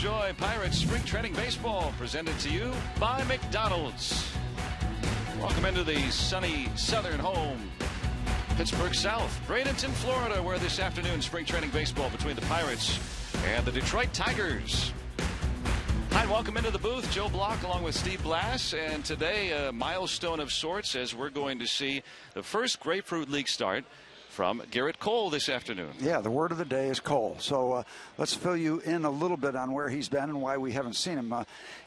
enjoy Pirates Spring Training Baseball, presented to you by McDonald's. Welcome into the sunny southern home, Pittsburgh South, Bradenton, Florida, where this afternoon Spring Training Baseball between the Pirates and the Detroit Tigers. Hi, and welcome into the booth. Joe Block along with Steve Blass, and today a milestone of sorts as we're going to see the first Grapefruit League start from Gerrit Cole this afternoon. Yeah, the word of the day is Cole. So let's fill you in a little bit on where he's been and why we haven't seen him.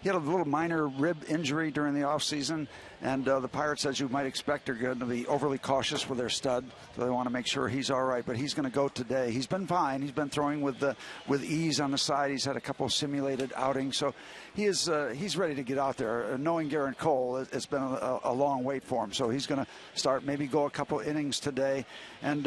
He had a little minor rib injury during the offseason, and the Pirates, as you might expect, are going to be overly cautious with their stud. So they want to make sure he's all right, but he's going to go today. He's been fine. He's been throwing with ease on the side. He's had a couple of simulated outings, so he's ready to get out there. Knowing Gerrit Cole, it's been a long wait for him, so he's going to start, maybe go a couple innings today. And,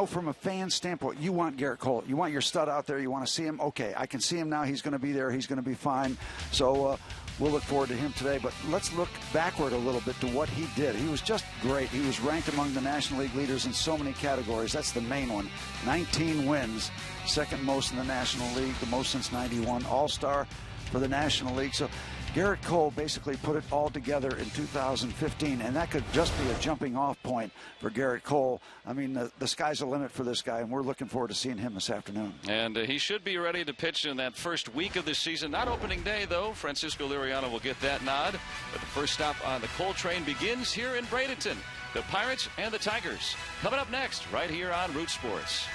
from a fan standpoint, you want Gerrit Cole. You want your stud out there. You want to see him. Okay, I can see him now. He's going to be there. He's going to be fine. So we'll look forward to him today. But let's look backward a little bit to what he did. He was just great. He was ranked among the National League leaders in so many categories. That's the main one. 19 wins, second most in the National League, the most since '91. All-Star for the National League. So Gerrit Cole basically put it all together in 2015, and that could just be a jumping off point for Gerrit Cole. I mean, the sky's the limit for this guy, and we're looking forward to seeing him this afternoon. And he should be ready to pitch in that first week of the season. Not opening day, though. Francisco Liriano will get that nod. But the first stop on the Cole train begins here in Bradenton. The Pirates and the Tigers coming up next right here on Root Sports.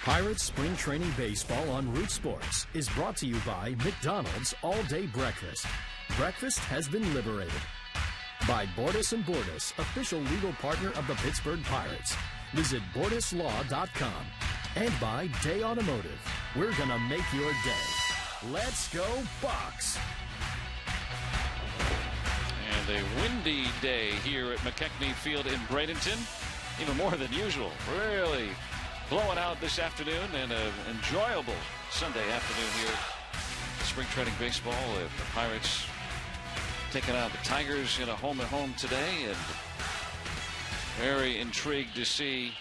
Pirates Spring Training Baseball on Root Sports is brought to you by McDonald's All-Day Breakfast. Breakfast has been liberated. By Bordas & Bordas, official legal partner of the Pittsburgh Pirates. Visit BordasLaw.com. And by Day Automotive. We're going to make your day. Let's go, Bucks! And a windy day here at McKechnie Field in Bradenton. Even more than usual. Really blowing out this afternoon, and an enjoyable Sunday afternoon here. Spring training baseball. The Pirates taking out the Tigers in a home-and-home today, and very intrigued to see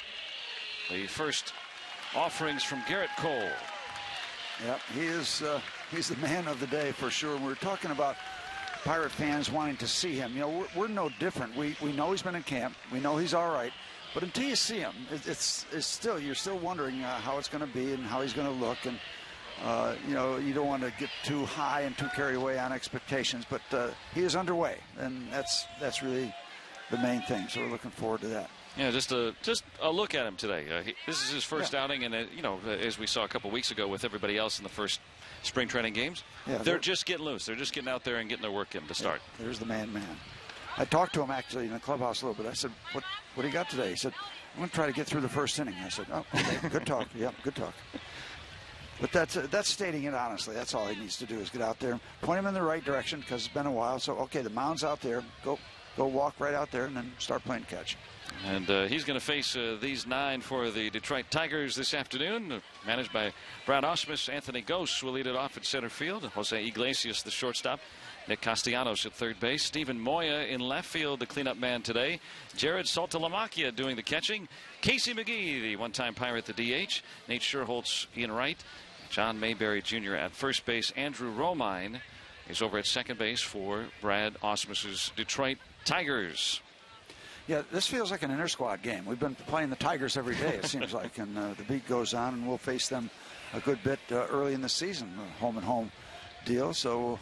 the first offerings from Garrett Cole. Yep, he's the man of the day for sure. We're talking about Pirate fans wanting to see him. You know, we're no different. We know he's been in camp. We know he's all right. But until you see him, it's still, you're still wondering how it's going to be and how he's going to look. And you know, you don't want to get too high and too carried away on expectations. But he is underway, and that's really the main thing. So we're looking forward to that. Yeah, just a look at him today. This is his first outing, and you know, as we saw a couple weeks ago with everybody else in the first spring training games, they're just getting loose. They're just getting out there and getting their work in to start. Yeah, there's the man. I talked to him actually in the clubhouse a little bit. I said, "What do you got today?" He said, "I'm going to try to get through the first inning." I said, "Oh, okay, good talk. Yep, good talk." But that's stating it honestly. That's all he needs to do is get out there, point him in the right direction because it's been a while. So okay, the mound's out there. Go walk right out there and then start playing catch. And he's going to face these 9 for the Detroit Tigers this afternoon, managed by Brad Ausmus. Anthony Gose will lead it off at center field. Jose Iglesias, the shortstop. Nick Castellanos at third base. Stephen Moya in left field, the cleanup man today. Jared Saltalamacchia doing the catching. Casey McGee, the one-time Pirate, the DH. Nate Scherholtz in right. John Mayberry Jr. at first base. Andrew Romine is over at second base for Brad Ausmus's Detroit Tigers. Yeah, this feels like an inter-squad game. We've been playing the Tigers every day, it seems like, and the beat goes on, and we'll face them a good bit early in the season, home-and-home deal. So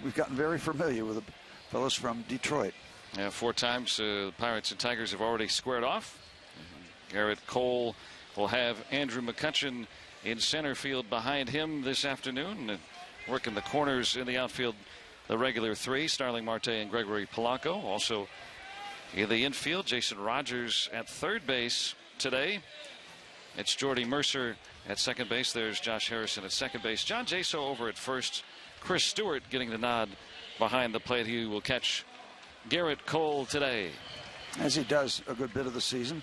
we've gotten very familiar with the fellows from Detroit. Yeah, 4 times the Pirates and Tigers have already squared off. Garrett Cole will have Andrew McCutchen in center field behind him this afternoon, working the corners in the outfield, the regular 3, Starling Marte and Gregory Polanco. Also in the infield, Jason Rogers at third base today. It's Jordy Mercer at second base. There's Josh Harrison at second base. John Jaso over at first. Chris Stewart getting the nod behind the plate. He will catch Garrett Cole today, as he does a good bit of the season.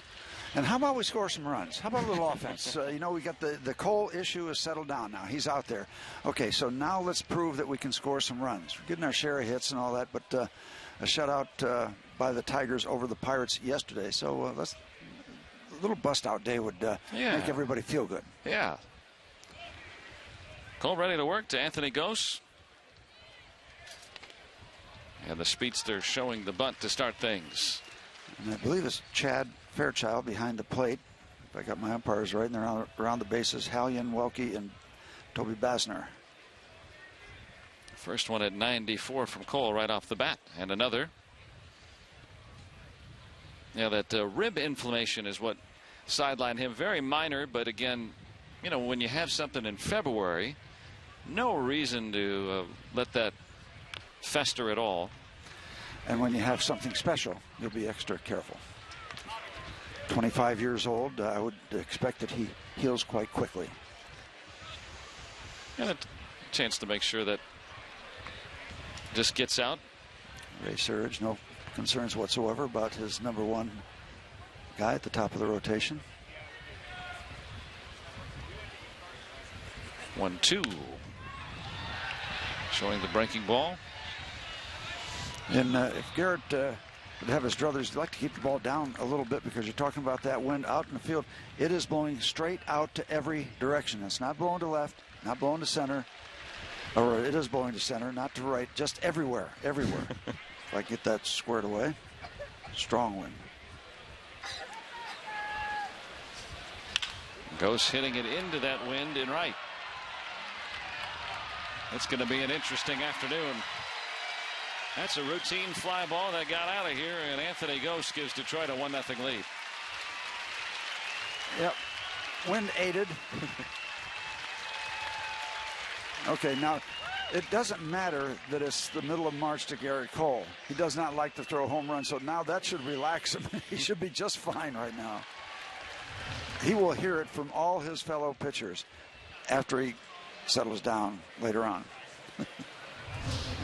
And how about we score some runs? How about a little offense? You know, we got the Cole issue is settled down now. He's out there. Okay, so now let's prove that we can score some runs. We're getting our share of hits and all that, but a shutout by the Tigers over the Pirates yesterday. So a little bust-out day would make everybody feel good. Yeah. Cole ready to work to Anthony Gose. And the speedster showing the bunt to start things. And I believe it's Chad Fairchild behind the plate. If I got my umpires right, and they're around the bases, Hallian, Welke, and Toby Basner. First one at 94 from Cole right off the bat. And another. Yeah, that rib inflammation is what sidelined him. Very minor, but again, you know, when you have something in February, no reason to let that fester at all. And when you have something special, you'll be extra careful. 25 years old, I would expect that he heals quite quickly. And a chance to make sure that just gets out. Ray Surge, no concerns whatsoever about his number 1 guy at the top of the rotation. 1-2. Showing the breaking ball. And if Garrett would have his druthers, he'd like to keep the ball down a little bit because you're talking about that wind out in the field. It is blowing straight out to every direction. It's not blowing to left, not blowing to center. Or it is blowing to center, not to right, just everywhere, everywhere. If I get that squared away, strong wind. Gose hitting it into that wind in right. It's going to be an interesting afternoon. That's a routine fly ball that got out of here, and Anthony Gose gives Detroit a 1-0 lead. Yep, wind aided. Okay, now it doesn't matter that it's the middle of March to Garrett Cole. He does not like to throw home runs, so now that should relax him. He should be just fine right now. He will hear it from all his fellow pitchers after he settles down later on.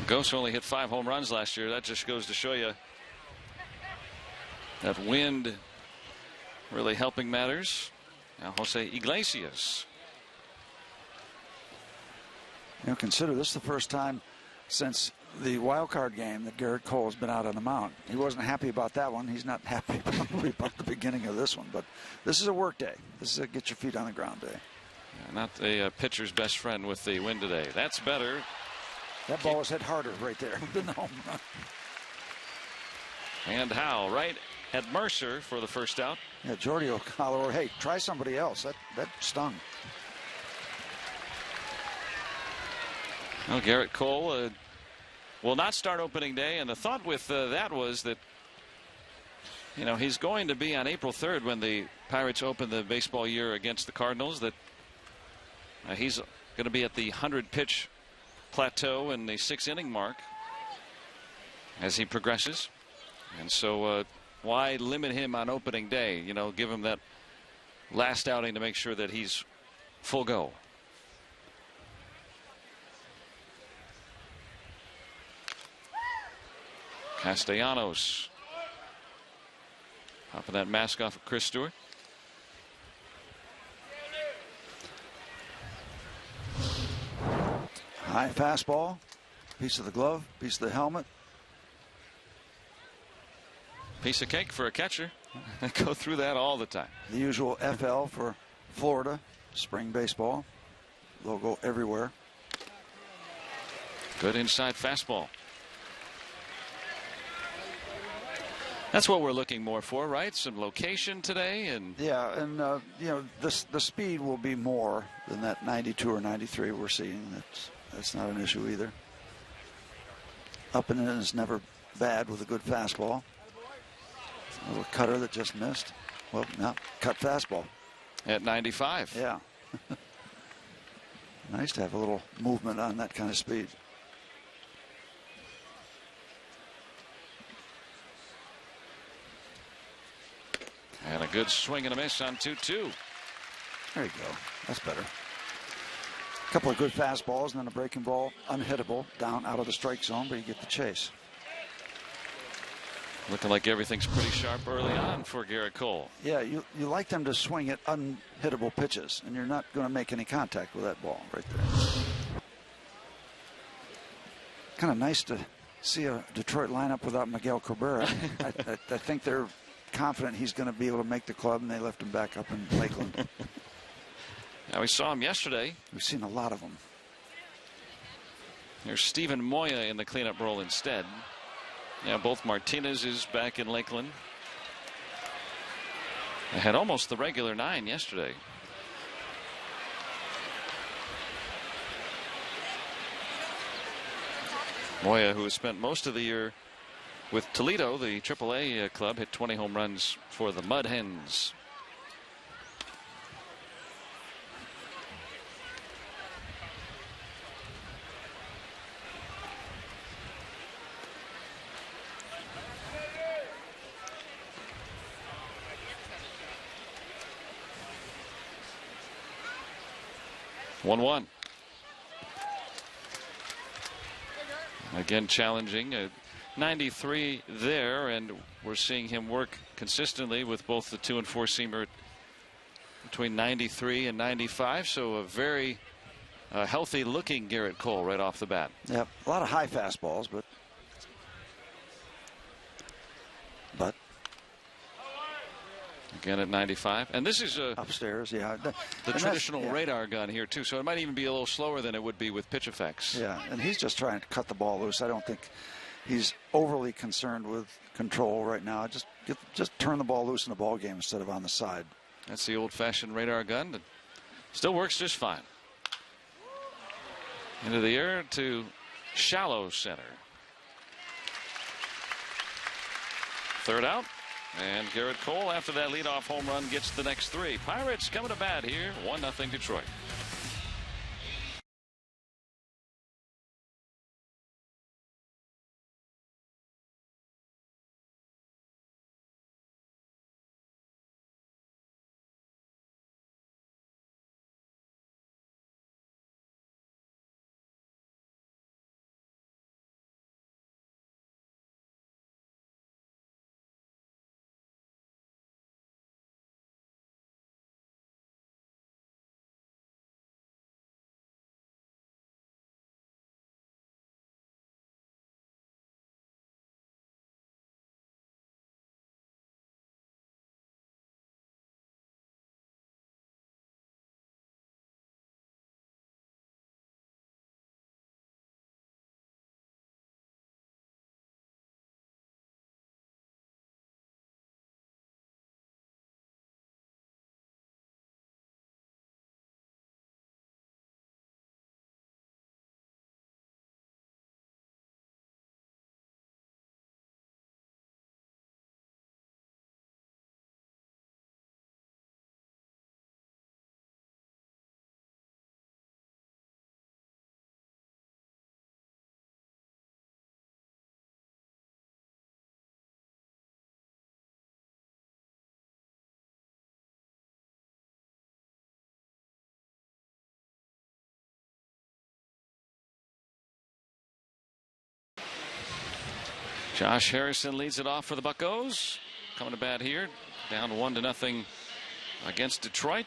Gose only hit 5 home runs last year. That just goes to show you that wind really helping matters. Now Jose Iglesias. You know, consider this the first time since the wild card game that Garrett Cole has been out on the mound. He wasn't happy about that one. He's not happy probably about the beginning of this one. But this is a work day. This is a get your feet on the ground day. Yeah, not the pitcher's best friend with the win today. That's better. That ball was hit harder right there than the home run. And Howe right at Mercer for the first out. Yeah, Jordy O'Connor. Hey, try somebody else. That stung. Well, Garrett Cole will not start opening day, and the thought with that was that, you know, he's going to be on April 3rd when the Pirates open the baseball year against the Cardinals, that he's going to be at the 100-pitch plateau and the 6-inning mark as he progresses. And so why limit him on opening day? You know, give him that last outing to make sure that he's full go. Castellanos popping that mask off of Chris Stewart. High fastball, piece of the glove, piece of the helmet. Piece of cake for a catcher. I go through that all the time. The usual FL for Florida, spring baseball. Logo everywhere. Good inside fastball. That's what we're looking more for, right? Some location today, and yeah, and you know, the speed will be more than that 92 or 93 we're seeing. That's not an issue either. Up and in is never bad with a good fastball. A little cutter that just missed. Well, now cut fastball at 95. Yeah. Nice to have a little movement on that kind of speed. And a good swing and a miss on 2-2. There you go. That's better. A couple of good fastballs and then a breaking ball, unhittable, down out of the strike zone, but you get the chase. Looking like everything's pretty sharp early on for Garrett Cole. Yeah, you like them to swing at unhittable pitches, and you're not going to make any contact with that ball right there. Kind of nice to see a Detroit lineup without Miguel Cabrera. I think they're confident he's going to be able to make the club, and they left him back up in Lakeland. Now, we saw him yesterday. We've seen a lot of them. There's Steven Moya in the cleanup role instead. Yeah, both Martinez is back in Lakeland. They had almost the regular 9 yesterday. Moya, who has spent most of the year with Toledo, the AAA club, hit 20 home runs for the Mud Hens. One. Again, challenging. 93 there, and we're seeing him work consistently with both the 2- and 4-seamer between 93 and 95. So a very healthy looking Garrett Cole right off the bat. Yep, a lot of high fastballs, but again at 95, and this is upstairs. Yeah, the traditional radar gun here too, so it might even be a little slower than it would be with pitch effects. Yeah, and he's just trying to cut the ball loose. I don't think he's overly concerned with control right now. Just turn the ball loose in the ball game instead of on the side. That's the old-fashioned radar gun that still works just fine. Into the air to shallow center. Third out. And Garrett Cole, after that leadoff home run, gets the next 3. Pirates coming to bat here, 1-0 Detroit. Josh Harrison leads it off for the Buccos. Coming to bat here, down 1-0 against Detroit.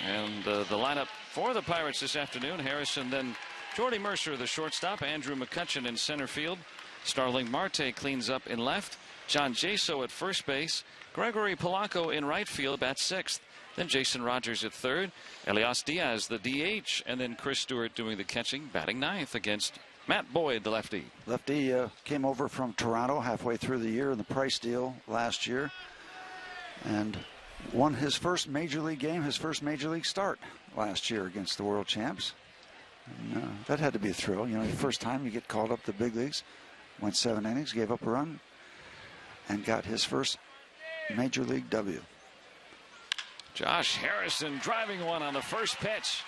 And the lineup for the Pirates this afternoon: Harrison, then Jordy Mercer, the shortstop, Andrew McCutchen in center field, Starling Marte cleans up in left, John Jaso at first base, Gregory Polanco in right field, bats sixth, then Jason Rogers at third, Elias Diaz the DH, and then Chris Stewart doing the catching, batting ninth against Matt Boyd, the lefty. Lefty came over from Toronto halfway through the year in the Price deal last year, and won his first major league game, his first major league start last year against the world champs. And, that had to be a thrill. You know, the first time you get called up to the big leagues. Went 7 innings, gave up a run, and got his first major league W. Josh Harrison driving one on the first pitch.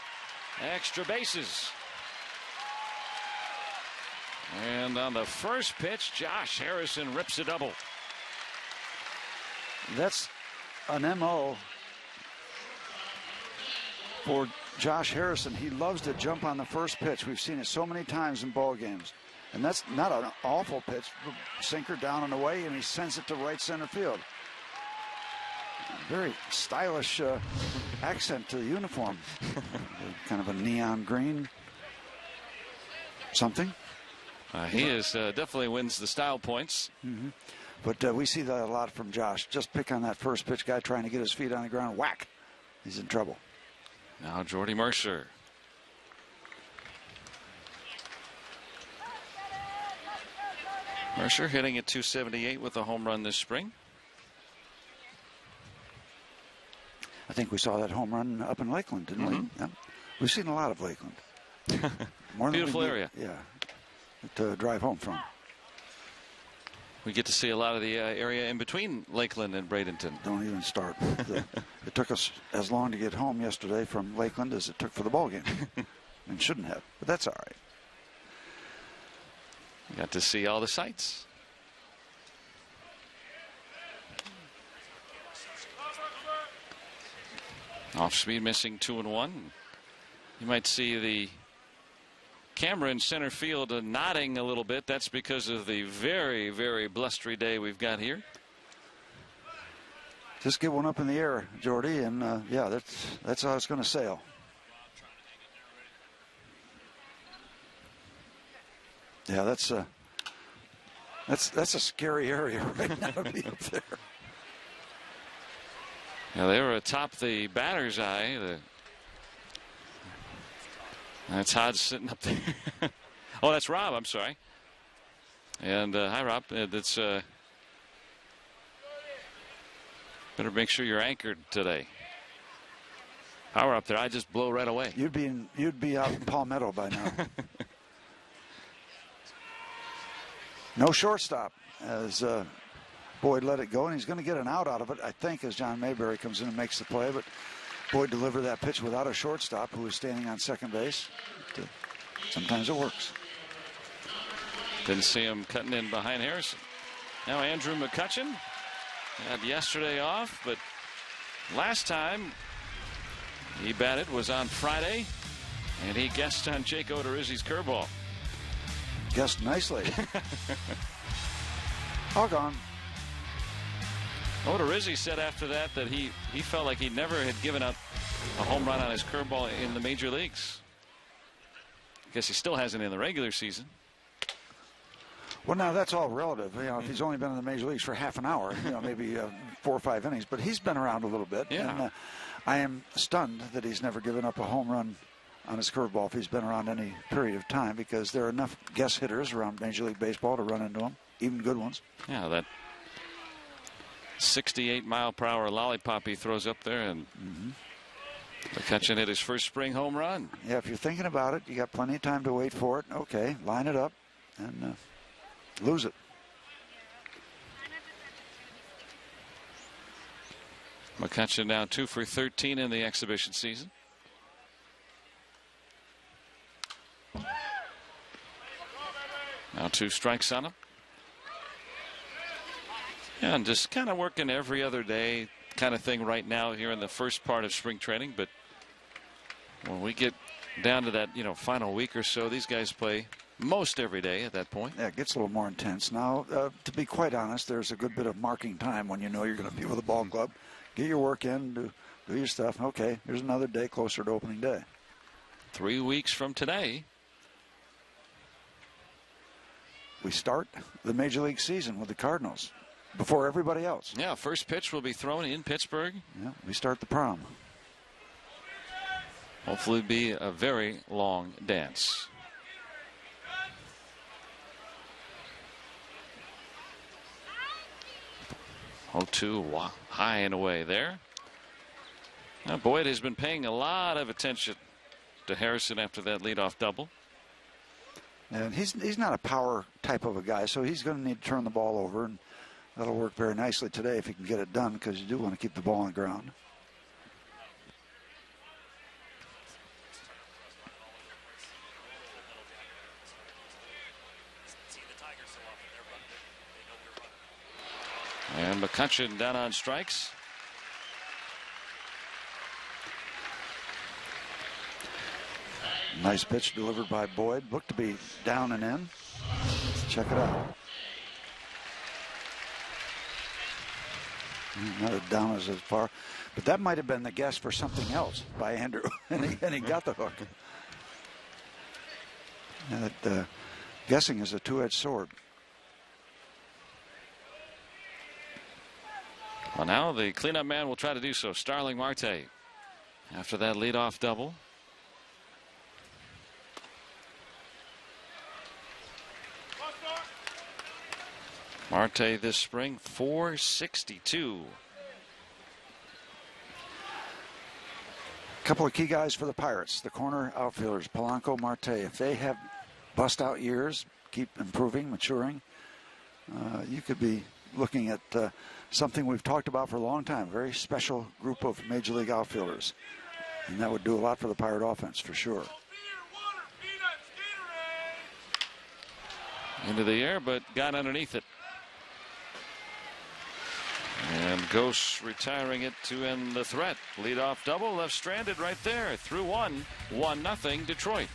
Extra bases. And on the first pitch, Josh Harrison rips a double. That's an MO for Josh Harrison. He loves to jump on the first pitch. We've seen it so many times in ball games. And that's not an awful pitch. Sinker down and away, and he sends it to right center field. Very stylish accent to the uniform. Kind of a neon green something. He is definitely wins the style points. Mm-hmm. But we see that a lot from Josh. Just pick on that first pitch guy trying to get his feet on the ground. Whack. He's in trouble. Now Jordy Mercer. Mercer hitting at .278 with a home run this spring. I think we saw that home run up in Lakeland, didn't we? Yeah. We've seen a lot of Lakeland. More Beautiful than area. Yeah. To drive home from. We get to see a lot of the area in between Lakeland and Bradenton. Don't even start. It took us as long to get home yesterday from Lakeland as it took for the ball game. And shouldn't have, but that's all right. Got to see all the sights. Off speed, missing 2-1. You might see the camera in center field nodding a little bit. That's because of the very, very blustery day we've got here. Just get one up in the air, Jordy, and yeah, that's how it's going to sail. Yeah, that's a scary area right now to be up there. Yeah, they were atop the batter's eye. That's Hodge sitting up there. Oh, that's Rob. I'm sorry. And hi, Rob. That's better make sure you're anchored today. Power up there. I just blow right away. You'd be out in Palmetto by now. No shortstop as Boyd let it go, and he's going to get an out of it, I think, as John Mayberry comes in and makes the play. But Boyd delivered that pitch without a shortstop who was standing on second base. Sometimes it works. Didn't see him cutting in behind Harrison. Now Andrew McCutchen had yesterday off, but last time he batted was on Friday, and he guessed on Jake Odorizzi's curveball. Guessed nicely. All gone. Odorizzi said after that he felt like he never had given up a home run on his curveball in the major leagues. I guess he still hasn't in the regular season. Well, now that's all relative. You know, if he's only been in the major leagues for half an hour, you know, maybe 4 or 5 innings, but he's been around a little bit. Yeah. And I am stunned that he's never given up a home run on his curveball if he's been around any period of time, because there are enough guest hitters around Major League Baseball to run into him, even good ones. Yeah, that 68-mile-per-hour lollipop he throws up there, and McCutchen hit his first spring home run. Yeah, if you're thinking about it, you got plenty of time to wait for it. Okay, line it up and lose it. McCutchen now 2 for 13 in the exhibition season. Now 2 strikes on him. Yeah, and just kind of working every other day kind of thing right now here in the first part of spring training. But when we get down to that, final week or so, these guys play most every day at that point. Yeah, it gets a little more intense. Now, to be quite honest, there's a good bit of marking time when you know you're going to be with a ball club. Get your work in, do your stuff. Okay, here's another day closer to opening day. 3 weeks from today, we start the Major League season with the Cardinals before everybody else. Yeah, first pitch will be thrown in Pittsburgh. Yeah, we start the prom. Hopefully be a very long dance. Oh, high and away there. Now, Boyd has been paying a lot of attention to Harrison after that leadoff double. And he's not a power type of a guy, so he's going to need to turn the ball over, and that'll work very nicely today if he can get it done, because you do want to keep the ball on the ground. And McCutchen down on strikes. Nice pitch delivered by Boyd. Looked to be down and in. Check it out. Not as down as far, but that might have been the guess for something else by Andrew, and he got the hook. And that guessing is a two-edged sword. Well, now the cleanup man will try to do so. Starling Marte after that leadoff double. Marte this spring, .462. A couple of key guys for the Pirates, the corner outfielders, Polanco, Marte. If they have bust-out years, keep improving, maturing, you could be looking at something we've talked about for a long time, a very special group of Major League outfielders. And that would do a lot for the Pirate offense, for sure. Into the air, but got underneath it. And Ghost retiring it to end the threat. Leadoff double, left stranded right there. Through one, 1-0 Detroit.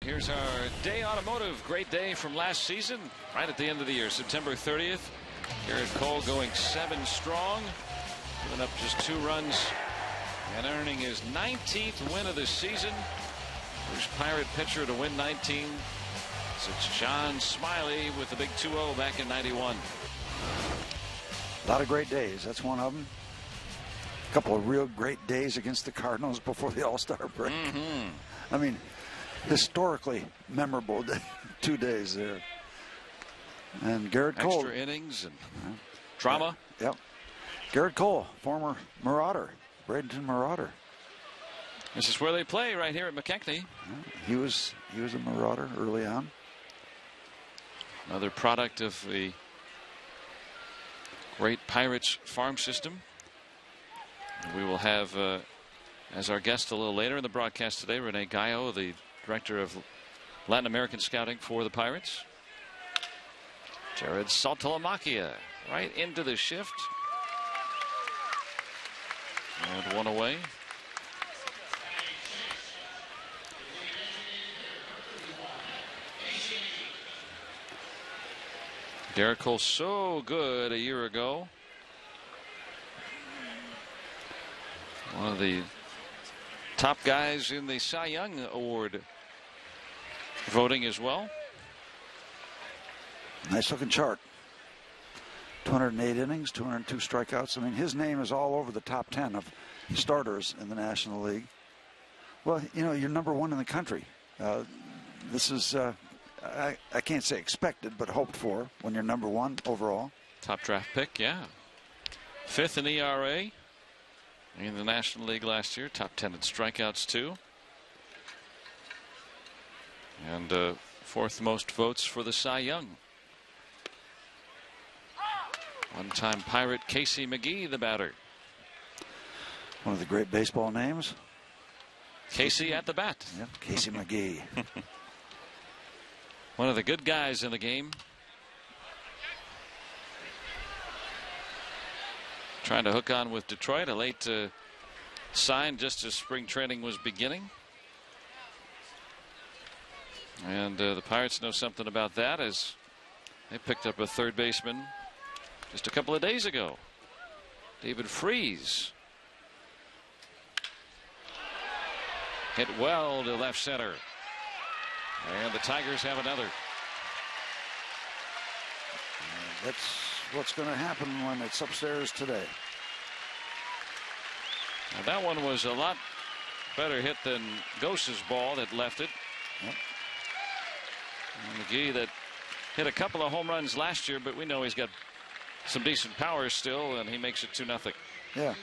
Here's our Day Automotive. Great day from last season, right at the end of the year, September 30th. Garrett Cole going 7 strong, giving up just 2 runs and earning his 19th win of the season. First Pirate pitcher to win 19 since John Smiley with the big 2-0 back in '91. A lot of great days. That's one of them. A couple of real great days against the Cardinals before the All-Star break. I mean, historically memorable 2 days there. And Garrett Cole. Extra innings and drama. Yep. Garrett Cole, former Marauder, Bradenton Marauder. This is where they play, right here at McKechnie. He was a Marauder early on. Another product of the great Pirates farm system. We will have as our guest a little later in the broadcast today, Rene Gallo, the director of Latin American scouting for the Pirates. Jared Saltalamacchia right into the shift. And one away. Garrett Cole so good a year ago. One of the top guys in the Cy Young Award voting as well. Nice looking chart. 208 innings, 202 strikeouts. I mean, his name is all over the top 10 of starters in the National League. Well, you know, you're number one in the country. This is, I can't say expected, but hoped for when you're number one overall. Top draft pick, yeah. 5th in ERA in the National League last year. Top 10 in strikeouts, too. And 4th most votes for the Cy Young. One-time Pirate Casey McGee, the batter. One of the great baseball names. Casey at the bat. Yep, Casey McGee. One of the good guys in the game. Trying to hook on with Detroit. A late sign just as spring training was beginning. And the Pirates know something about that as they picked up a third baseman just a couple of days ago. David Freese. Hit well to left center. And the Tigers have another. And that's what's going to happen when it's upstairs today. Now that one was a lot better hit than Gose's ball that left it. Yep. And McGee that hit a couple of home runs last year, but we know he's got some decent power still, and he makes it 2-0. Yeah.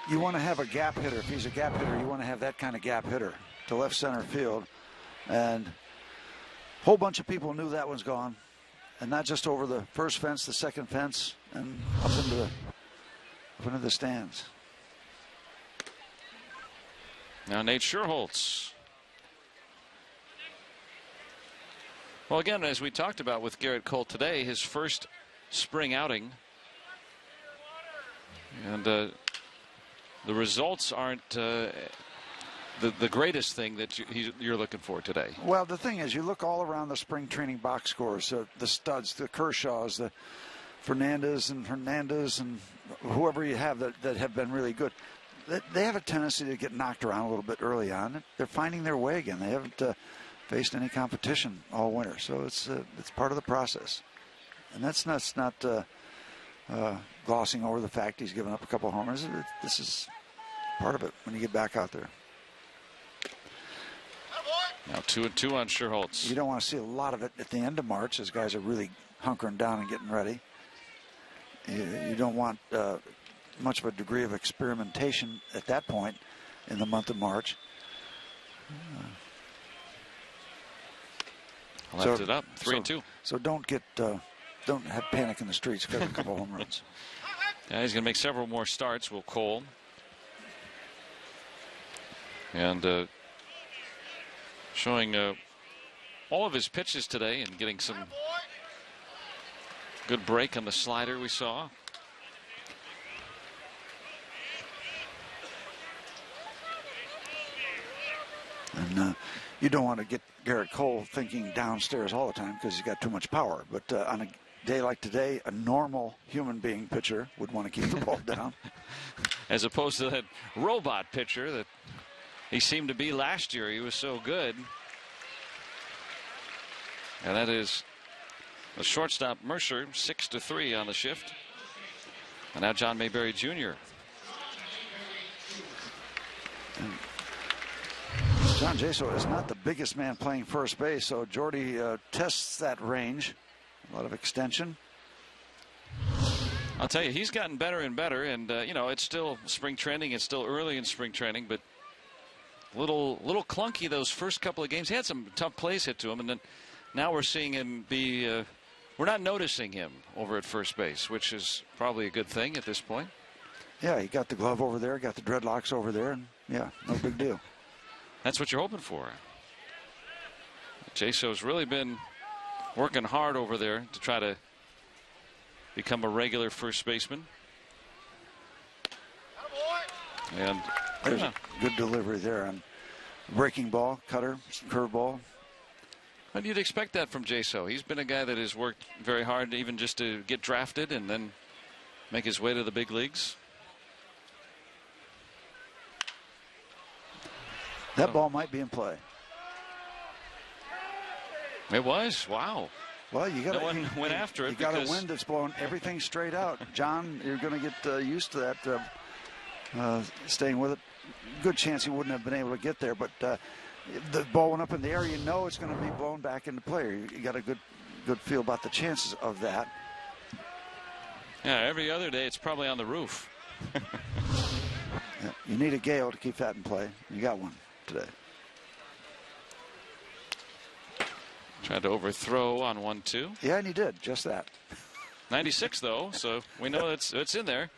You want to have a gap hitter. If he's a gap hitter, you want to have that kind of gap hitter to left center field. And a whole bunch of people knew that one's gone. And not just over the first fence, the second fence, and up into the stands. Now Nate Scherholtz. Well, again, as we talked about with Garrett Cole today, his first spring outing. And the results aren't the greatest thing that you're looking for today. Well, the thing is, you look all around the spring training box scores, the studs, the Kershaws, the Fernandez and whoever you have that have been really good. They have a tendency to get knocked around a little bit early on. They're finding their way again. They haven't faced any competition all winter, so it's part of the process. And that's not glossing over the fact he's given up a couple of homers. This is part of it when you get back out there. Now 2-2 on Scherholtz. You don't want to see a lot of it at the end of March as guys are really hunkering down and getting ready. You don't want much of a degree of experimentation at that point in the month of March. Left it up 3-2. So don't have panic in the streets. Got a couple home runs. Yeah, he's going to make several more starts. Will Cole. And showing all of his pitches today and getting some good break on the slider we saw. And you don't want to get Garrett Cole thinking downstairs all the time because he's got too much power. But on a day like today, a normal human being pitcher would want to keep the ball down. As opposed to that robot pitcher that he seemed to be last year. He was so good. And that is the shortstop Mercer, 6-3 on the shift. And now John Mayberry Jr. And John Jaso is not the biggest man playing first base, so Jordy tests that range. A lot of extension. I'll tell you, he's gotten better and better, and you know, it's still spring training. It's still early in spring training, but little clunky those first couple of games. He had some tough plays hit to him, and then now we're seeing him be we're not noticing him over at first base, which is probably a good thing at this point. Yeah, he got the glove over there, got the dreadlocks over there, and yeah, no big deal. That's what you're hoping for. Jaso's really been working hard over there to try to become a regular first baseman. And there's a good delivery there on breaking ball, cutter, curveball. And you'd expect that from Jaso. He's been a guy that has worked very hard even just to get drafted and then make his way to the big leagues. That ball might be in play. It was. Wow. Well, you got no one went after it. You got a wind that's blowing everything straight out. John, you're going to get used to that. Staying with it. Good chance he wouldn't have been able to get there, but the ball went up in the air. You know it's going to be blown back into play. You got a good feel about the chances of that. Yeah, every other day it's probably on the roof. Yeah, you need a gale to keep that in play. You got one today. Tried to overthrow on 1-2. Yeah, and he did just that. 96 though, so we know it's in there.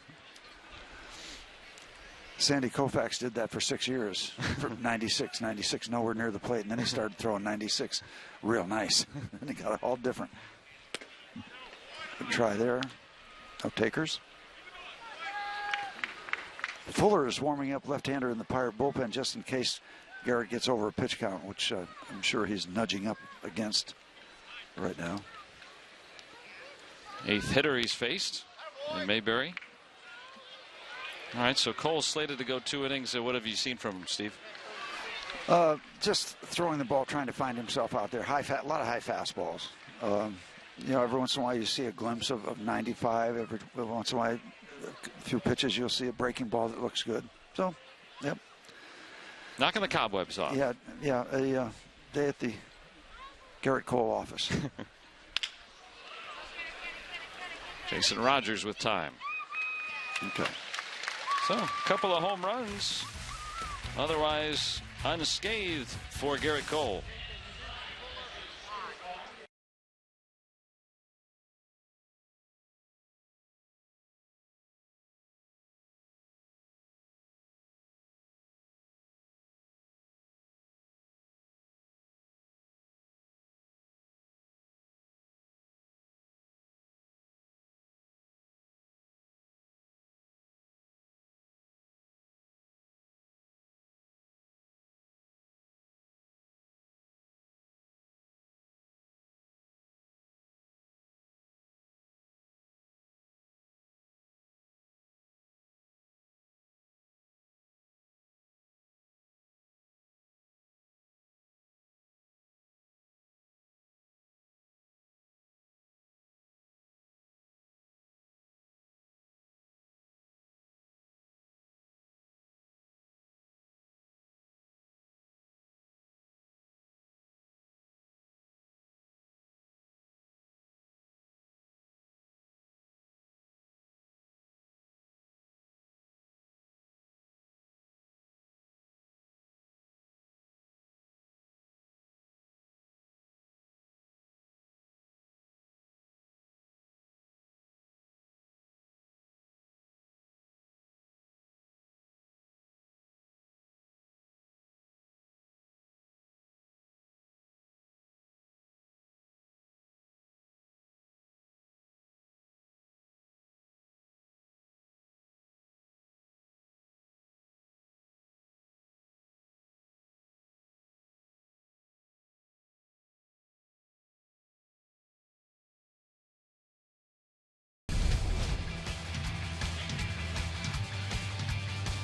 Sandy Koufax did that for 6 years. For 96, nowhere near the plate, and then he started throwing 96 real nice. And he got it all different. Good try there. No takers. Fuller is warming up, left-hander in the Pirate bullpen just in case Garrett gets over a pitch count, which I'm sure he's nudging up against right now. 8th hitter he's faced in Mayberry. All right, so Cole's slated to go 2 innings. What have you seen from him, Steve? Just throwing the ball, trying to find himself out there. A lot of high fastballs. Every once in a while you see a glimpse of 95. Every once in a while, a few pitches, you'll see a breaking ball that looks good. So, yep. Knocking the cobwebs off. Yeah, a day at the Garrett Cole office. Jason Rogers with time. Okay. So, a couple of home runs. Otherwise, unscathed for Garrett Cole.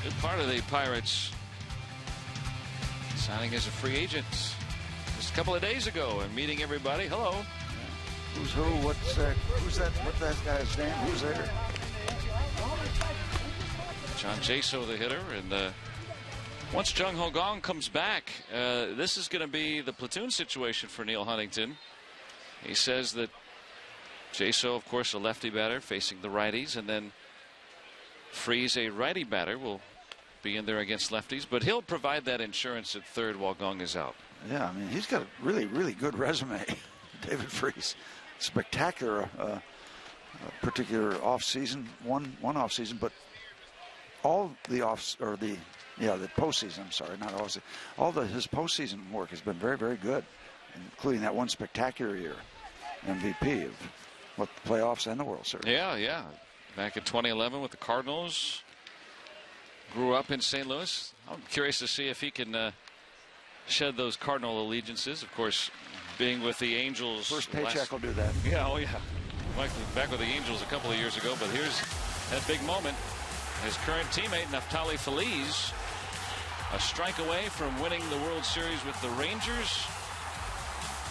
Good part of the Pirates signing as a free agent just a couple of days ago and meeting everybody. Hello. Who's who? What's that? Who's that? What's that guy's name? Who's there? John Jaso, the hitter, and once Jung Ho Gong comes back, this is going to be the platoon situation for Neil Huntington. He says that Jaso, of course, a lefty batter facing the righties, and then Freeze, a righty batter, will be in there against lefties, but he'll provide that insurance at third while Gong is out. Yeah, I mean, he's got a really, really good resume, David Freeze. spectacular particular off season, one off season, but all the the postseason. I'm sorry, not off season. His postseason work has been very, very good, including that one spectacular year, MVP of what the playoffs and the World Series. Yeah. Back in 2011 with the Cardinals. Grew up in St. Louis. I'm curious to see if he can shed those Cardinal allegiances. Of course, being with the Angels. First paycheck will do that. Yeah, oh yeah. Back with the Angels a couple of years ago, but here's that big moment. His current teammate, Naftali Feliz, a strike away from winning the World Series with the Rangers.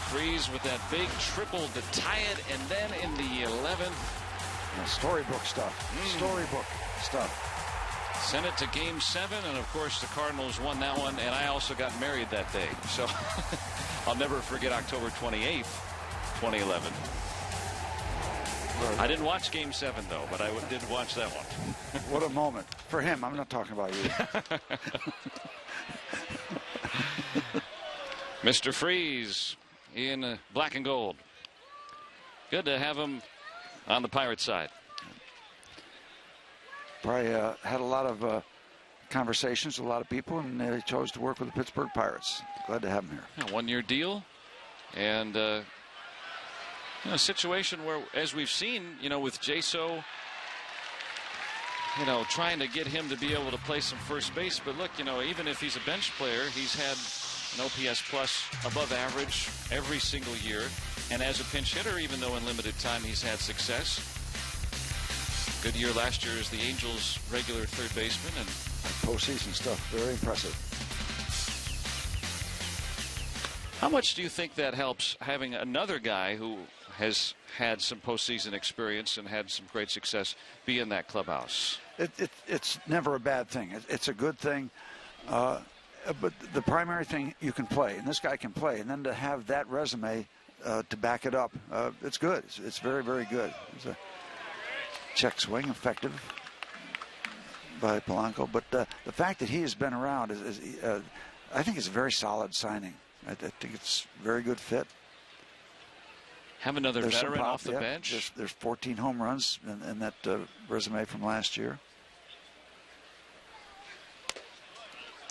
Freeze with that big triple to tie it, and then in the 11th. Storybook stuff. Storybook stuff. Sent it to Game 7, and of course the Cardinals won that one, and I also got married that day. So I'll never forget October 28th, 2011. I didn't watch Game 7, though, but I did watch that one. What a moment. For him, I'm not talking about you. Mr. Freeze in black and gold. Good to have him on the Pirates side. Probably had a lot of conversations with a lot of people, and he chose to work with the Pittsburgh Pirates. Glad to have him here. A one-year deal, and a situation where, as we've seen, with Jaso, trying to get him to be able to play some first base. But look, even if he's a bench player, he's had an OPS plus above average every single year. And as a pinch hitter, even though in limited time he's had success. Good year last year as the Angels' regular third baseman. And postseason stuff, very impressive. How much do you think that helps, having another guy who has had some postseason experience and had some great success be in that clubhouse? It's never a bad thing. It's a good thing. But the primary thing, you can play, and this guy can play, and then to have that resume to back it up, it's good. It's very, very good. It's a check swing, effective by Polanco. But the fact that he has been around is I think it's a very solid signing. I think it's a very good fit. Have another veteran off the bench. There's 14 home runs in that resume from last year.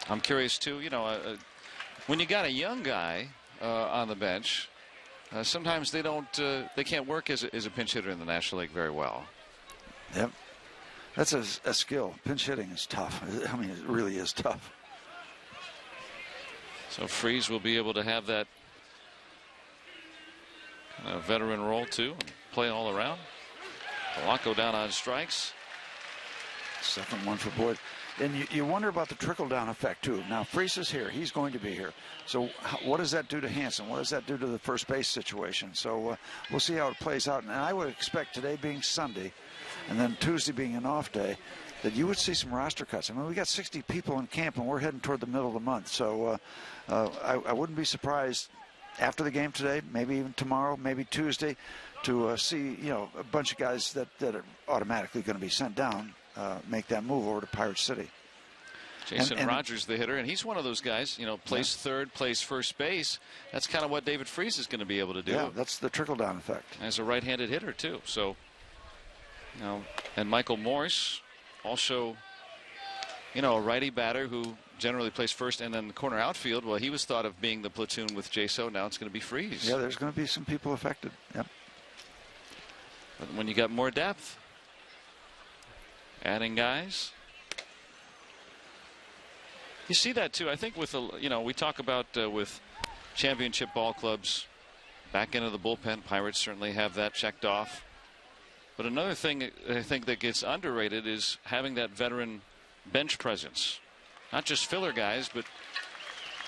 I'm curious too. When you got a young guy on the bench, sometimes they can't work as a pinch hitter in the National League very well. Yep, that's a skill. Pinch hitting is tough. I mean, it really is tough. So Freeze will be able to have that veteran role too, and play all around. Polanco down on strikes. Second one for Boyd. And you wonder about the trickle-down effect, too. Now, Freese is here. He's going to be here. So what does that do to Hansen? What does that do to the first base situation? So we'll see how it plays out. And I would expect today being Sunday and then Tuesday being an off day that you would see some roster cuts. I mean, we got 60 people in camp, and we're heading toward the middle of the month. So I wouldn't be surprised after the game today, maybe even tomorrow, maybe Tuesday, to see, a bunch of guys that are automatically going to be sent down make that move over to Pirate City. Jason Rogers, the hitter, and he's one of those guys, plays third, plays first base. That's kind of what David Freese is going to be able to do. Yeah, that's the trickle-down effect. As a right-handed hitter, too. So, and Michael Morse, also, a righty batter who generally plays first and then the corner outfield. Well, he was thought of being the platoon with Jaso. Now it's going to be Freese. Yeah, there's going to be some people affected. Yep. But when you got more depth, adding guys. You see that too. I think with we talk about with championship ball clubs back into the bullpen. Pirates certainly have that checked off. But another thing I think that gets underrated is having that veteran bench presence. Not just filler guys, but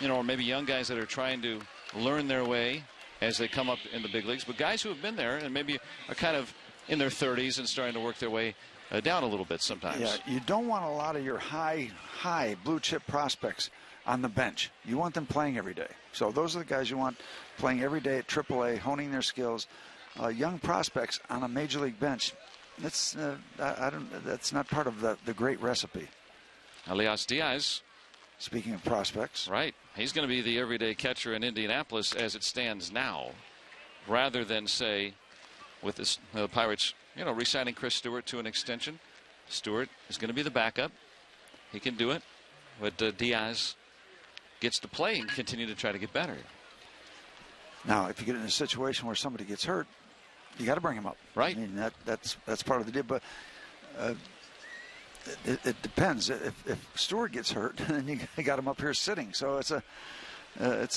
or maybe young guys that are trying to learn their way as they come up in the big leagues. But guys who have been there and maybe are kind of in their 30s and starting to work their way down a little bit sometimes. Yeah, you don't want a lot of your high blue chip prospects on the bench. You want them playing every day. So those are the guys you want playing every day at AAA, honing their skills. Young prospects on a major league bench, that's not part of the great recipe. Elias Diaz. Speaking of prospects. Right. He's going to be the everyday catcher in Indianapolis as it stands now, rather than, say, with this, the Pirates, re-signing Chris Stewart to an extension. Stewart is going to be the backup. He can do it, but Diaz gets to play and continue to try to get better. Now, if you get in a situation where somebody gets hurt, you got to bring him up. Right. I mean, that's part of the deal. But it depends. If Stewart gets hurt, then you got him up here sitting. So it's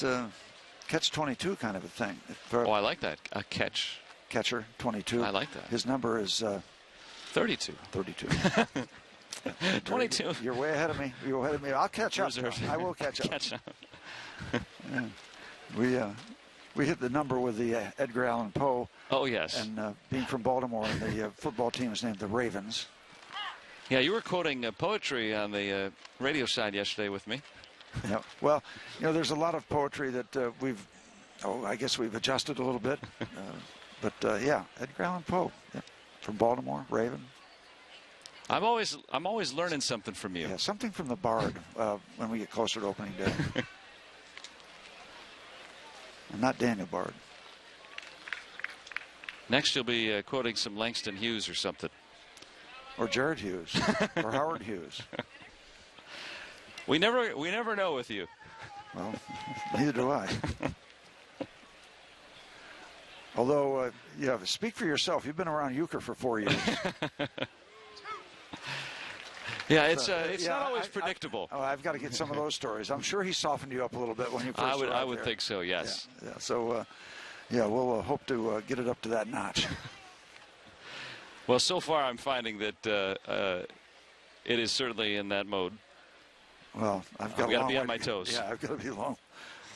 a catch-22 kind of a thing. I like that. A catcher 22. I like that. His number is 32. 32. 22. You're way ahead of me. You're way ahead of me. I'll catch up. I will catch up. Yeah. We hit the number with the Edgar Allan Poe. Oh, yes. And being from Baltimore, and the football team is named the Ravens. Yeah, you were quoting poetry on the radio side yesterday with me. Yeah. Well, there's a lot of poetry that I guess we've adjusted a little bit. But yeah, Edgar Allan Poe, from Baltimore, Raven. I'm always learning something from you. Yeah, something from the Bard when we get closer to opening day. And not Daniel Bard. Next, you'll be quoting some Langston Hughes or something. Or Jared Hughes. Or Howard Hughes. We never know with you. Well, neither do I. Although, speak for yourself. You've been around Euchre for 4 years. Yeah, it's not always predictable. I've got to get some of those stories. I'm sure he softened you up a little bit when you first arrived I would there. think so, yes. Yeah. So, we'll hope to get it up to that notch. Well, so far I'm finding that it is certainly in that mode. Well, I've got to be on my toes. Yeah, I've got to be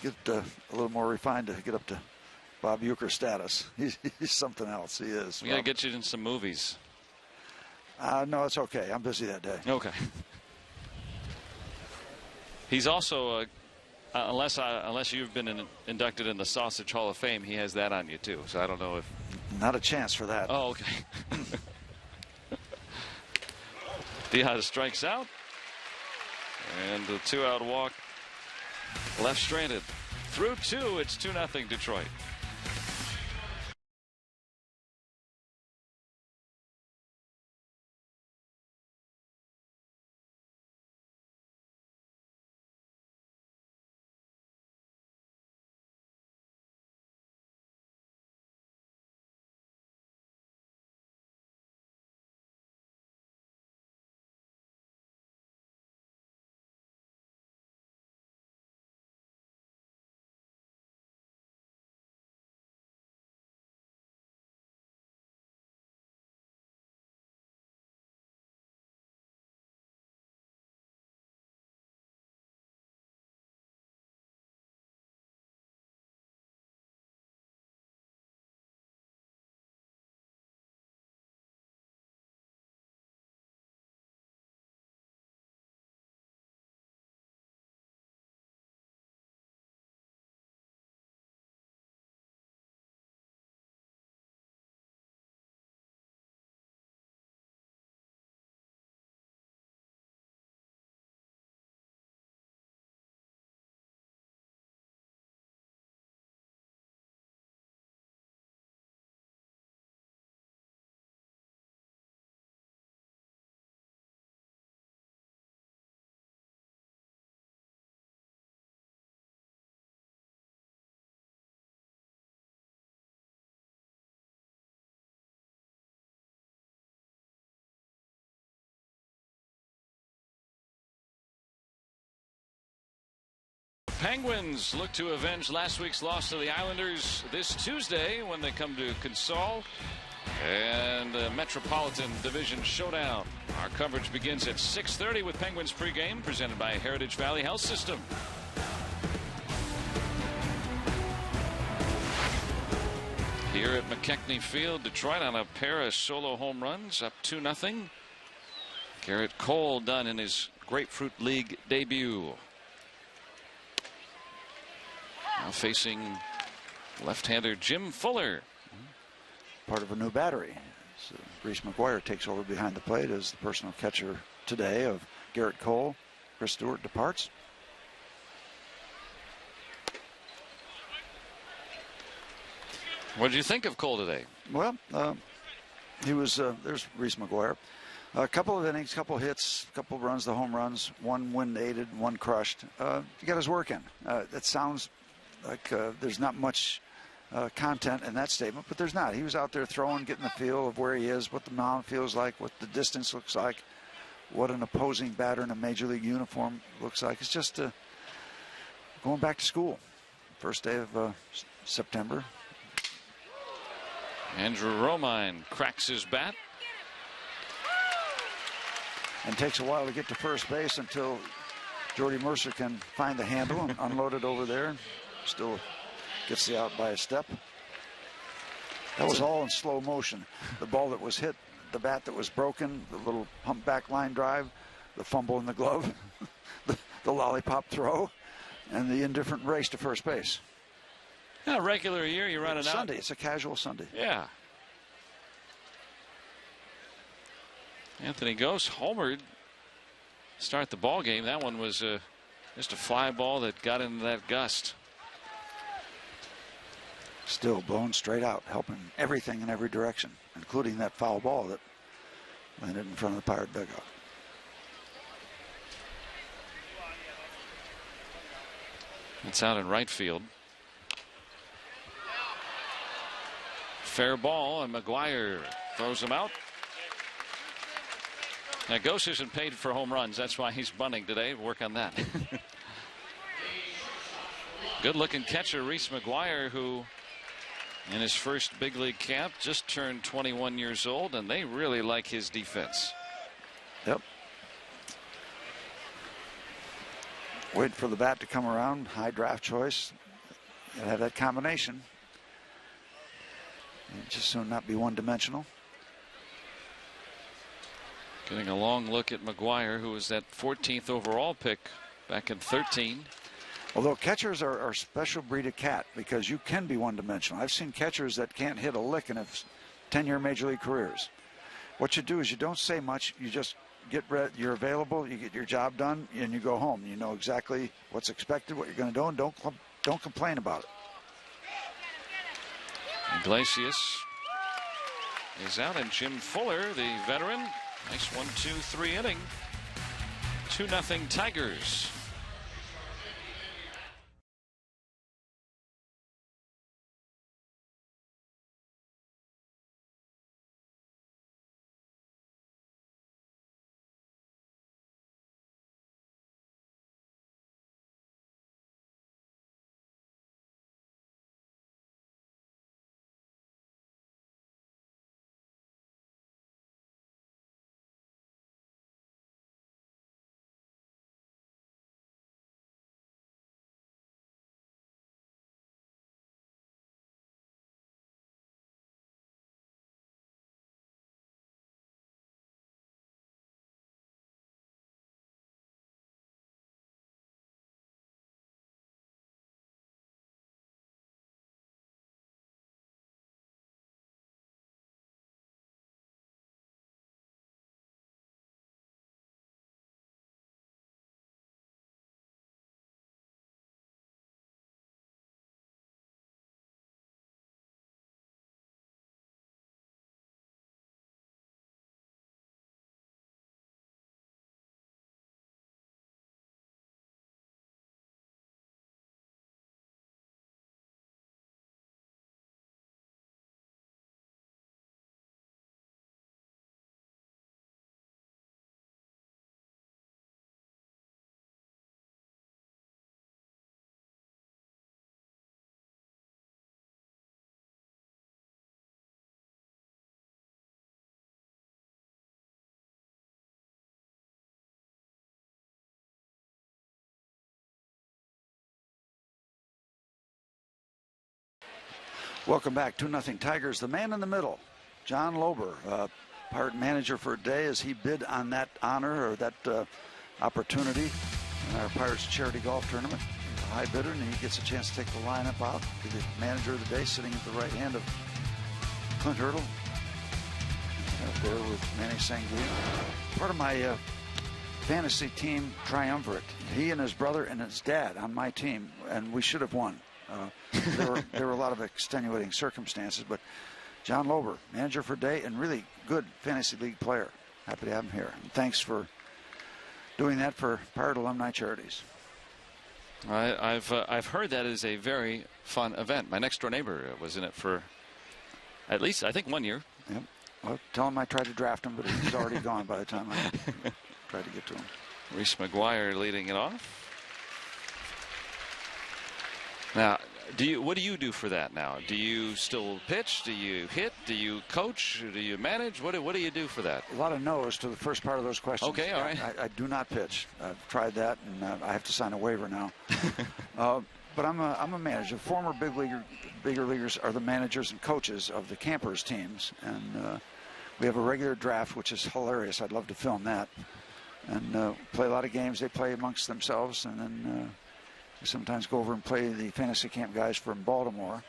get a little more refined to get up to Bob Euchre status. He's something else. He is. We got to get you in some movies. No, it's okay. I'm busy that day. Okay. He's also, unless you've been inducted in the Sausage Hall of Fame, he has that on you too. So I don't know if. Not a chance for that. Oh, okay. Diaz strikes out, and a 2-out walk. Left stranded. Through 2, it's 2-0 Detroit. Penguins look to avenge last week's loss to the Islanders this Tuesday when they come to Consol and the Metropolitan Division Showdown. Our coverage begins at 6:30 with Penguins pregame presented by Heritage Valley Health System. Here at McKechnie Field, Detroit on a pair of solo home runs, up 2-0. Garrett Cole done in his Grapefruit League debut. Now facing left-hander Jim Fuller. Part of a new battery. So Reese McGuire takes over behind the plate as the personal catcher today of Garrett Cole. Chris Stewart departs. What did you think of Cole today? Well, he was, there's Reese McGuire. A couple of innings, couple hits, couple of runs, the home runs, one wind aided, one crushed. He got his work in. That sounds like there's not much content in that statement, but there's not. He was out there throwing, getting the feel of where he is, what the mound feels like, what the distance looks like, what an opposing batter in a major league uniform looks like. It's just going back to school. First day of September. Andrew Romine cracks his bat. And takes a while to get to first base until Jordy Mercer can find the handle and unload it over there. Still gets the out by a step. That was all in slow motion. The ball that was hit, the bat that was broken, the little humpback line drive, the fumble in the glove, the lollipop throw, and the indifferent race to first base. Yeah, regular year, you run it out. Sunday, it's a casual Sunday. Yeah. Anthony Gose homered start the ball game. That one was just a fly ball that got into that gust. Still blown straight out, helping everything in every direction, including that foul ball that landed in front of the Pirate dugout. It's out in right field. Fair ball, and McGuire throws him out. Now, Gose isn't paid for home runs. That's why he's bunting today. Work on that. Good-looking catcher, Reese McGuire, who in his first big league camp just turned 21 years old, and they really like his defense. Yep. Wait for the bat to come around. High draft choice. You have that combination. And just soon not be one-dimensional. Getting a long look at McGuire, who was that 14th overall pick back in 13. Although catchers are a special breed of cat because you can be one-dimensional. I've seen catchers that can't hit a lick in 10-year major league careers. What you do is you don't say much. You just you're available, you get your job done, and you go home. You know exactly what's expected, what you're going to do, and don't complain about it. Iglesias is out, and Jim Fuller, the veteran, nice 1-2-3 inning. 2-0 Tigers. Welcome back. 2-0 Tigers. The man in the middle, John Lober, Pirate manager for a day as he bid on that honor or that opportunity in our Pirates charity golf tournament. He's a high bidder, and he gets a chance to take the lineup out. Be the manager of the day, sitting at the right hand of Clint Hurdle. Up there with Manny Sanguine. Part of my fantasy team triumvirate. He and his brother and his dad on my team, and we should have won. There were a lot of extenuating circumstances, but John Lober, manager for day and really good fantasy league player. Happy to have him here. And thanks for doing that for Pirate Alumni Charities. I've heard that is a very fun event. My next door neighbor was in it for at least, I think, 1 year. Yep. Well, tell him I tried to draft him, but he's already gone by the time I tried to get to him. Reese McGuire leading it off. Now, what do you do for that now? Do you still pitch? Do you hit? Do you coach? Do you manage? What do you do for that? A lot of no's to the first part of those questions. Okay, all right. I do not pitch. I've tried that, and I have to sign a waiver now. But I'm a manager. Former bigger leaguers are the managers and coaches of the campers teams, and we have a regular draft, which is hilarious. I'd love to film that, and play a lot of games. They play amongst themselves, and then we sometimes go over and play the fantasy camp guys from Baltimore.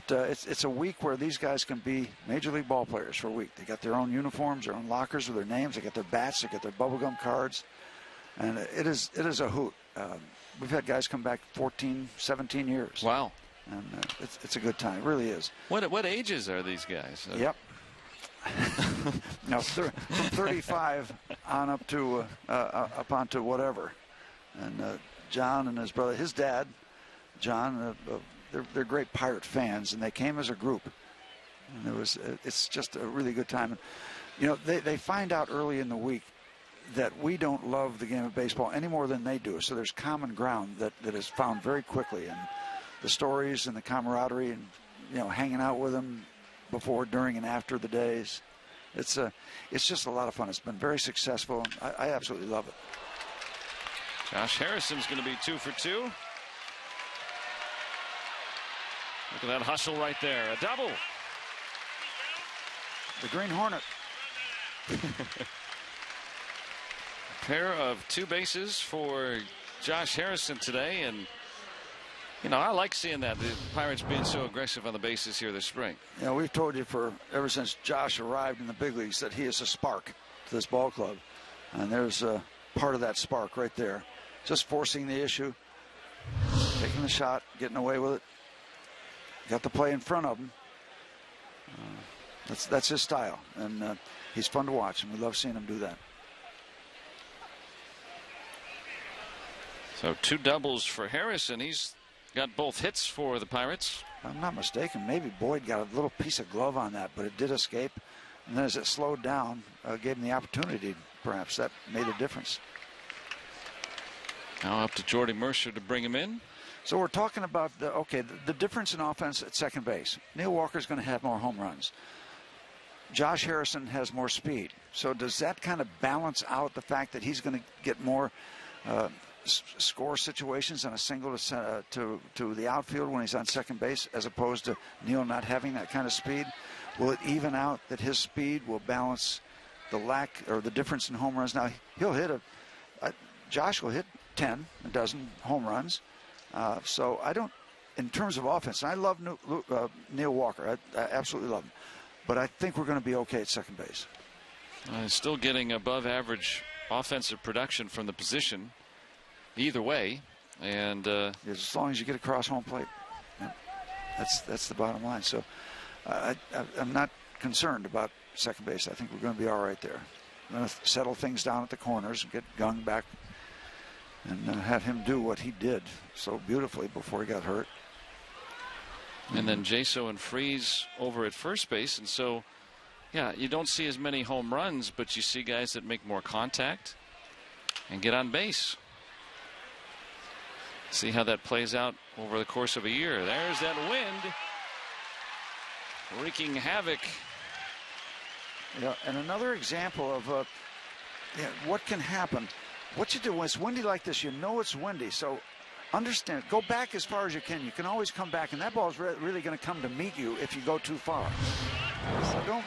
But it's a week where these guys can be major league ball players for a week. They got their own uniforms, their own lockers with their names. They got their bats. They got their bubblegum cards, and it is a hoot. We've had guys come back 14, 17 years. Wow. And it's a good time. It really is. What ages are these guys? Yep. No, from 35 on up onto whatever. And John and his brother, his dad, John, they're great Pirate fans, and they came as a group. And it's just a really good time. And, they find out early in the week that we don't love the game of baseball any more than they do. So there's common ground that is found very quickly, and the stories and the camaraderie, and hanging out with them before, during, and after the days. It's just a lot of fun. It's been very successful. I absolutely love it. Josh Harrison's going to be 2 for 2. Look at that hustle right there. A double. The Green Hornet. Pair of 2 bases for Josh Harrison today, and I like seeing that, the Pirates being so aggressive on the bases here this spring. We've told you ever since Josh arrived in the big leagues that he is a spark to this ball club, and there's part of that spark right there. Just forcing the issue, taking the shot, getting away with it. Got the play in front of him. That's his style, and he's fun to watch, and we love seeing him do that. So 2 doubles for Harrison. He's got both hits for the Pirates. If I'm not mistaken, maybe Boyd got a little piece of glove on that, but it did escape. And then as it slowed down, gave him the opportunity. Perhaps that made a difference. Now up to Jordy Mercer to bring him in. So we're talking about the difference in offense at second base. Neil Walker's going to have more home runs. Josh Harrison has more speed. So does that kind of balance out the fact that he's going to get more score situations on a single to the outfield when he's on second base, as opposed to Neil not having that kind of speed? Will it even out that his speed will balance the lack or the difference in home runs? Now he'll hit Josh will hit 10 a dozen home runs. So I don't, in terms of offense, I love Neil Walker. I absolutely love him. But I think we're going to be okay at second base. Still getting above average offensive production from the position either way. And as long as you get across home plate. Yeah, that's the bottom line. So I'm not concerned about second base. I think we're going to be all right there. I'm going to settle things down at the corners and get Gung back and have him do what he did so beautifully before he got hurt. And then Jaso and Freese over at first base. And so, yeah, you don't see as many home runs, but you see guys that make more contact and get on base. See how that plays out over the course of a year. There's that wind wreaking havoc. Yeah, and another example of what can happen. What you do when it's windy like this, you know it's windy. So understand, go back as far as you can. You can always come back, and that ball is really going to come to meet you if you go too far. So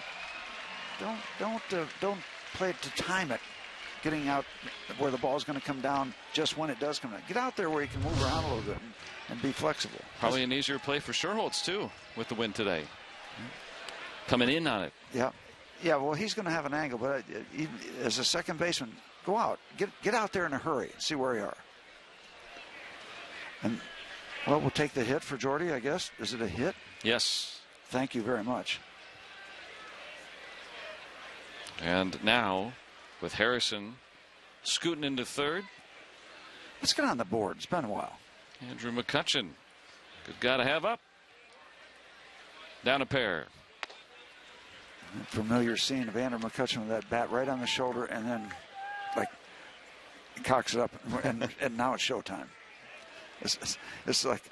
don't play it to time it, getting out where the ball is going to come down just when it does come down. Get out there where you can move around a little bit and be flexible. Probably an easier play for Sherholtz too with the wind today. Coming in on it. Yeah. Well, he's going to have an angle, but as a second baseman, go out, get out there in a hurry, and see where you are. And Well, we'll take the hit for Jordy, I guess. Is it a hit? Yes. Thank you very much. And now, with Harrison scooting into third. Let's get on the board. It's been a while. Andrew McCutchen. Good guy to have up. Down a pair. Familiar scene of Andrew McCutchen with that bat right on the shoulder, and then, like, cocks it up, and now it's showtime. It's like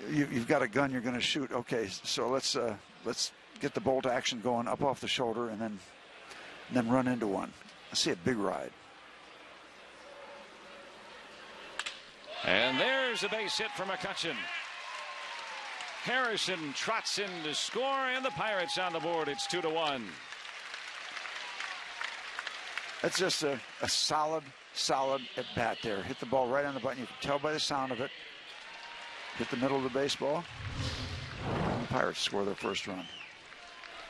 you've got a gun you're going to shoot. Okay, so let's get the bolt action going up off the shoulder, and then run into one. I see a big ride. And there's a base hit for McCutchen. Harrison trots in to score, and the Pirates on the board. It's 2-1. That's just a solid at bat there. Hit the ball right on the button. You can tell by the sound of it. Hit the middle of the baseball. And the Pirates score their first run.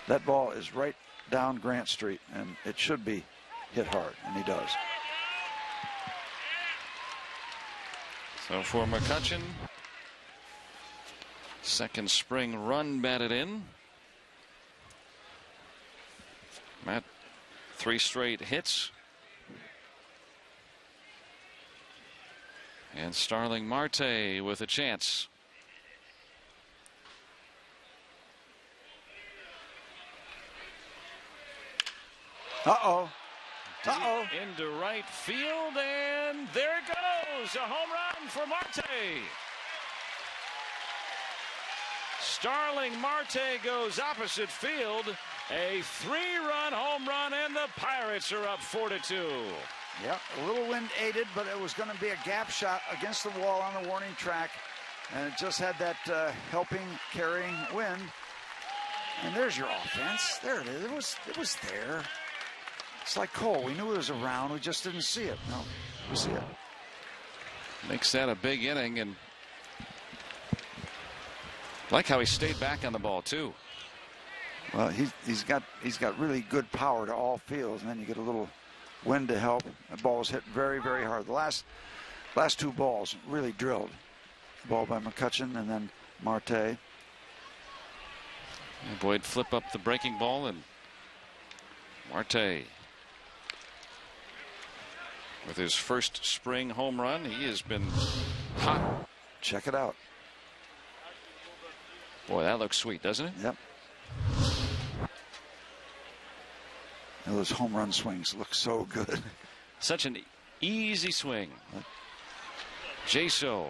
That ball is right down Grant Street, and it should be hit hard, and he does. So for McCutchen, second spring run batted in. Matt, 3 straight hits. And Starling Marte with a chance. Uh-oh. Into right field, and there it goes. A home run for Marte. Starling Marte goes opposite field. A 3-run home run, and the Pirates are up 4-2. Yeah, a little wind aided, but it was going to be a gap shot against the wall on the warning track, and it just had that helping, carrying wind. And there's your offense. There it is. It was there. It's like Cole. We knew it was around. We just didn't see it. No, we see it. Makes that a big inning, and like how he stayed back on the ball too. Well, he's got really good power to all fields, and then you get a little wind to help. The ball was hit very, very hard. The last 2 balls really drilled. Ball by McCutchen and then Marte. And Boyd flip up the breaking ball, and Marte with his first spring home run. He has been hot. Check it out. Boy, that looks sweet, doesn't it? Yep. And those home run swings look so good. Such an easy swing. Jaso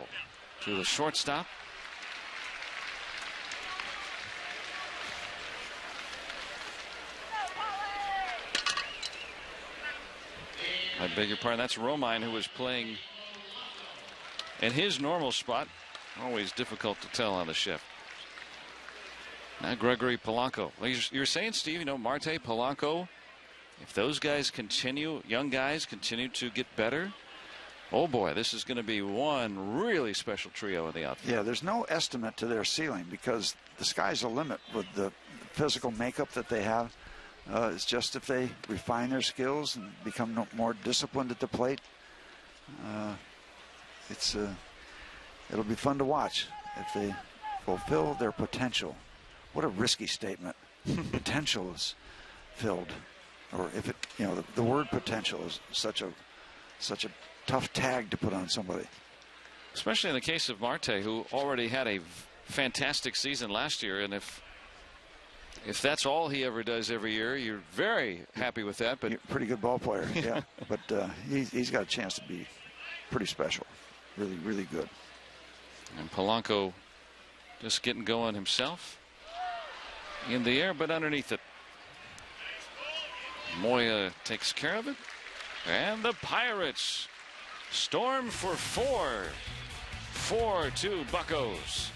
to the shortstop. I beg your pardon. That's Romine, who was playing in his normal spot. Always difficult to tell on the shift. Now Gregory Polanco. Well, you're saying, Steve, Marte, Polanco, if those guys continue, young guys continue to get better, oh boy, this is going to be one really special trio in the outfield. Yeah, there's no estimate to their ceiling because the sky's the limit with the physical makeup that they have. It's just if they refine their skills and become more disciplined at the plate, it'll be fun to watch if they fulfill their potential. What a risky statement. Potential is filled, or if it, the word potential is such a tough tag to put on somebody. Especially in the case of Marte, who already had a fantastic season last year, and if that's all he ever does every year, you're very happy with that. But pretty good ball player, yeah. But he's got a chance to be pretty special, really, really good. And Polanco just getting going himself. In the air, but underneath it. Moya takes care of it. And the Pirates storm for 4-2 Buccos.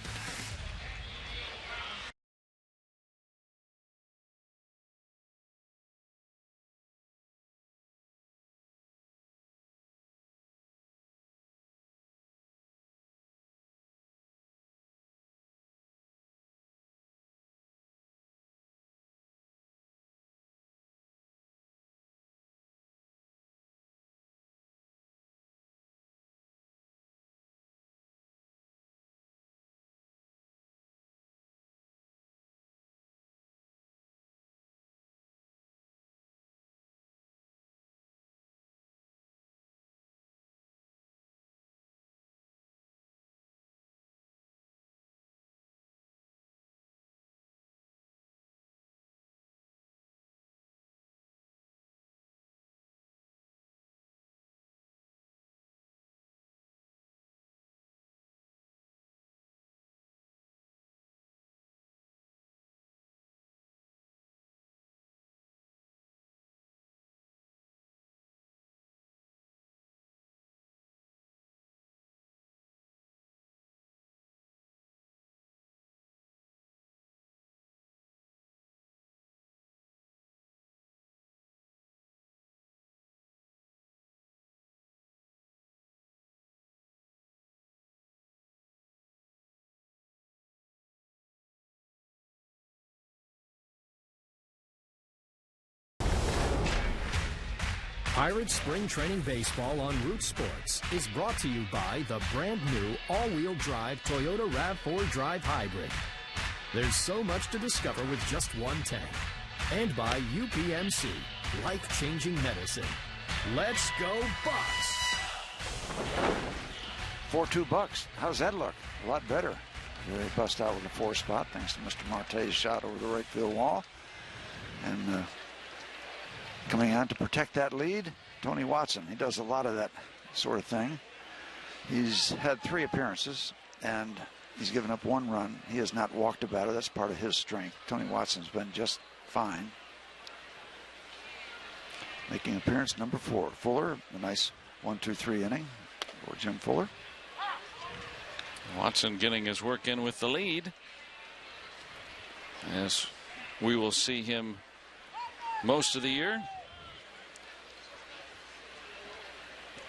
Pirates Spring Training Baseball on Root Sports is brought to you by the brand new all-wheel drive Toyota RAV4 Drive Hybrid. There's so much to discover with just one tank. And by UPMC, life-changing medicine. Let's go Bucks! 4-2 Bucks. How's that look? A lot better. They bust out with a 4 spot thanks to Mr. Marte's shot over the right field wall. And coming on to protect that lead, Tony Watson. He does a lot of that sort of thing. He's had 3 appearances, and he's given up 1 run. He has not walked a batter. That's part of his strength. Tony Watson's been just fine. Making appearance number 4. Fuller, a nice 1-2-3 inning for Jim Fuller. Watson getting his work in with the lead, as we will see him most of the year.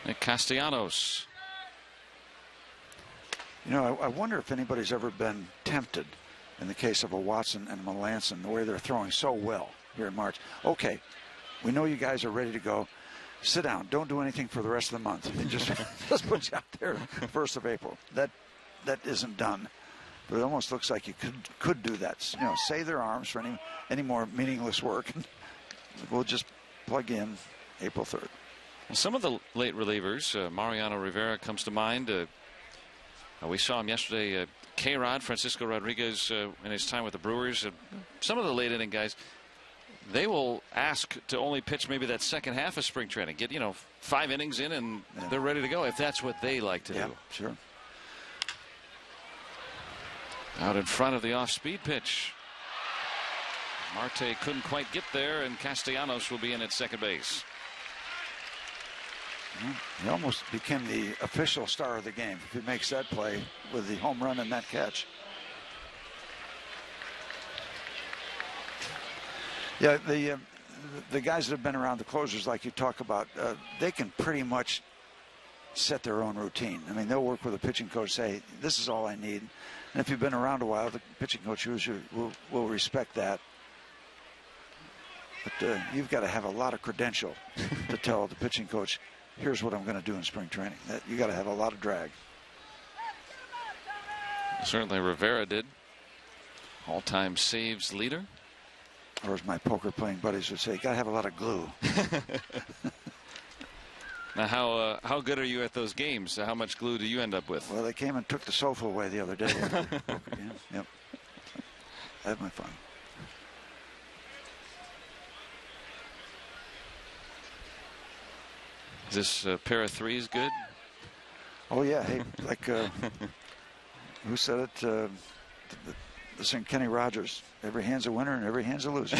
Nick Castellanos. You know, I wonder if anybody's ever been tempted in the case of a Watson and Melanson, the way they're throwing so well here in March. Okay, we know you guys are ready to go. Sit down. Don't do anything for the rest of the month. And just put you out there 1st of April. That isn't done. But it almost looks like you could do that. You know, save their arms for any more meaningless work. We'll just plug in April 3rd. Well, some of the late relievers, Mariano Rivera comes to mind. We saw him yesterday. K-Rod, Francisco Rodriguez, in his time with the Brewers. Some of the late inning guys, they will ask to only pitch maybe that second half of spring training. Get 5 innings in, and they're ready to go if that's what they like to do. Sure. Out in front of the off-speed pitch. Marte couldn't quite get there, and Castellanos will be in at second base. He almost became the official star of the game if he makes that play with the home run and that catch. Yeah, the guys that have been around, the closers like you talk about, they can pretty much set their own routine. I mean, they'll work with a pitching coach, say, this is all I need. And if you've been around a while, the pitching coach usually will respect that. But you've got to have a lot of credential to tell the pitching coach, here's what I'm going to do in spring training. You got to have a lot of drag. Certainly Rivera did. All-time saves leader. Or as my poker playing buddies would say, you got to have a lot of glue. Now, how good are you at those games? How much glue do you end up with? Well, they came and took the sofa away the other day. Yep. I had my fun. Is this pair of 3s good? Oh, yeah. Hey, like, who said it? This thing, Kenny Rogers. Every hand's a winner and every hand's a loser.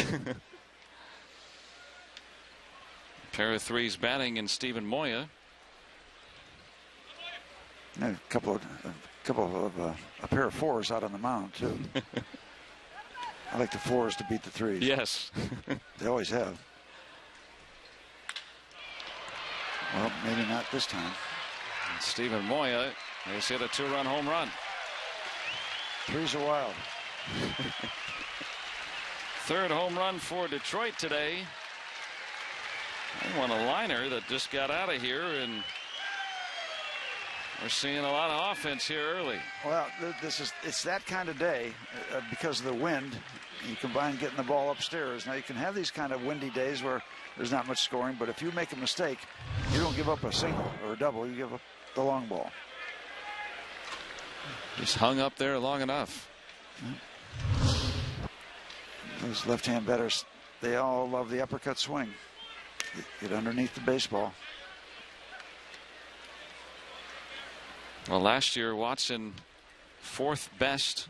Pair of 3s batting in Stephen Moya. A pair of 4s out on the mound too. I like the 4s to beat the 3s. Yes. They always have. Well, maybe not this time. And Stephen Moya has hit a 2-run home run. 3s are wild. 3rd home run for Detroit today. They won a liner that just got out of here, and we're seeing a lot of offense here early. Well, it's that kind of day because of the wind. You combine getting the ball upstairs. Now you can have these kind of windy days where there's not much scoring, but if you make a mistake, you don't give up a single or a double. You give up the long ball. Just hung up there long enough. Those left-hand batters, they all love the uppercut swing. Get underneath the baseball. Well, last year, Watson 4th best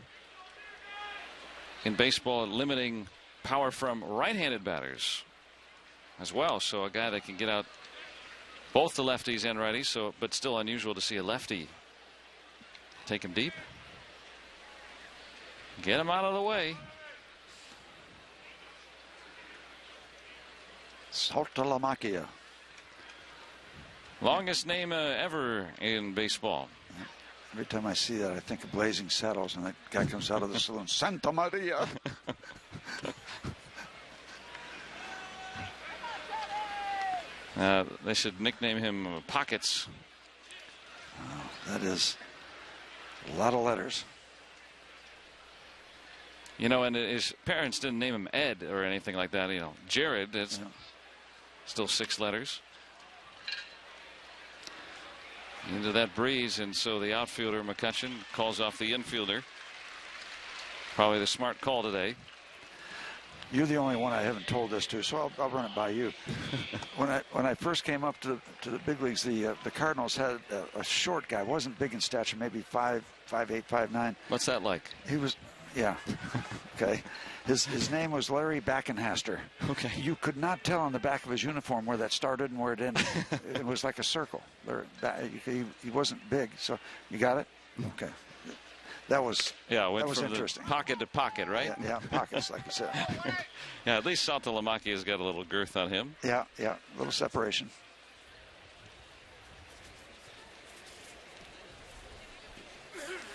in baseball at limiting power from right-handed batters as well. So a guy that can get out both the lefties and righties, but still unusual to see a lefty take him deep. Get him out of the way. Saltalamacchia. Longest name ever in baseball. Every time I see that, I think of Blazing Saddles, and that guy comes out of the saloon, Santa Maria. They should nickname him Pockets. Oh, that is a lot of letters. You know, and his parents didn't name him Ed or anything like that. You know, Jared, it's still 6 letters. Into that breeze, and so the outfielder, McCutchen, calls off the infielder. Probably the smart call today. You're the only one I haven't told this to, so I'll run it by you. When I first came up to the big leagues, the Cardinals had a short guy, wasn't big in stature, maybe 5'8", 5'9". What's that like? He was, yeah, okay. His name was Larry Backenhaster. Okay. You could not tell on the back of his uniform where that started and where it ended. It was like a circle. He wasn't big, so you got it? Okay. That was interesting. Pocket to pocket, right? Yeah, pockets, like you said. Yeah, at least Saltalamacchia has got a little girth on him. Yeah, a little separation.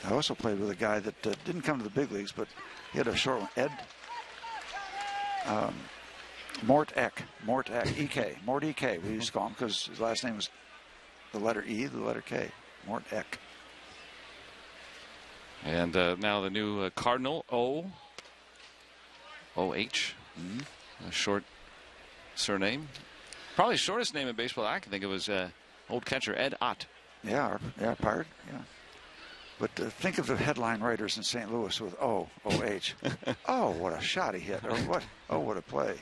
I also played with a guy that didn't come to the big leagues, but he had a short one. Ed Mort Eck, E.K., Mort E.K. we used to call him because his last name was the letter E, the letter K, Mort Eck. And now the new Cardinal, O-H, a short surname. Probably the shortest name in baseball I can think of was old catcher Ed Ott. Yeah, Pirate, yeah. But think of the headline writers in St. Louis with O-H. Oh, what a shot he hit. Or what? Oh, what a play.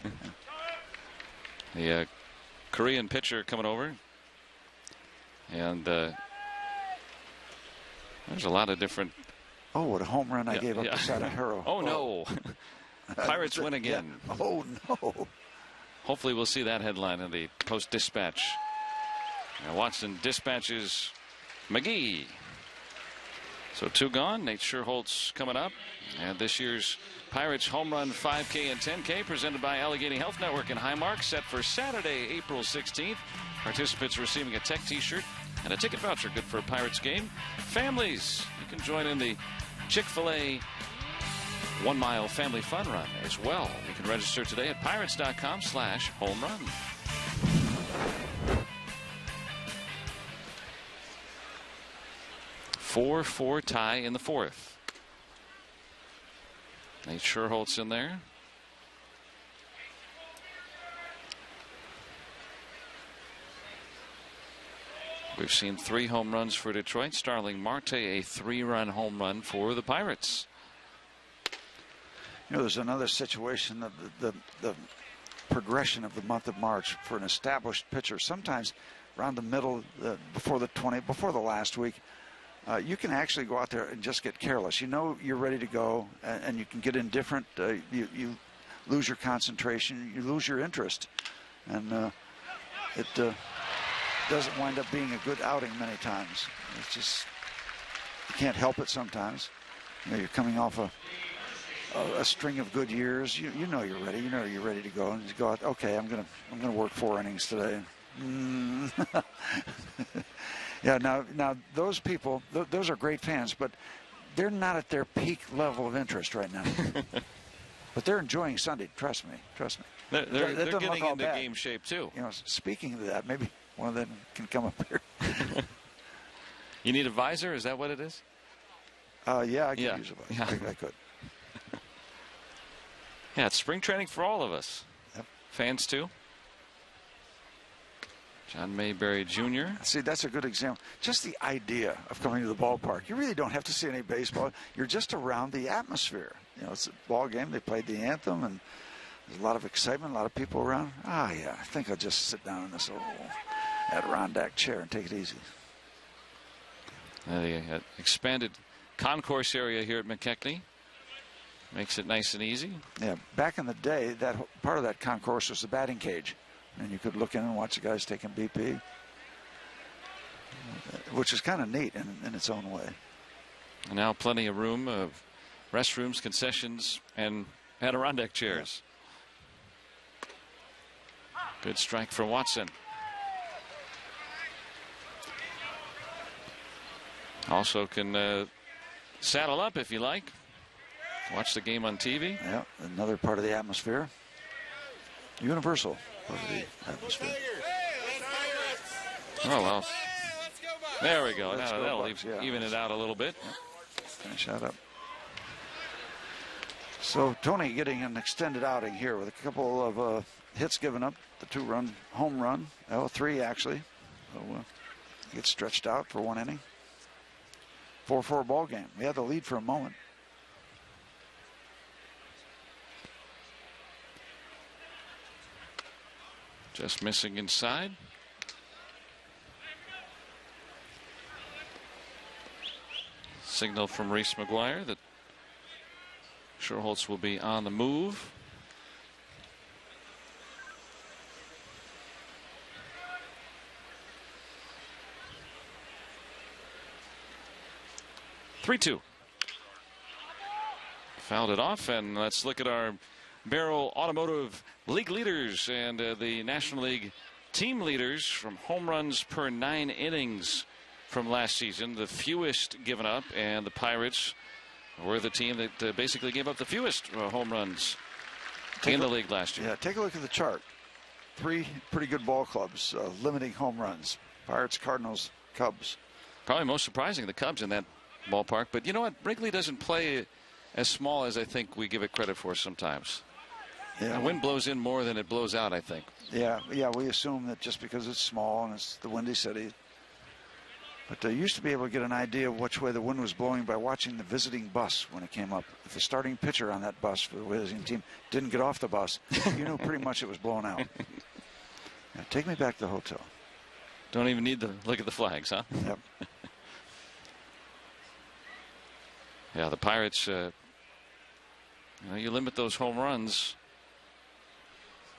The Korean pitcher coming over. And there's a lot of different. Oh, what a home run I gave up to Sadahiro. Oh, no. Pirates win again. Yeah. Oh, no. Hopefully we'll see that headline in the Post-Dispatch. Now Watson dispatches McGee. So 2 gone. Nate Scherholtz coming up. And this year's Pirates home run 5K and 10K presented by Allegheny Health Network in Highmark, set for Saturday, April 16th. Participants receiving a Tech t-shirt and a ticket voucher good for a Pirates game. Families, you can join in the Chick-fil-A 1 Mile Family Fun Run as well. You can register today at pirates.com/homerun. Four tie in the 4th. Nate Scherholtz in there. We've seen 3 home runs for Detroit. Starling Marte, a 3-run home run for the Pirates. You know, there's another situation of the progression of the month of March for an established pitcher. Sometimes around the middle, before the last week, you can actually go out there and just get careless. You know you're ready to go, and you can get indifferent. You lose your concentration. You lose your interest. And it doesn't wind up being a good outing many times. It's just, you can't help it sometimes. You know, you're coming off a string of good years. You know you're ready. You know you're ready to go. And you go out, okay, I'm gonna work 4 innings today. Yeah, now those people, those are great fans, but they're not at their peak level of interest right now. But they're enjoying Sunday. Trust me. They're getting into game shape too. You know, speaking of that, maybe one of them can come up here. You need a visor? Is that what it is? Yeah, I could use a visor. I could. Yeah, it's spring training for all of us. Yep. Fans too. John Mayberry Jr. See, that's a good example. Just the idea of coming to the ballpark. You really don't have to see any baseball. You're just around the atmosphere. You know, it's a ball game. They played the anthem, and there's a lot of excitement, a lot of people around. Yeah, I think I'll just sit down in this little Adirondack chair and take it easy. The expanded concourse area here at McKechnie makes it nice and easy. Yeah, back in the day, that part of that concourse was the batting cage. And you could look in and watch the guys taking BP, which is kind of neat in its own way. And now plenty of room of restrooms, concessions, and Adirondack chairs. Yeah. Good strike for Watson. Also can saddle up if you like. Watch the game on TV. Yeah, another part of the atmosphere. Universal part of the atmosphere. Oh, well. There we go. Now that'll even it out a little bit. Finish that up. So Tony getting an extended outing here with a couple of hits given up. The 2-run home run. 3 actually. So gets stretched out for 1 inning. 4-4 ball game. We had the lead for a moment. Just missing inside. Signal from Reese McGuire that Schuerholz will be on the move. Three-two. Fouled it off, and let's look at our Barrel Automotive League leaders and the National League team leaders from home runs per 9 innings from last season. The fewest given up, and the Pirates were the team that basically gave up the fewest home runs in the league last year. Yeah, take a look at the chart. 3 pretty good ball clubs limiting home runs. Pirates, Cardinals, Cubs. Probably most surprising, the Cubs in that ballpark. But you know what? Wrigley doesn't play as small as I think we give it credit for sometimes. Yeah. The wind blows in more than it blows out, I think. Yeah, we assume that just because it's small and it's the Windy City. But they used to be able to get an idea of which way the wind was blowing by watching the visiting bus when it came up. If the starting pitcher on that bus for the visiting team didn't get off the bus, you knew pretty much it was blown out. Yeah, take me back to the hotel. Don't even need to look at the flags, huh? Yep. Yeah, the Pirates, you limit those home runs.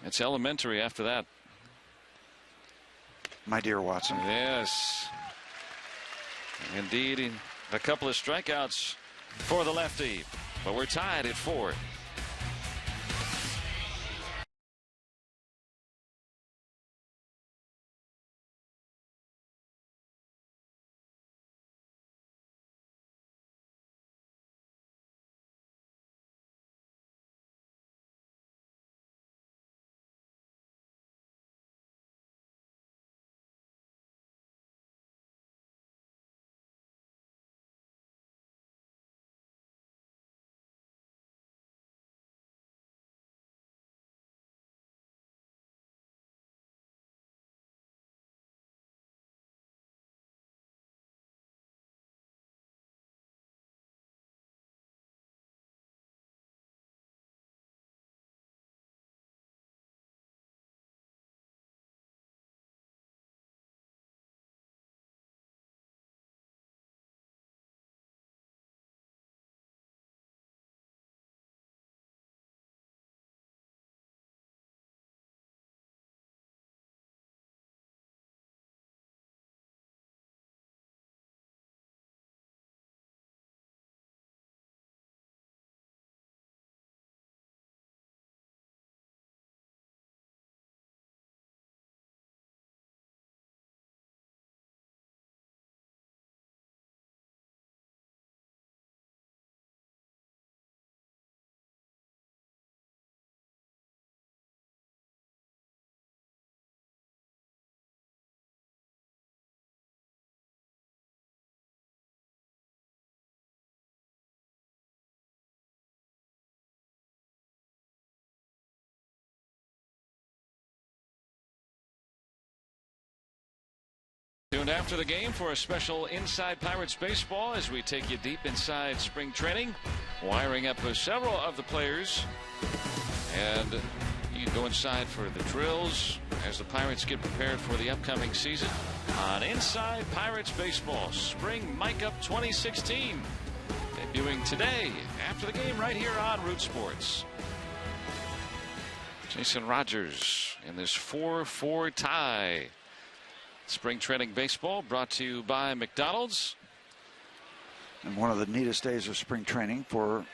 It's elementary after that. My dear Watson. Yes. Indeed, a couple of strikeouts for the lefty, but we're tied at 4. Tuned after the game for a special Inside Pirates Baseball as we take you deep inside spring training, wiring up several of the players. And you can go inside for the drills as the Pirates get prepared for the upcoming season on Inside Pirates Baseball Spring Mic Up 2016. Debuting today after the game right here on Root Sports. Jason Rogers in this 4-4 tie. Spring training baseball brought to you by McDonald's. And one of the neatest days of spring training for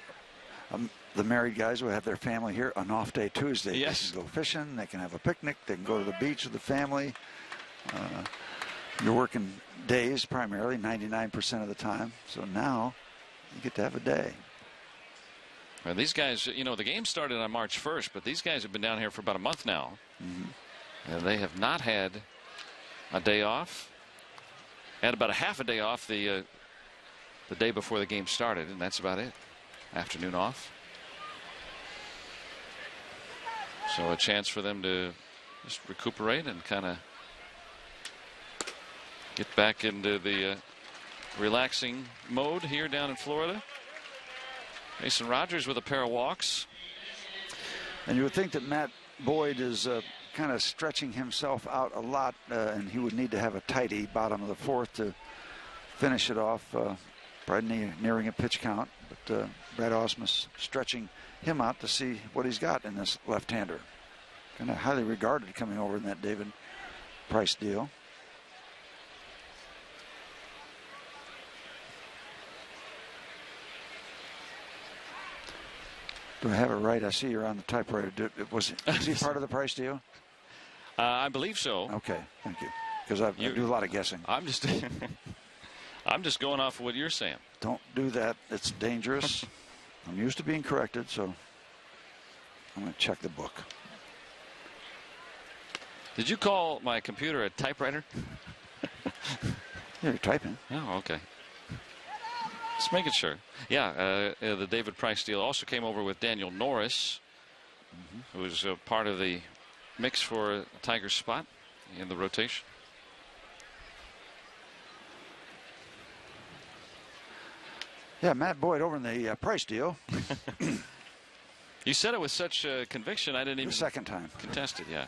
the married guys who have their family here, an off day Tuesday. Yes. They can go fishing, they can have a picnic, they can go to the beach with the family. You're working days primarily, 99% of the time. So now you get to have a day. Well, these guys, you know, the game started on March 1st, but these guys have been down here for about a month now. Mm-hmm. And they have not had a day off. Had about a half a day off the day before the game started, and that's about it. Afternoon off. So a chance for them to just recuperate and kind of get back into the relaxing mode here down in Florida. Mason Rogers with a pair of walks. And you would think that Matt Boyd is kind of stretching himself out a lot, and he would need to have a tidy bottom of the fourth to finish it off. Probably nearing a pitch count, but Brad Ausmus stretching him out to see what he's got in this left-hander. Kind of highly regarded coming over in that David Price deal. Do I have it right? I see you're on the typewriter. Was he part of the Price deal? I believe so. Okay, thank you. Because I do a lot of guessing. I'm just I'm just going off of what you're saying. Don't do that. It's dangerous. I'm used to being corrected, so I'm going to check the book. Did you call my computer a typewriter? Yeah, you're typing. Oh, okay. Just making sure. Yeah, the David Price deal also came over with Daniel Norris, who was part of the mix for a Tiger spot in the rotation. Yeah, Matt Boyd over in the Price deal. You said it with such conviction, I didn't even. The second time. Contest it, yeah.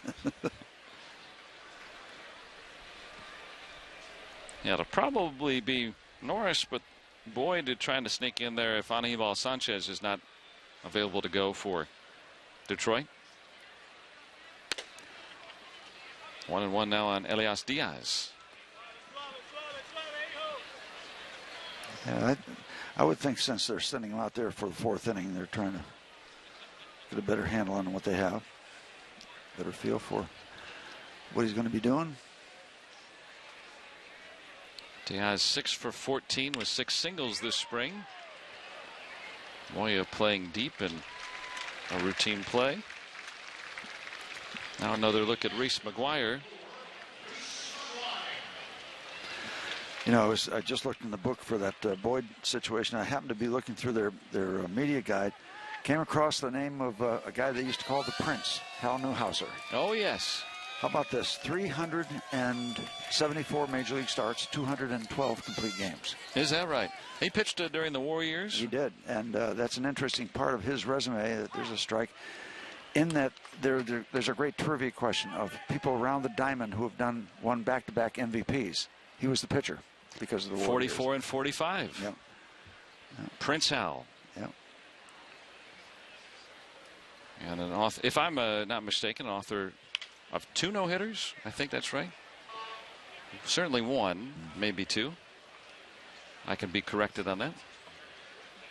Yeah, it'll probably be Norris, but Boyd trying to sneak in there if Anibal Sanchez is not available to go for Detroit. 1-1 now on Elias Diaz. Yeah, I would think since they're sending him out there for the fourth inning, they're trying to get a better handle on what they have. Better feel for what he's going to be doing. Diaz 6 for 14 with 6 singles this spring. Moya playing deep in a routine play. Now another look at Reese McGuire. You know, I just looked in the book for that Boyd situation. I happened to be looking through their media guide. Came across the name of a guy they used to call the Prince, Hal Newhouser. Oh, yes. How about this? 374 Major League starts, 212 complete games. Is that right? He pitched during the war years? He did, and that's an interesting part of his resume. There's a strike. In that, there's a great trivia question of people around the diamond who have won back-to-back MVPs. He was the pitcher because of the war 44 years. and 45. Yep. Prince Hal. Yep. And an author, if I'm not mistaken, an author of 2 no-hitters. I think that's right. Certainly 1, maybe 2. I can be corrected on that.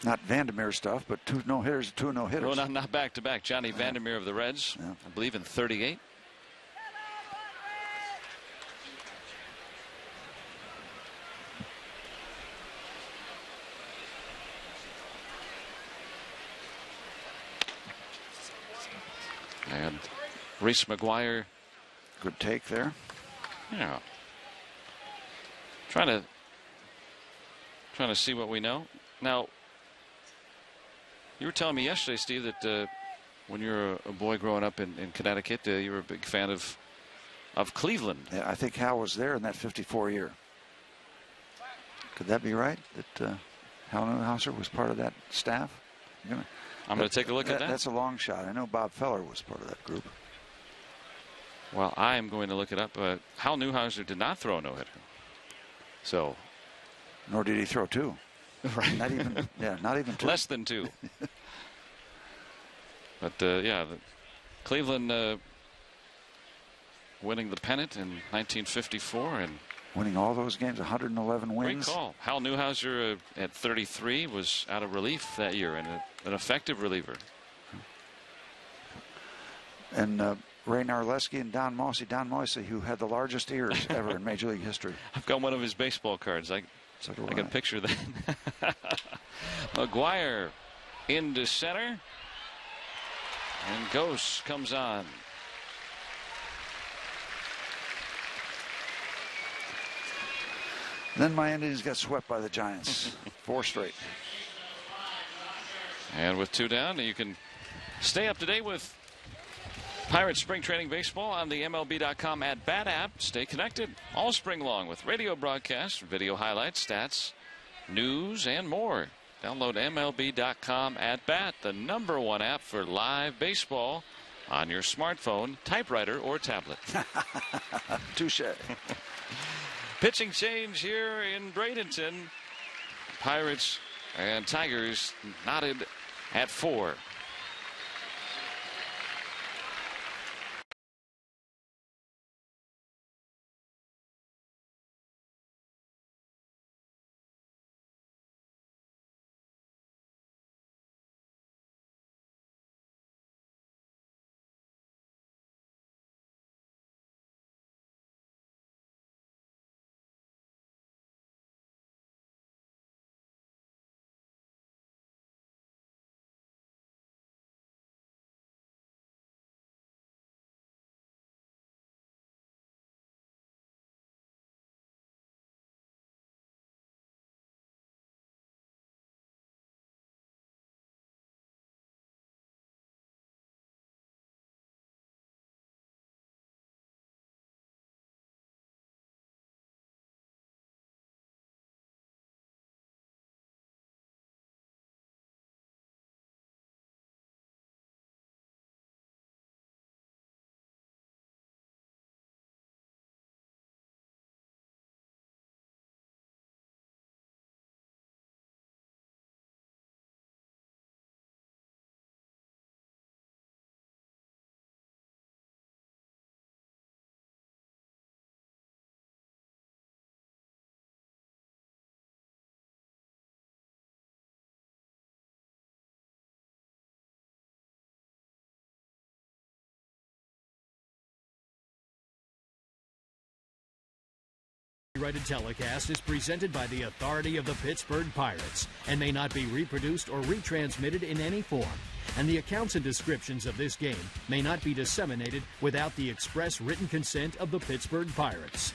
Not Vandermeer stuff, but 2 no-hitters, 2 no-hitters. Well, not back-to-back. Johnny Vandermeer of the Reds, I believe in 38. And Reese McGuire. Good take there. Yeah. Trying to see what we know. Now, you were telling me yesterday, Steve, that when you were a boy growing up in Connecticut, you were a big fan of Cleveland. Yeah, I think Hal was there in that 54 year. Could that be right? That Hal Newhouser was part of that staff? I'm going to take a look at that. That's a long shot. I know Bob Feller was part of that group. Well, I am going to look it up. Hal Newhouser did not throw a no-hitter. So. Nor did he throw 2. Right. Not even. Yeah, not even 2. Less than 2. But yeah, Cleveland winning the pennant in 1954 and winning all those games, 111 wins. Great call. Hal Newhouser at 33 was out of relief that year and an effective reliever. And Ray Narleski and Don Moissey, who had the largest ears ever in Major League history. I've got one of his baseball cards. I can picture that. McGuire into center. And Ghost comes on. Then my Indians got swept by the Giants. 4 straight. And with 2 down, you can stay up to date with Pirates spring training baseball on the MLB.com at Bat app. Stay connected all spring long with radio broadcasts, video highlights, stats, news, and more. Download MLB.com at Bat, the #1 app for live baseball on your smartphone, typewriter, or tablet. Touche. Pitching change here in Bradenton. Pirates and Tigers knotted at 4. Copyrighted telecast is presented by the authority of the Pittsburgh Pirates and may not be reproduced or retransmitted in any form. And the accounts and descriptions of this game may not be disseminated without the express written consent of the Pittsburgh Pirates.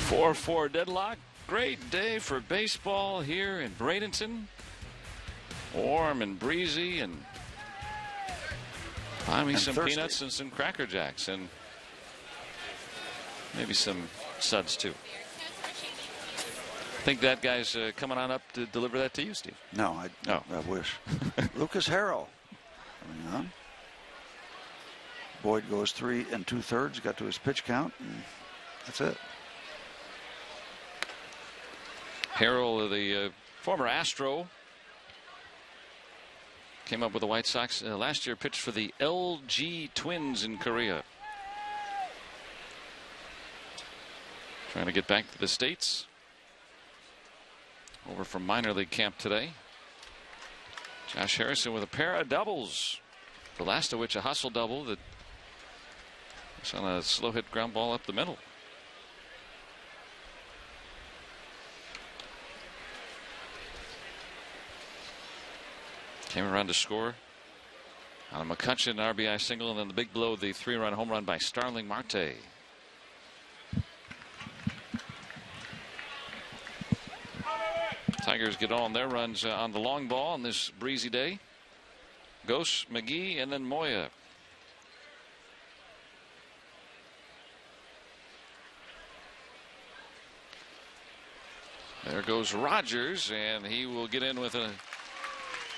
4-4 deadlock. Great day for baseball here in Bradenton. Warm and breezy, and buy me some thirsty. peanuts and some Cracker Jacks and maybe some suds too. Think that guy's coming on up to deliver that to you, Steve? No, I wish. Lucas Harrell coming on. Boyd goes 3 2/3, got to his pitch count, and that's it. Harrell, the former Astro, came up with the White Sox last year, pitched for the LG Twins in Korea. Trying to get back to the States. Over from minor league camp today. Josh Harrison with a pair of doubles. The last of which a hustle double that was on a slow hit ground ball up the middle. Came around to score on a McCutcheon RBI single, and then the big blow, the 3-run home run by Starling Marte. Tigers get on their runs on the long ball on this breezy day. Ghost, McGee, and then Moya. There goes Rogers, and he will get in with an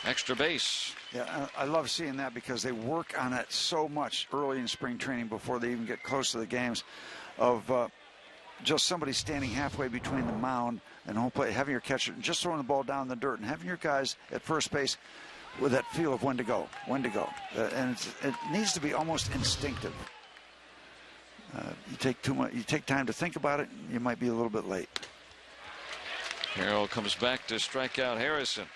extra base. Yeah, I love seeing that because they work on it so much early in spring training before they even get close to the games, of just somebody standing halfway between the mound and home plate, having your catcher just throwing the ball down in the dirt, and having your guys at first base with that feel of when to go. And it needs to be almost instinctive. You take time to think about it, you might be a little bit late. Harrell comes back to strike out Harrison.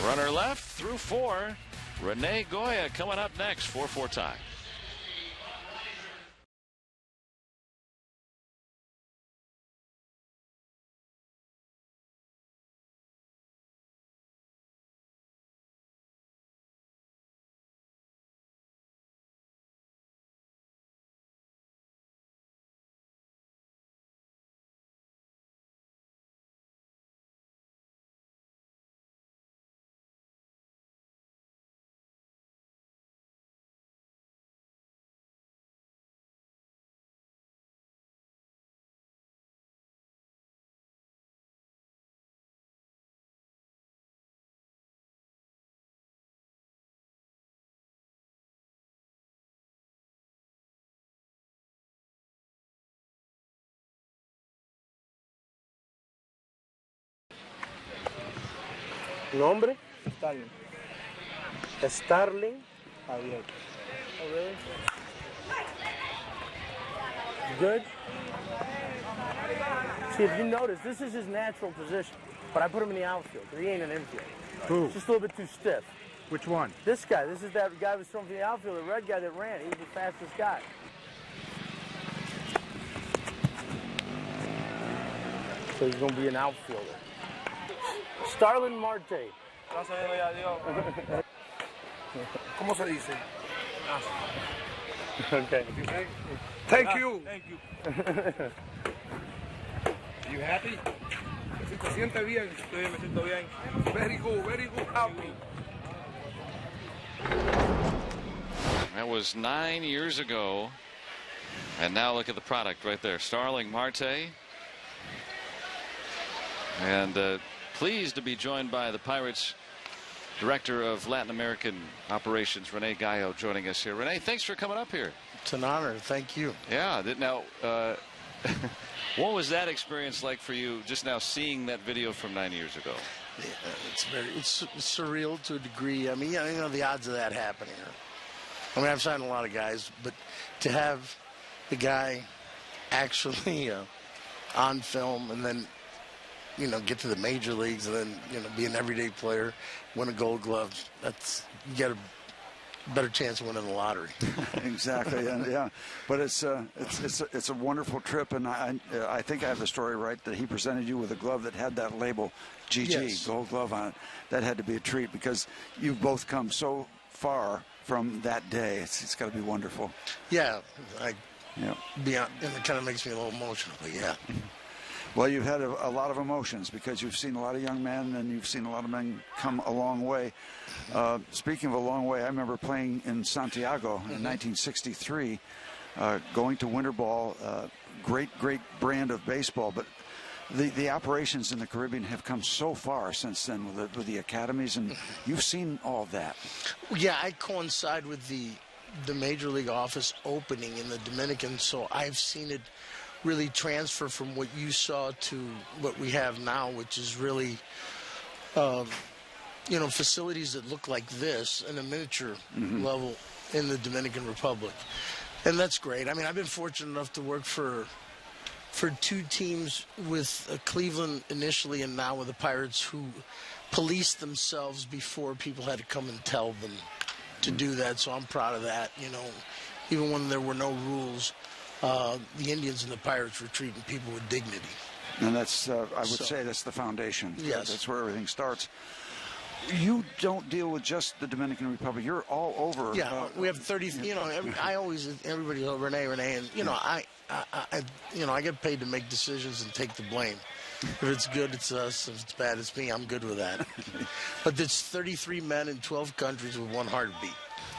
Runner left through 4. Rene Goya coming up next. 4-4 tie. Nombre? Starling. Starling Javier. Oh, really? Good? See, if you notice, this is his natural position. But I put him in the outfield, because he ain't an infield. Who? Just a little bit too stiff. Which one? This guy. This is that guy who was thrown from the outfield, the red guy that ran. He was the fastest guy. So he's going to be an outfielder. Starlin Marte. ¿Cómo se dice? Okay. Thank you. Thank you. You happy? ¿Te sientes bien? Sí, me siento bien. Very good, happy. That was 9 years ago. And now look at the product right there. Starling Marte. And pleased to be joined by the Pirates Director of Latin American Operations, Rene Gallo, joining us here. Rene, thanks for coming up here. It's an honor. Thank you. Yeah. Now, what was that experience like for you just now seeing that video from 9 years ago? Yeah, it's surreal to a degree. I mean, you know the odds of that happening. I mean, I've signed a lot of guys, but to have the guy actually on film and then, you know, get to the major leagues and then, you know, be an everyday player, win a Gold Glove, you get a better chance of winning the lottery. Exactly, and yeah, but it's a wonderful trip, and I think I have the story right that he presented you with a glove that had that label GG, yes, Gold Glove on it. That had to be a treat because you've both come so far from that day. It's got to be wonderful. Yeah, yeah, and it kind of makes me a little emotional, but yeah. Well, you've had a lot of emotions because you've seen a lot of young men and you've seen a lot of men come a long way. Speaking of a long way, I remember playing in Santiago in 1963, going to winter ball, great brand of baseball. But the operations in the Caribbean have come so far since then with the academies, and you've seen all of that. Yeah, I coincide with the Major League office opening in the Dominican, so I've seen it really transfer from what you saw to what we have now, which is really, you know, facilities that look like this in a miniature level in the Dominican Republic. And that's great. I mean, I've been fortunate enough to work for two teams with Cleveland initially and now with the Pirates who policed themselves before people had to come and tell them to do that. So I'm proud of that. You know, even when there were no rules, the Indians and the Pirates were treating people with dignity. And that's, I would say that's the foundation. Yes. That's where everything starts. You don't deal with just the Dominican Republic. You're all over. Yeah, we have 30, you know, everybody goes, Renee, and, you know, I get paid to make decisions and take the blame. If it's good, it's us. If it's bad, it's me. I'm good with that. But it's 33 men in 12 countries with one heartbeat.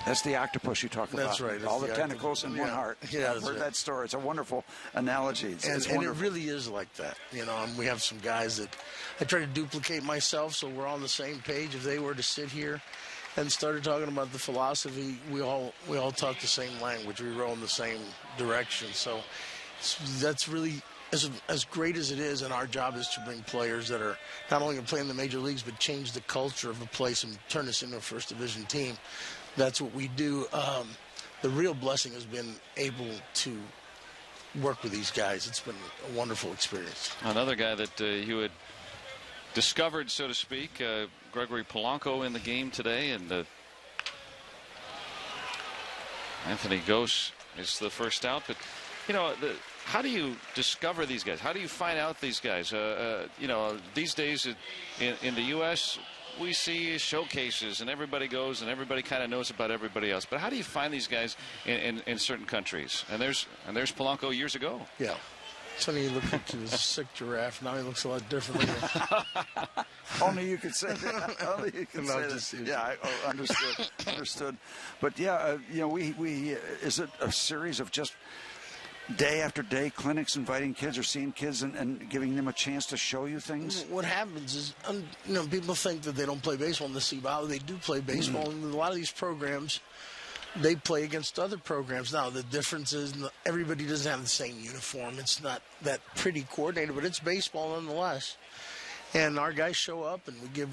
That's the octopus you talk about. That's right. That's all the tentacles in one heart. Yeah, I've heard that story. It's a wonderful analogy. It's and it really is like that. You know, and we have some guys that I try to duplicate myself, so we're on the same page. If they were to sit here and started talking about the philosophy, we all talk the same language. We row in the same direction. So that's really as great as it is, and our job is to bring players that are not only going to play in the major leagues but change the culture of a place and turn us into a first division team. That's what we do. The real blessing has been able to work with these guys. It's been a wonderful experience. Another guy that you had discovered, so to speak, Gregory Polanco in the game today, and Anthony Gose is the first out. But, you know, how do you discover these guys? How do you find out these guys? You know, these days in the U.S., we see showcases and everybody goes and everybody kind of knows about everybody else. But how do you find these guys in certain countries? And there's Polanco years ago. Yeah. Sonny looked like he was a sick giraffe. Now he looks a lot different. Only you could say that. Only you can say that. Yeah, understood. But yeah, you know, we is it a series of just day after day clinics inviting kids or seeing kids and giving them a chance to show you things? What happens is, you know, people think that they don't play baseball in the CBA. They do play baseball, and a lot of these programs, they play against other programs. Now, the difference is everybody doesn't have the same uniform. It's not that pretty coordinated, but it's baseball nonetheless. And our guys show up, and we give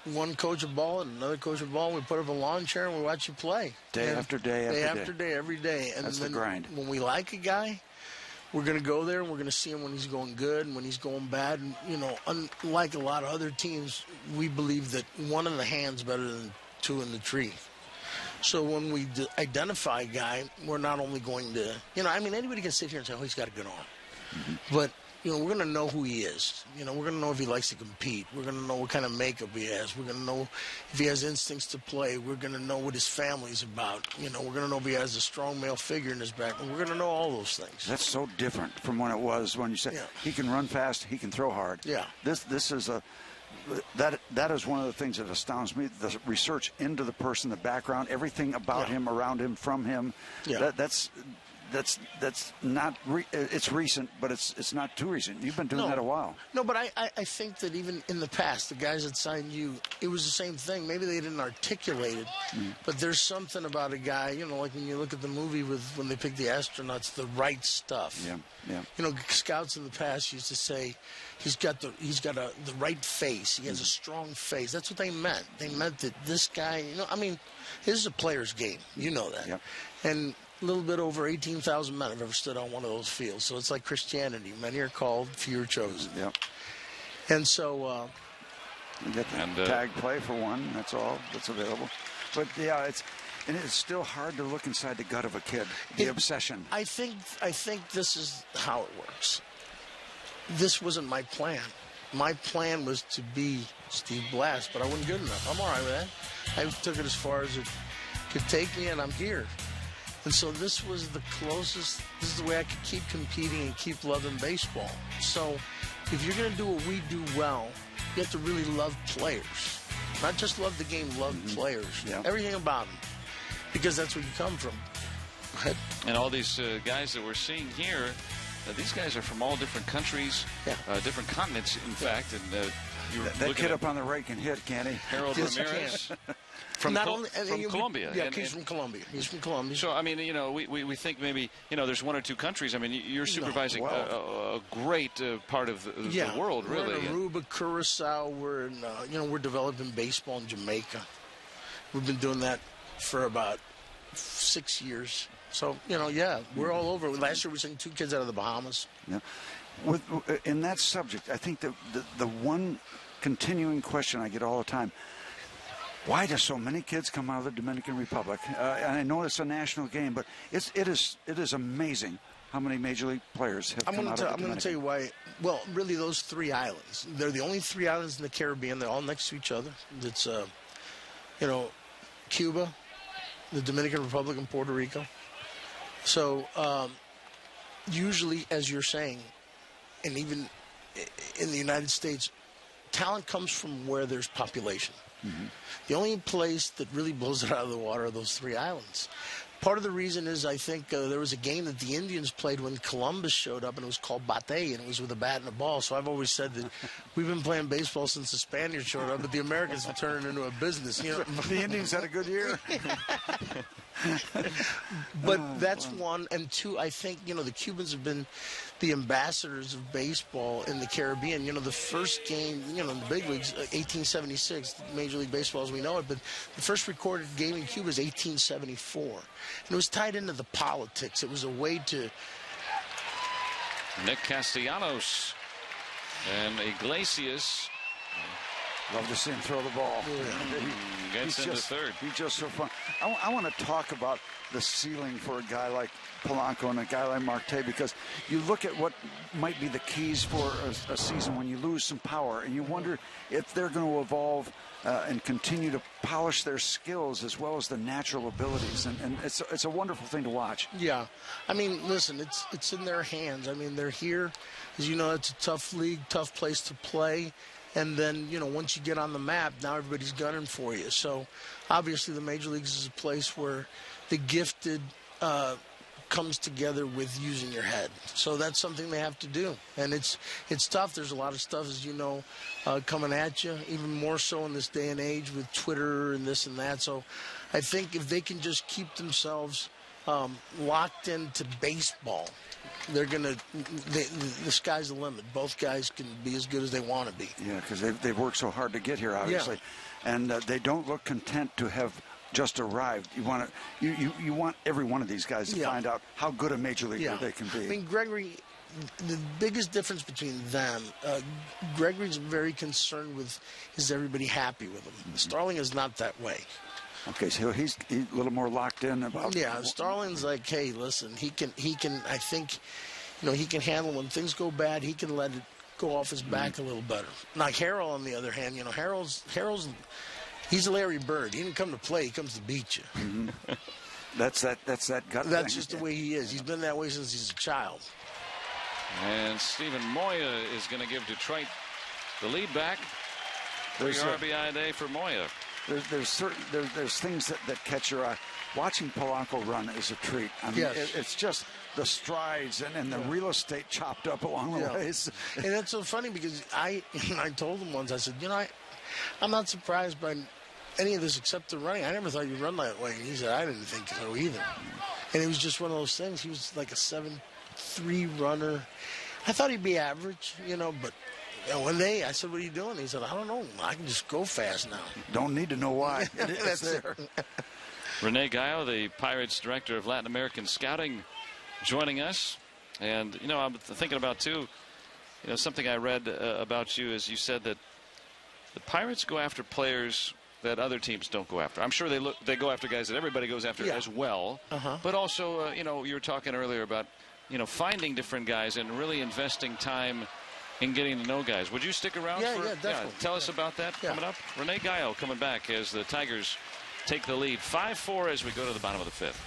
one coach of ball and another coach of ball, and we put up a lawn chair and we watch you play. Day after day after day, every day. And that's then the grind. When we like a guy, we're going to go there and we're going to see him when he's going good and when he's going bad. And, you know, unlike a lot of other teams, we believe that one in the hand's better than two in the tree. So when we identify a guy, we're not only going to, you know, I mean, anybody can sit here and say, oh, he's got a good arm. Mm-hmm. But, you know, we're going to know who he is. You know, we're going to know if he likes to compete. We're going to know what kind of makeup he has. We're going to know if he has instincts to play. We're going to know what his family's about. You know, we're going to know if he has a strong male figure in his back. And we're going to know all those things. That's so different from when it was when you said he can run fast, he can throw hard. Yeah. This is a... That is one of the things that astounds me. The research into the person, the background, everything about him, around him, from him. Yeah. That's not. It's recent, but it's not too recent. You've been doing that a while. No, but I think that even in the past, the guys that signed you, it was the same thing. Maybe they didn't articulate it, but there's something about a guy. You know, like when you look at the movie when they picked the astronauts, The Right Stuff. Yeah. You know, scouts in the past used to say he's got the right face. He has a strong face. That's what they meant. They meant that this guy. You know, I mean, this is a player's game. You know that. Yep. And a little bit over 18,000 men have ever stood on one of those fields. So it's like Christianity. Many are called, few are chosen. Yep. And so... you get the tag play for one. That's all that's available. But, yeah, it's still hard to look inside the gut of a kid, the obsession. I think this is how it works. This wasn't my plan. My plan was to be Steve Blass, but I wasn't good enough. I'm all right with that. I took it as far as it could take me, and I'm here. And so this was the closest, this is the way I could keep competing and keep loving baseball. So if you're going to do what we do well, you have to really love players. Not just love the game, love players. Yeah. Everything about them. Because that's where you come from. Go ahead. And all these guys that we're seeing here, these guys are from all different countries, different continents, in fact. And that kid up on the right can hit, can't he? Harold Ramirez. From Colombia. Yeah, he's from Colombia. He's from Colombia. So, I mean, you know, we think maybe, you know, there's one or two countries. I mean, you're supervising a great part of the world, really. We're in Aruba, Curacao. We're in, we're developing baseball in Jamaica. We've been doing that for about 6 years. So, you know, we're all over. Last year we sent 2 kids out of the Bahamas. Yeah. In that subject, I think the one continuing question I get all the time, why do so many kids come out of the Dominican Republic? And I know it's a national game, but it is amazing how many Major League players have come out of the Dominican. I'm going to tell you why. Well, really, those 3 islands. They're the only 3 islands in the Caribbean. They're all next to each other. It's, Cuba, the Dominican Republic, and Puerto Rico. So usually, as you're saying, and even in the United States, talent comes from where there's population. Mm-hmm. The only place that really blows it out of the water are those 3 islands. Part of the reason is I think there was a game that the Indians played when Columbus showed up, and it was called Bate, and it was with a bat and a ball. So I've always said that we've been playing baseball since the Spaniards showed up, but the Americans have turned it into a business. You know, the Indians had a good year. But that's one. And 2, I think, you know, the Cubans have been the ambassadors of baseball in the Caribbean. You know, the first game, you know, in the big leagues, 1876, Major League Baseball as we know it, but the first recorded game in Cuba is 1874. And it was tied into the politics. It was a way to... Nick Castellanos and Iglesias. Love to see him throw the ball. Gets into third. He's just so fun. I want to talk about the ceiling for a guy like Polanco and a guy like Marte, because you look at what might be the keys for a season when you lose some power, and you wonder if they're going to evolve and continue to polish their skills as well as the natural abilities. And it's a wonderful thing to watch. Yeah. I mean, listen, it's in their hands. I mean, they're here. As you know, it's a tough league, tough place to play. And then, you know, once you get on the map, now everybody's gunning for you. So, obviously, the Major Leagues is a place where the gifted comes together with using your head. So that's something they have to do. And it's tough. There's a lot of stuff, as you know, coming at you, even more so in this day and age with Twitter and this and that. So I think if they can just keep themselves locked into baseball. They're gonna. The sky's the limit. Both guys can be as good as they want to be. Yeah, because they've worked so hard to get here, obviously, and they don't look content to have just arrived. You want every one of these guys to find out how good a major leaguer they can be. I mean, Gregory. The biggest difference between them, Gregory's very concerned with, is everybody happy with him? Starling is not that way. Okay, so he's a little more locked in about. Yeah, Starling's like, hey, listen, he can. I think, he can handle when things go bad. He can let it go off his back a little better. Like Harold, on the other hand, Harold's he's Larry Bird. He didn't come to play. He comes to beat you. Mm-hmm. That's that gut. That's just the way he is. He's been that way since he's a child. And Stephen Moya is going to give Detroit the lead back. 3 RBI day for Moya. There's things that catch your eye. Watching Polanco run is a treat. I mean, it's just the strides and the real estate chopped up along the ways. And that's so funny because I told him once, I said, I'm not surprised by any of this except the running. I never thought you'd run that way. And he said, I didn't think so either. And it was just one of those things. He was like a 7.3 runner. I thought he'd be average, but one day I said, what are you doing? He said, I don't know. I can just go fast now. Don't need to know why. That's there. Rene Gallo, the Pirates Director of Latin American Scouting, joining us. And, I'm thinking about, too, something I read about you is you said that the Pirates go after players that other teams don't go after. I'm sure they go after guys that everybody goes after as well. But also, you were talking earlier about, finding different guys and really investing time in getting to know guys. Would you stick around? Yeah, definitely. Tell us about that coming up. Rene Gallo coming back as the Tigers take the lead. 5-4 as we go to the bottom of the 5th.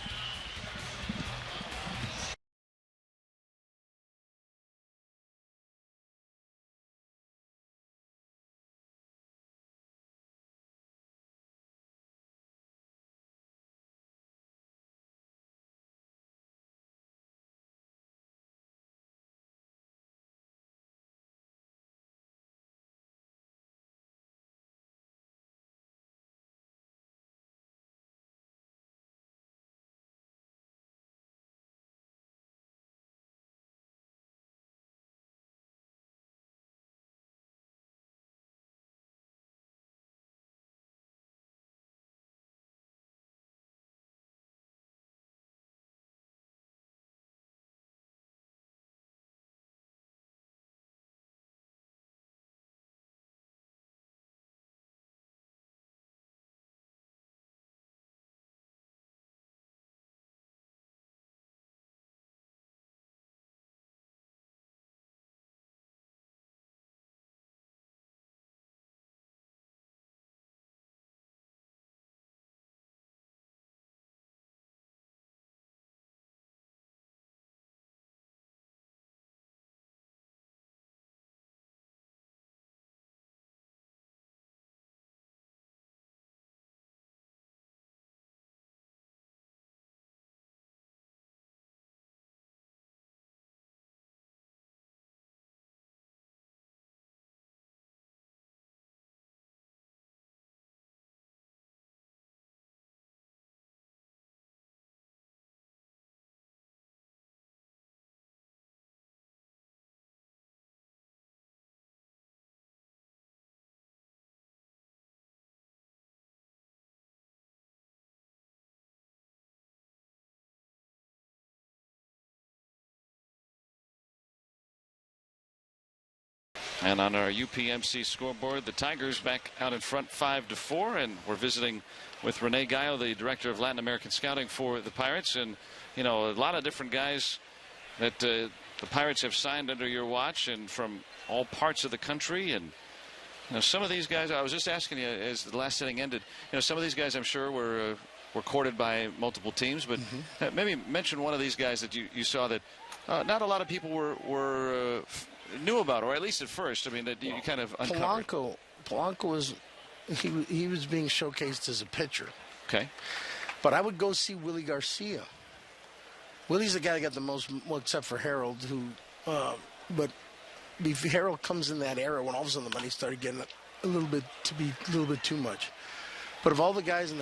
And on our UPMC scoreboard, the Tigers back out in front 5-4, and we're visiting with Rene Gallo, the Director of Latin American Scouting for the Pirates. And, a lot of different guys that the Pirates have signed under your watch and from all parts of the country. And, some of these guys, I was just asking you as the last inning ended, some of these guys I'm sure were courted by multiple teams, but maybe mention one of these guys that you saw that not a lot of people were knew about, or at least at first. I mean, that you kind of uncovered. Polanco was he was being showcased as a pitcher. Okay. But I would go see Willie Garcia. Willie's the guy that got the most, well, except for Harold, who, but Harold comes in that era when all of a sudden the money started getting a little bit too much. But of all the guys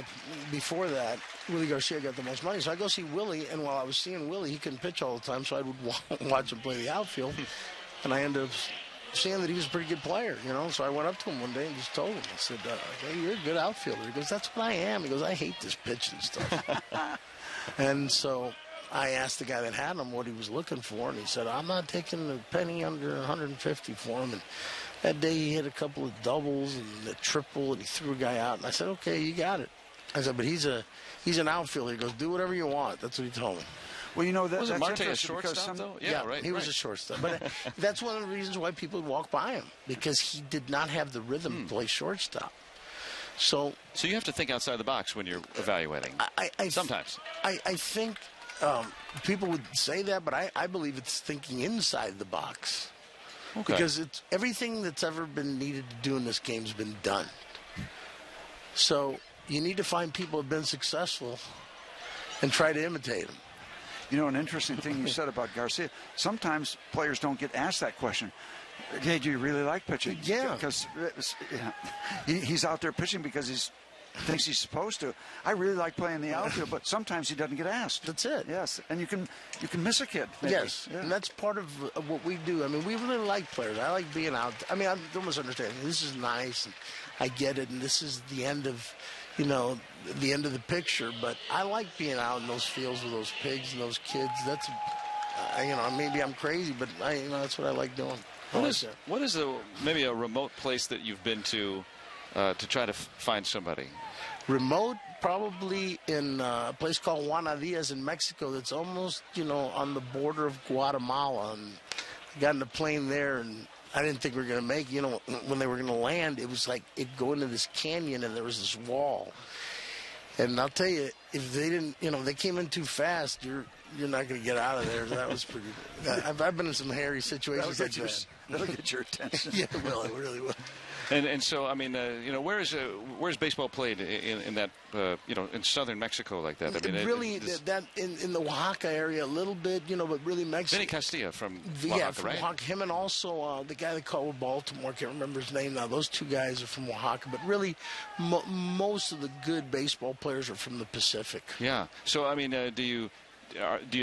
before that, Willie Garcia got the most money. So I go see Willie, and while I was seeing Willie, he couldn't pitch all the time, so I would watch him play the outfield. And I ended up seeing that he was a pretty good player, you know. So I went up to him one day and just told him, I said, hey, you're a good outfielder. He goes, that's what I am. He goes, I hate this pitching stuff. And so I asked the guy that had him what he was looking for, and he said, I'm not taking a penny under 150 for him. And that day he hit a couple of doubles and a triple, and he threw a guy out. And I said, okay, you got it. I said, but he's an outfielder. He goes, do whatever you want. That's what he told me. Well, you know, that's Marte a interesting shortstop, though? Yeah, right. He was a shortstop. But that's one of the reasons why people would walk by him, because he did not have the rhythm to play shortstop. So you have to think outside the box when you're evaluating. Sometimes. I think people would say that, but I believe it's thinking inside the box. Okay. Because it's everything that's ever been needed to do in this game has been done. So you need to find people who have been successful and try to imitate them. You know, an interesting thing you said about Garcia, sometimes players don't get asked that question. Hey, do you really like pitching? Yeah. Because he's out there pitching because he thinks he's supposed to. I really like playing the outfield, but sometimes he doesn't get asked. That's it. Yes, and you can miss a kid. Maybe. Yes, yeah. And that's part of what we do. I mean, we really like players. I like being out. I mean, I almost understand. This is nice, and I get it, and this is the end of, the end of the picture. But I like being out in those fields with those pigs and those kids. That's, maybe I'm crazy, but that's what I like doing. What is maybe a remote place that you've been to try to find somebody? Remote, probably in a place called Juanadillas in Mexico that's almost, on the border of Guatemala. And I got in a plane there, and I didn't think we were going to make it. When they were going to land, it was like it'd go into this canyon, and there was this wall. And I'll tell you, if they didn't, they came in too fast, you're not going to get out of there. That was pretty. I've been in some hairy situations like that. That'll get your attention. Yeah, it will. It really will. And so, I mean, where's baseball played in that, in southern Mexico like that? I mean, really, that in the Oaxaca area a little bit, but really Mexico. Vinny Castilla from Oaxaca, from right? Oaxaca. Him and also the guy they called Baltimore. I can't remember his name now. Those two guys are from Oaxaca. But really, most of the good baseball players are from the Pacific. Yeah. So, I mean, do you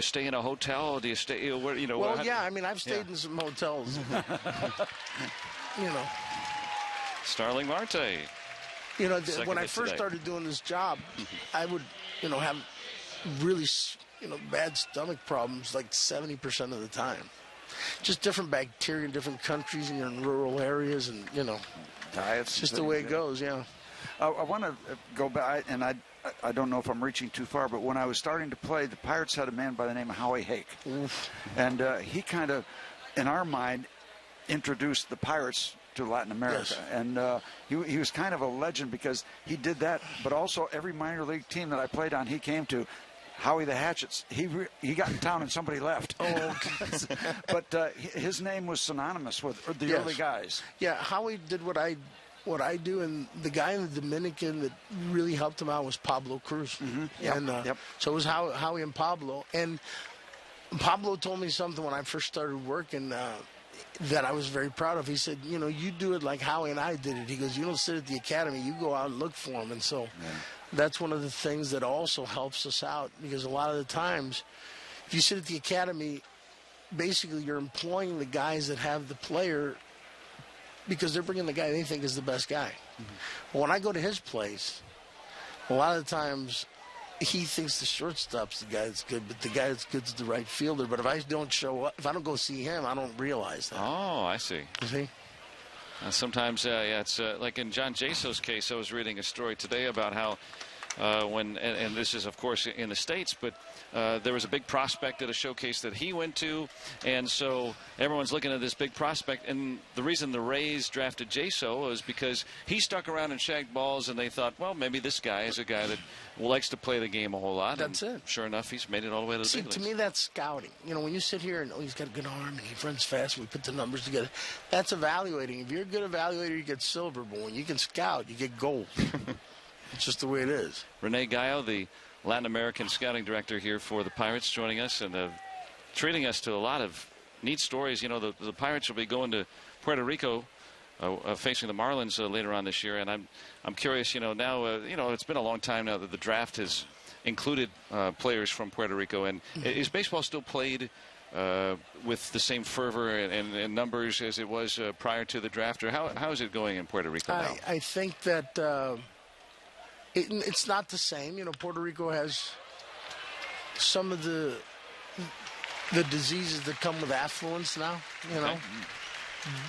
stay in a hotel? Do you stay where? Well, yeah. I mean, I've stayed in some hotels. Starling Marte. When I first started doing this job, I would, have really, bad stomach problems like 70% of the time. Just different bacteria in different countries, and you're in rural areas, and diets. Just the way it goes. Yeah. I want to go back, and I don't know if I'm reaching too far, but when I was starting to play, the Pirates had a man by the name of Howie Hake. Oof. And he kind of, in our mind, introduced the Pirates to Latin America. Yes. And he was kind of a legend because he did that, but also every minor league team that I played on, he came to. Howie the Hatchets. He got in town and somebody left. Oh, okay. But his name was synonymous with the early guys. Yeah, Howie did what I do, and the guy in the Dominican that really helped him out was Pablo Cruz. Mm-hmm. Yep. And so it was Howie and Pablo. And Pablo told me something when I first started working that I was very proud of. He said, you do it like Howie and I did it. He goes, you don't sit at the academy, you go out and look for them. And so that's one of the things that also helps us out, because a lot of the times, if you sit at the academy, basically you're employing the guys that have the player because they're bringing the guy they think is the best guy. Mm-hmm. Well, when I go to his place, a lot of the times he thinks the shortstop's the guy that's good, but the guy that's good is the right fielder. But if I don't show up, if I don't go see him, I don't realize that. Oh, I see. You see? Sometimes, it's like in John Jaso's case. I was reading a story today about how and this is, of course, in the States, but there was a big prospect at a showcase that he went to, and so everyone's looking at this big prospect. And the reason the Rays drafted Jaso was because he stuck around and shagged balls, and they thought, well, maybe this guy is a guy that likes to play the game a whole lot. That's it. Sure enough, he's made it all the way to the big leagues. To me, that's scouting. When you sit here and, he's got a good arm and he runs fast, and we put the numbers together, that's evaluating. If you're a good evaluator, you get silver, but when you can scout, you get gold. It's just the way it is. Rene Gallo, the Latin American scouting director here for the Pirates, joining us and treating us to a lot of neat stories. The Pirates will be going to Puerto Rico facing the Marlins later on this year. And I'm curious, now, it's been a long time now that the draft has included players from Puerto Rico. And is baseball still played with the same fervor and numbers as it was prior to the draft? Or how is it going in Puerto Rico now? I think that it's not the same. Puerto Rico has some of the diseases that come with affluence now, Okay.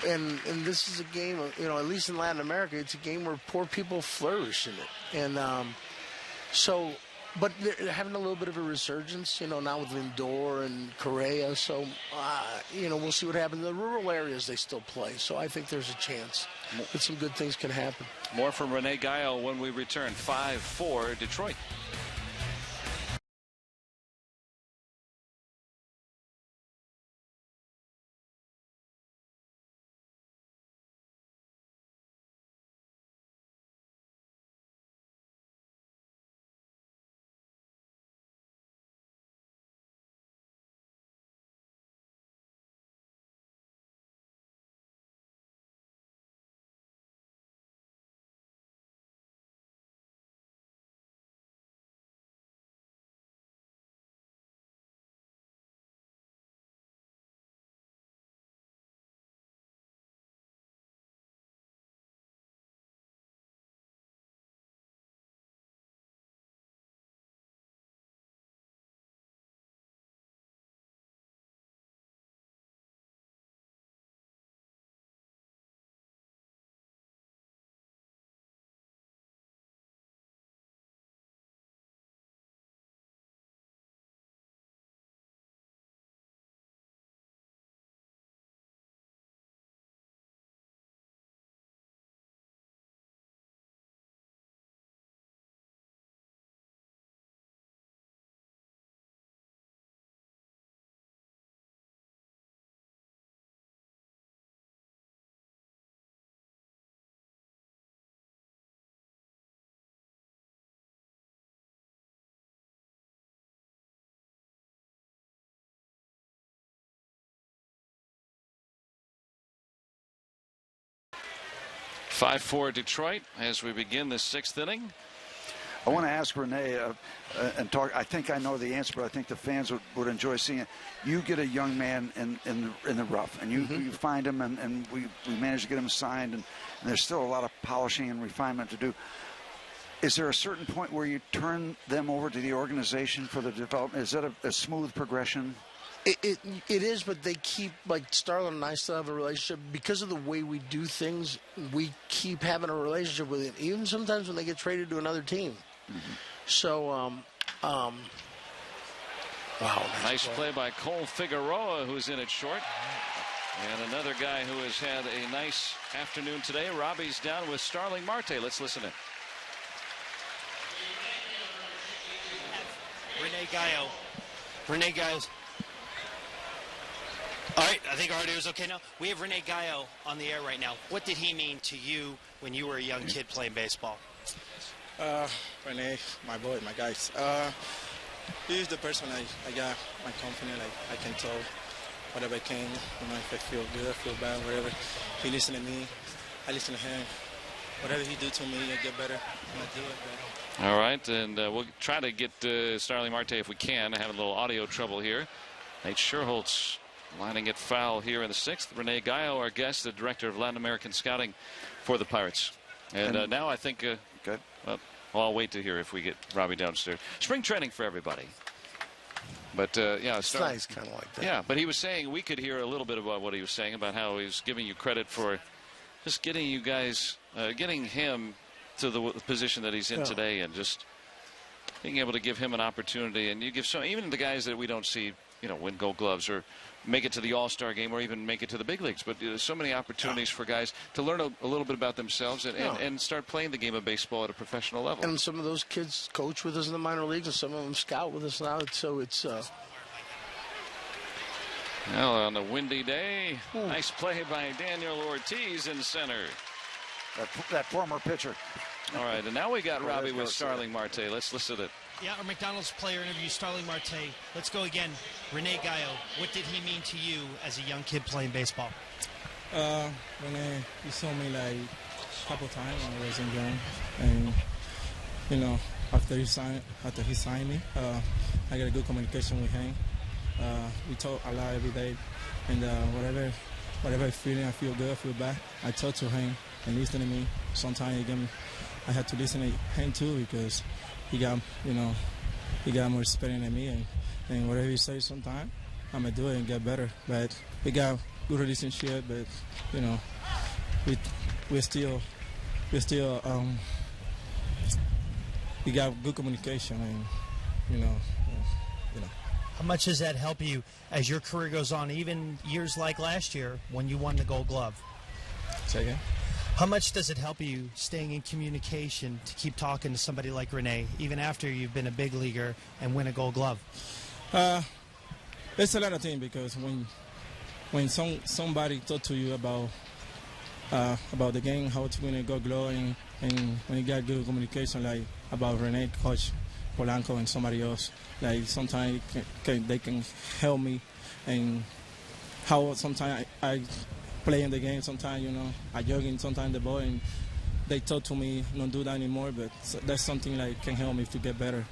And this is a game, at least in Latin America, it's a game where poor people flourish in it. And but they're having a little bit of a resurgence, now with Lindor and Correa. So, we'll see what happens. In the rural areas, they still play. So I think there's a chance that some good things can happen. More from Rene Gallo when we return. 5-4 Detroit. Five-4 Detroit as we begin the sixth inning. I want to ask Rene and talk. I think I know the answer, but I think the fans would enjoy seeing it. You get a young man in the rough, and you find him, and we manage to get him signed, and there's still a lot of polishing and refinement to do. Is there a certain point where you turn them over to the organization for the development? Is that a smooth progression? It is, but they keep, like Starlin and I still have a relationship. Because of the way we do things, we keep having a relationship with it, even sometimes when they get traded to another team. So, wow. Nice play by Cole Figueroa, who's in at short. And another guy who has had a nice afternoon today. Robbie's down with Starling Marte. Let's listen in. Rene Gallo. All right, I think our audio is okay now. We have Rene Gallo on the air right now. What did he mean to you when you were a young kid playing baseball? Rene, my boy, my guys. He's the person I got my confidence. Like I can tell whatever I can. If I feel good, I feel bad, whatever. He listens to me, I listen to him. Whatever he do to me, I get better. I do it better. All right, and we'll try to get Starling Marte if we can. I have a little audio trouble here. Nate Sherholtz lining it foul here in the sixth. Rene Gallo, our guest, the director of Latin American scouting for the Pirates. And now I think, good. Well, I'll wait to hear if we get Robbie downstairs. Spring training for everybody. But, yeah. It's nice, kind of like that. Yeah, but he was saying, we could hear a little bit about what he was saying about how he was giving you credit for just getting you guys, getting him to the position that he's in today, and just being able to give him an opportunity. And you give even the guys that we don't see, win Gold Gloves or make it to the All-Star game or even make it to the big leagues. But there's so many opportunities for guys to learn a little bit about themselves and start playing the game of baseball at a professional level. And some of those kids coach with us in the minor leagues, and some of them scout with us now. So it's well, on a windy day, nice play by Daniel Ortiz in center. That former pitcher. All right, and now we got Robbie with Starling Marte. Let's listen to it. Yeah, our McDonald's player interview, Starling Marte. Let's go again. Rene Gallo, what did he mean to you as a young kid playing baseball? When he saw me like a couple times when I was in game, and you know, after he signed me, I got a good communication with him. We talk a lot every day, and whatever I'm feeling, I feel good, I feel bad, I talk to him and listen to me. Sometimes I had to listen to him too, because he got more experience than me, and whatever he says sometimes, I'm gonna do it and get better. But we got good relationship, but you know, we got good communication, and you know. How much does that help you as your career goes on, even years like last year when you won the Gold Glove? Say again? How much does it help you staying in communication to keep talking to somebody like Rene, even after you've been a big leaguer and win a Gold Glove? It's a lot of things, because when somebody talk to you about the game, how to win a Gold Glove, and when you got good communication, like about Rene, Coach Polanco, and somebody else, like sometimes they can help me, and how sometimes I play in the game, sometimes, you know, I jogging sometimes the ball, and they talk to me, don't do that anymore, but that's something like can help me to get better.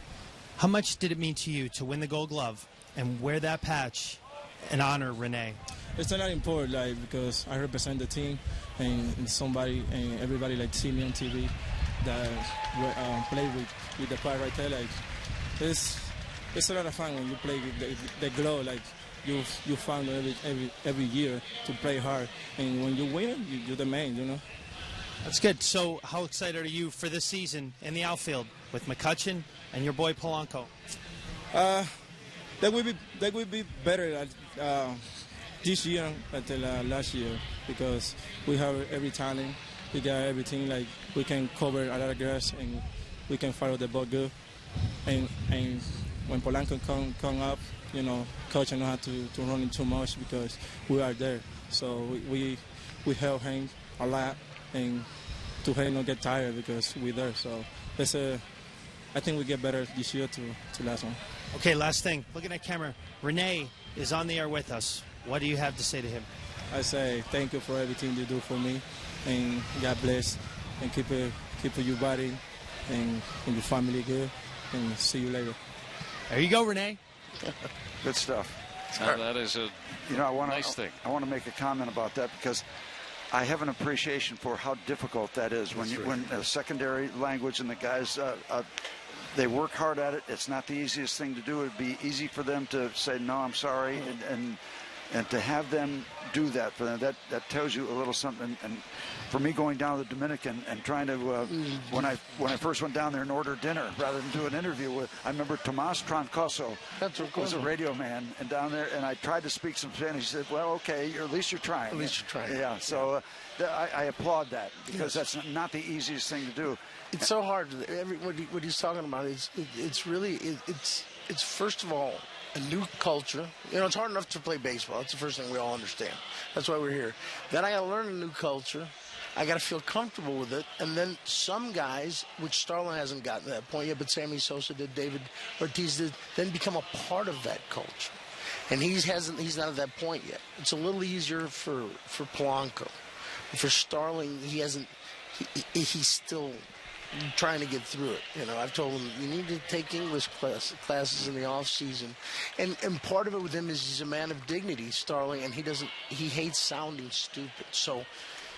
How much did it mean to you to win the Gold Glove and wear that patch and honor Rene? It's not important, like, because I represent the team, and everybody like see me on TV that play with the part right there. Like, it's a lot of fun when you play with the glove. Like, you found every year to play hard, and when you win, you're the man, you know. That's good. So how excited are you for this season in the outfield with McCutchen and your boy Polanco? That will be better this year until last year, because we have every talent, we got everything. Like, we can cover a lot of grass, and we can follow the ball good. And when Polanco come up, you know, coach know how to run him too much, because we are there. So we help him a lot, and to help him not get tired, because we're there. So I think we get better this year to last one. Okay, last thing. Looking at camera, Rene is on the air with us. What do you have to say to him? I say thank you for everything you do for me, and God bless, and keep your body and your family good, and see you later. There you go, Rene. Good stuff. That is a nice thing. I want to make a comment about that, because I have an appreciation for how difficult that is when a secondary language, and the guys they work hard at it. It's not the easiest thing to do. It'd be easy for them to say no, I'm sorry, and to have them do that for them, that tells you a little something. And for me, going down to the Dominican and trying to when I first went down there and ordered dinner rather than do an interview with, I remember Tomas Troncoso was a radio man, and down there, and I tried to speak some Spanish. He said, well, okay, at least you're trying. At least you're trying. Yeah, so I applaud that, because that's not the easiest thing to do. It's so hard. What he's talking about is it's first of all a new culture. You know, it's hard enough to play baseball. That's the first thing we all understand. That's why we're here. Then I got to learn a new culture. I got to feel comfortable with it. And then some guys, which Starlin hasn't gotten to that point yet, but Sammy Sosa did, David Ortiz did, then become a part of that culture. And he's not at that point yet. It's a little easier for Polanco. For Starling, he's still trying to get through it. You know, I've told him, you need to take English classes in the off season, and part of it with him is he's a man of dignity, Starling, and he hates sounding stupid, so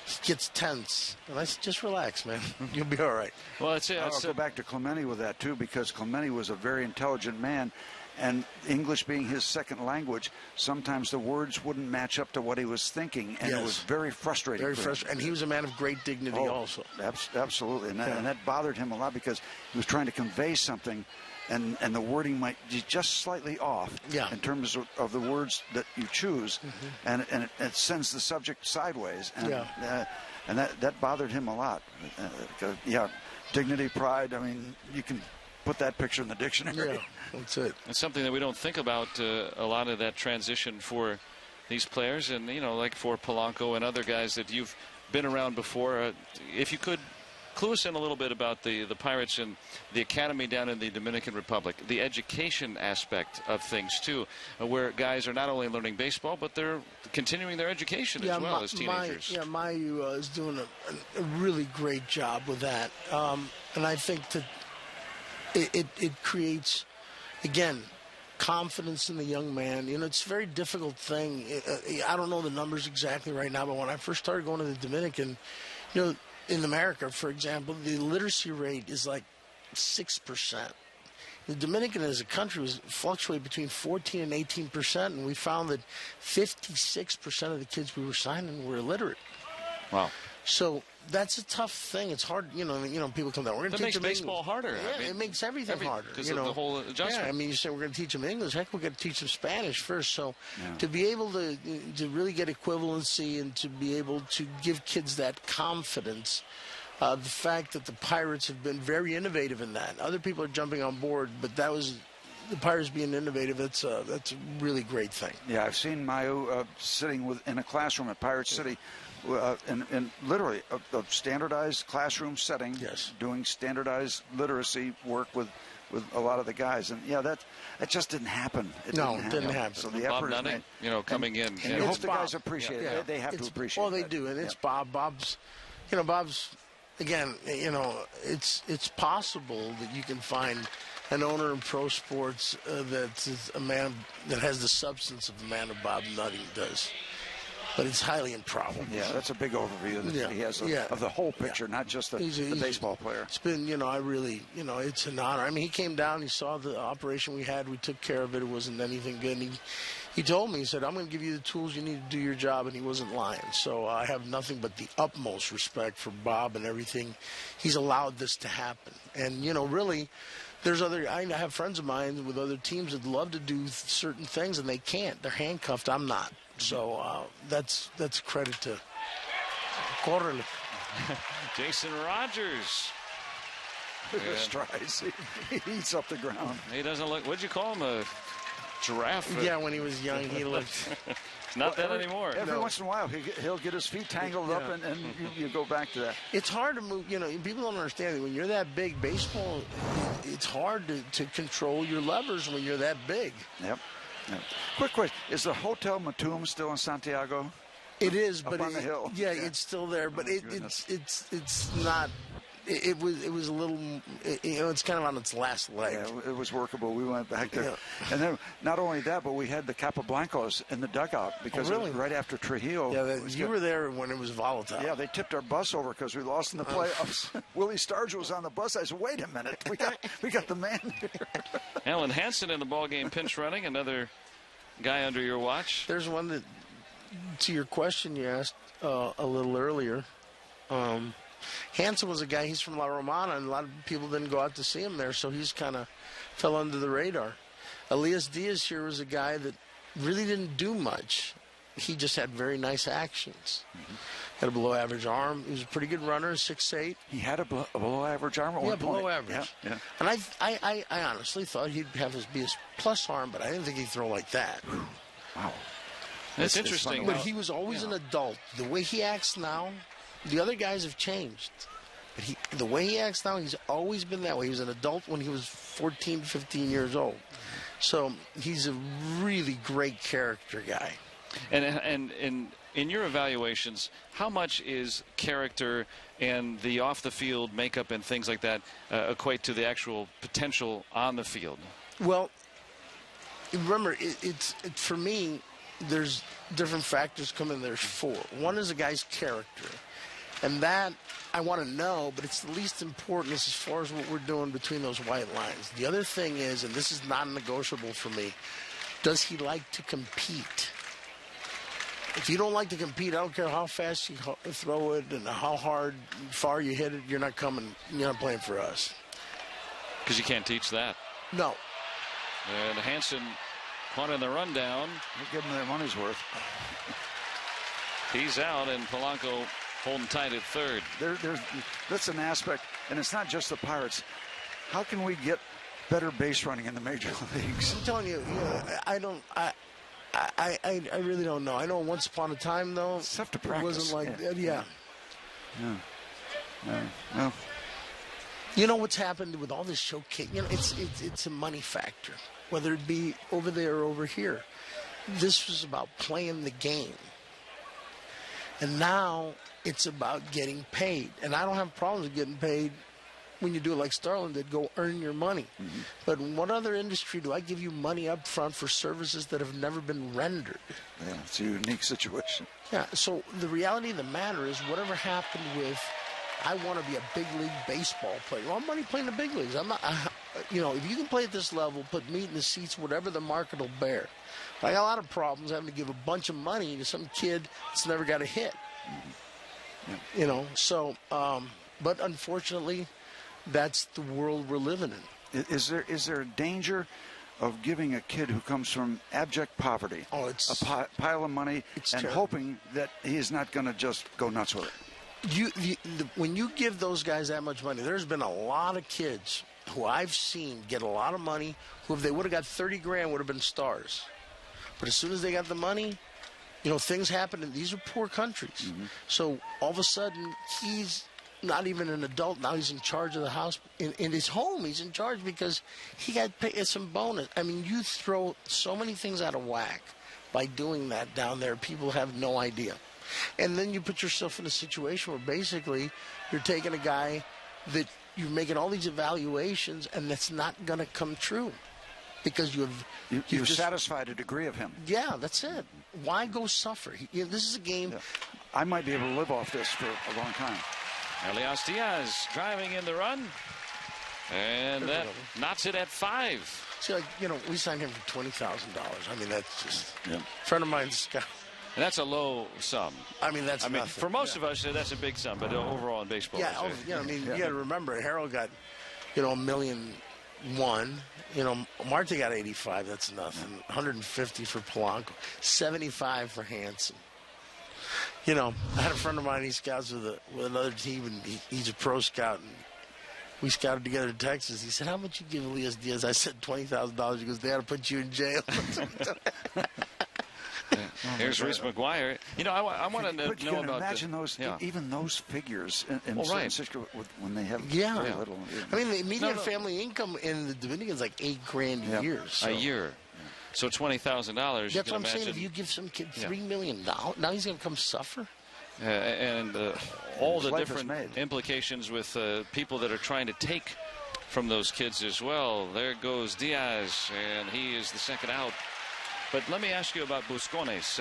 he gets tense. And I said, just relax, man. You'll be all right. Well, I'll go back to Clemente with that too, because Clemente was a very intelligent man, and English being his second language, sometimes the words wouldn't match up to what he was thinking, and it was very frustrating. Very frustrating. And he was a man of great dignity also. Absolutely. And that bothered him a lot, because he was trying to convey something, and the wording might be just slightly off in terms of the words that you choose, and it sends the subject sideways. And that bothered him a lot. Dignity, pride, I mean, you can put that picture in the dictionary. Yeah, that's it. It's something that we don't think about, a lot of that transition for these players, and, you know, like for Polanco and other guys that you've been around before. If you could Clue us in a little bit about the Pirates and the academy down in the Dominican Republic, the education aspect of things, too, where guys are not only learning baseball, but they're continuing their education as well as teenagers. Mayu is doing a really great job with that. And I think that it creates, again, confidence in the young man. You know, it's a very difficult thing. I don't know the numbers exactly right now, but when I first started going to the Dominican, you know, in America, for example, the literacy rate is like 6%. The Dominican as a country was fluctuating between 14 and 18%, and we found that 56% of the kids we were signing were illiterate. Wow. So that's a tough thing. It's hard, you know. People come down. We're going to teach them baseball English. harder. Yeah, I mean, it makes everything harder because of the whole adjustment. Yeah, I mean, you say we're going to teach them English. Heck, we're going to teach them Spanish first. So to be able to really get equivalency and to be able to give kids that confidence, the fact that the Pirates have been very innovative in that. Other people are jumping on board, but that was the Pirates being innovative. That's a really great thing. Yeah, I've seen Mayu sitting in a classroom at Pirate City. In literally a standardized classroom setting, doing standardized literacy work with a lot of the guys, and that just didn't happen. It didn't happen. So the Bob effort is Nunning, made. coming in. And you hope the guys appreciate it. They have to appreciate it. Well, they do, and it's Bob. Bob's, again, it's possible that you can find an owner in pro sports that's a man that has the substance of the man that Bob Nutting does. But it's highly improbable. Yeah, that's a big overview that he has of the whole picture, not just the baseball player. It's been, I really, it's an honor. I mean, he came down, he saw the operation we had, we took care of it, it wasn't anything good. And he told me, he said, I'm going to give you the tools you need to do your job, and he wasn't lying. So I have nothing but the utmost respect for Bob and everything. He's allowed this to happen. And, really, I have friends of mine with other teams that love to do certain things, and they can't. They're handcuffed. I'm not. So that's credit to Correle. Jason Rogers. Strides. He eats up the ground. He doesn't look, what'd you call him, a giraffe? Yeah, when he was young, he looked. Not that anymore. Every once in a while, he'll get his feet tangled up, and you go back to that. It's hard to move. People don't understand that when you're that big, baseball, it's hard to control your levers when you're that big. Yep. Quick question: is the Hotel Matum still in Santiago? It is, but on the hill. Yeah, it's still there, but it's not. It was a little. It's kind of on its last leg. Yeah, it was workable. We went back there, and then not only that, but we had the Capablancos in the dugout because right after Trujillo. Yeah, you were there when it was volatile. Yeah, they tipped our bus over because we lost in the playoffs. Willie Stargell was on the bus. I said, "Wait a minute, we got the man here." Alan Hansen in the ballgame, pinch running. Another guy under your watch. There's one that, to your question you asked a little earlier. Hansen was a guy, he's from La Romana, and a lot of people didn't go out to see him there, so he's kind of fell under the radar. Elias Diaz here was a guy that really didn't do much. He just had very nice actions. Had a below-average arm. He was a pretty good runner, 6'8". He had a below-average arm at one point. Below average. Yeah. And I honestly thought he'd be a plus arm, but I didn't think he'd throw like that. Wow. That's interesting. But he was always an adult. The way he acts now, the other guys have changed. But the way he acts now, he's always been that way. He was an adult when he was 14, 15 years old. So he's a really great character guy. And in your evaluations, how much is character and the off-the-field makeup and things like that equate to the actual potential on the field? Well, remember, it's for me, there's different factors come in. There's four. One is a guy's character. And that I want to know, but it's the least important as far as what we're doing between those white lines. The other thing is, and this is non-negotiable for me, does he like to compete? If you don't like to compete, I don't care how fast you throw it and how far you hit it, you're not playing for us. Because you can't teach that. No. And Hansen caught in the rundown. We'll give him their money's worth. He's out, and Polanco holding tight at third. That's an aspect, and it's not just the Pirates. How can we get better base running in the major leagues? I'm telling you, I really don't know. I know once upon a time, though, it's tough to practice. It wasn't like that. Yeah. Well, You know what's happened with all this showcase? You know, it's a money factor, whether it be over there or over here. This was about playing the game. And now it's about getting paid. And I don't have problems with getting paid when you do it like Starlin did, go earn your money. Mm-hmm. But in what other industry do I give you money up front for services that have never been rendered? yeah, it's a unique situation. Yeah, so the reality of the matter is whatever happened with, I want to be a big league baseball player. Well, I'm money playing the big leagues. I'm not, you know, if you can play at this level, put meat in the seats, whatever the market will bear. But I got a lot of problems having to give a bunch of money to some kid that's never got a hit. Mm-hmm. Yeah. You know, so, but unfortunately, that's the world we're living in. Is there a danger of giving a kid who comes from abject poverty it's a pile of money and terrible. hoping that he is not going to just go nuts with it? When you give those guys that much money, there's been a lot of kids who I've seen get a lot of money who, if they would have got 30 grand, would have been stars. But as soon as they got the money, you know, things happen, and these are poor countries. Mm-hmm. So all of a sudden, he's not even an adult. Now he's in charge of the house. In his home, he's in charge because he got paid some bonus. I mean, you throw so many things out of whack by doing that down there. People have no idea. And then you put yourself in a situation where basically you're taking a guy that you're making all these evaluations, and that's not going to come true because you've just satisfied a degree of him. Yeah, that's it. Why go suffer? This is a game. Yeah. I might be able to live off this for a long time. Elias Diaz driving in the run. And that knocks it at 5. See, like, you know, we signed him for $20,000. I mean, that's just Yeah. a friend of mine's got. And that's a low sum. I mean, that's nothing. For most of us, that's a big sum, but overall in baseball. Yeah, I mean, you got to remember, Harold got, you know, $1.1 million. You know, Marte got 85. That's nothing. 150 for Polanco. 75 for Hansen. You know, I had a friend of mine. He scouts with another team, and he's a pro scout. And we scouted together in Texas. He said, "How much you give Elias Diaz?" I said, $20,000. He goes, "They ought to put you in jail." Here's Reese McGuire. You know, I want to know But you can about imagine those, even those figures in Well, right. San Francisco when they have Yeah. very little. I mean, the median family income in the Dominican is like $8,000 a year. So. A year. So $20,000. That's what I'm saying. If you give some kid $3 million, now he's going to come suffer. And all His the life is different made. implications with people that are trying to take from those kids as well. There goes Diaz, and he is the second out. But let me ask you about Buscones.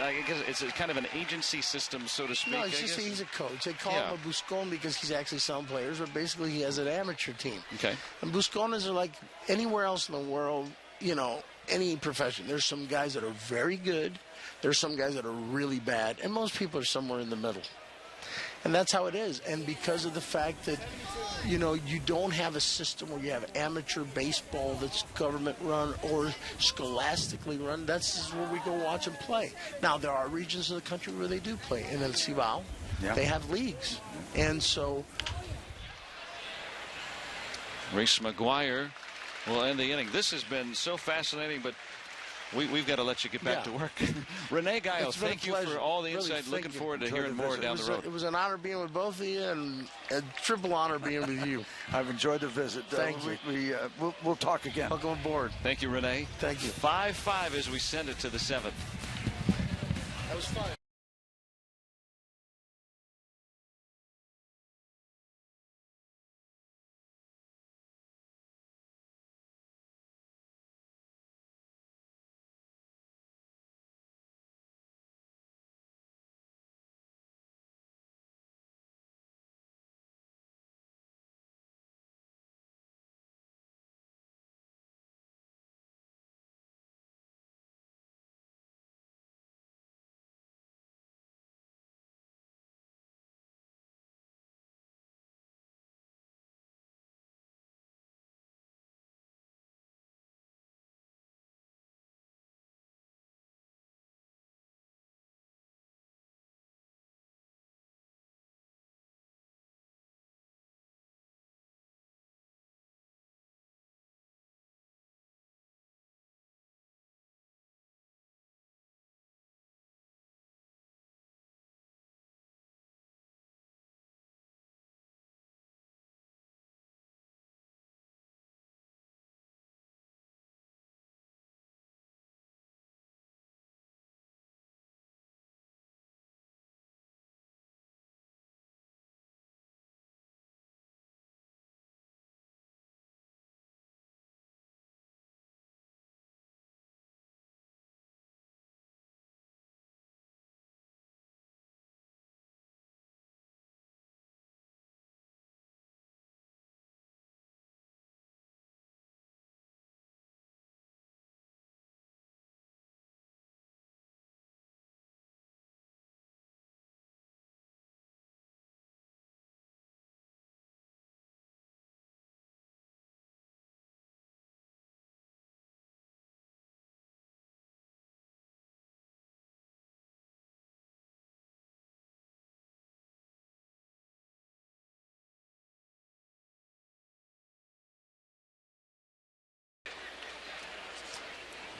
I guess it's a kind of an agency system, so to speak. No, it's just he's a coach. They call him a Buscone because he's actually selling players, but basically he has an amateur team. Okay. And Buscones are like anywhere else in the world, you know, any profession. There's some guys that are very good. There's some guys that are really bad. And most people are somewhere in the middle. And that's how it is. And because of the fact that, you know, you don't have a system where you have amateur baseball that's government run or scholastically run, that's where we go watch and play. Now, there are regions of the country where they do play. And in Cibao, they have leagues. And so Reese McGuire will end the inning. This has been so fascinating, but we've got to let you get back to work. Renee Gallo, thank you for all the insight. Looking forward to hearing more down the road. It was an honor being with both of you and a triple honor being with you. I've enjoyed the visit. Thank you. We'll talk again. Welcome aboard. Thank you, Renee. Thank you. 5-5 as we send it to the 7th. That was fun.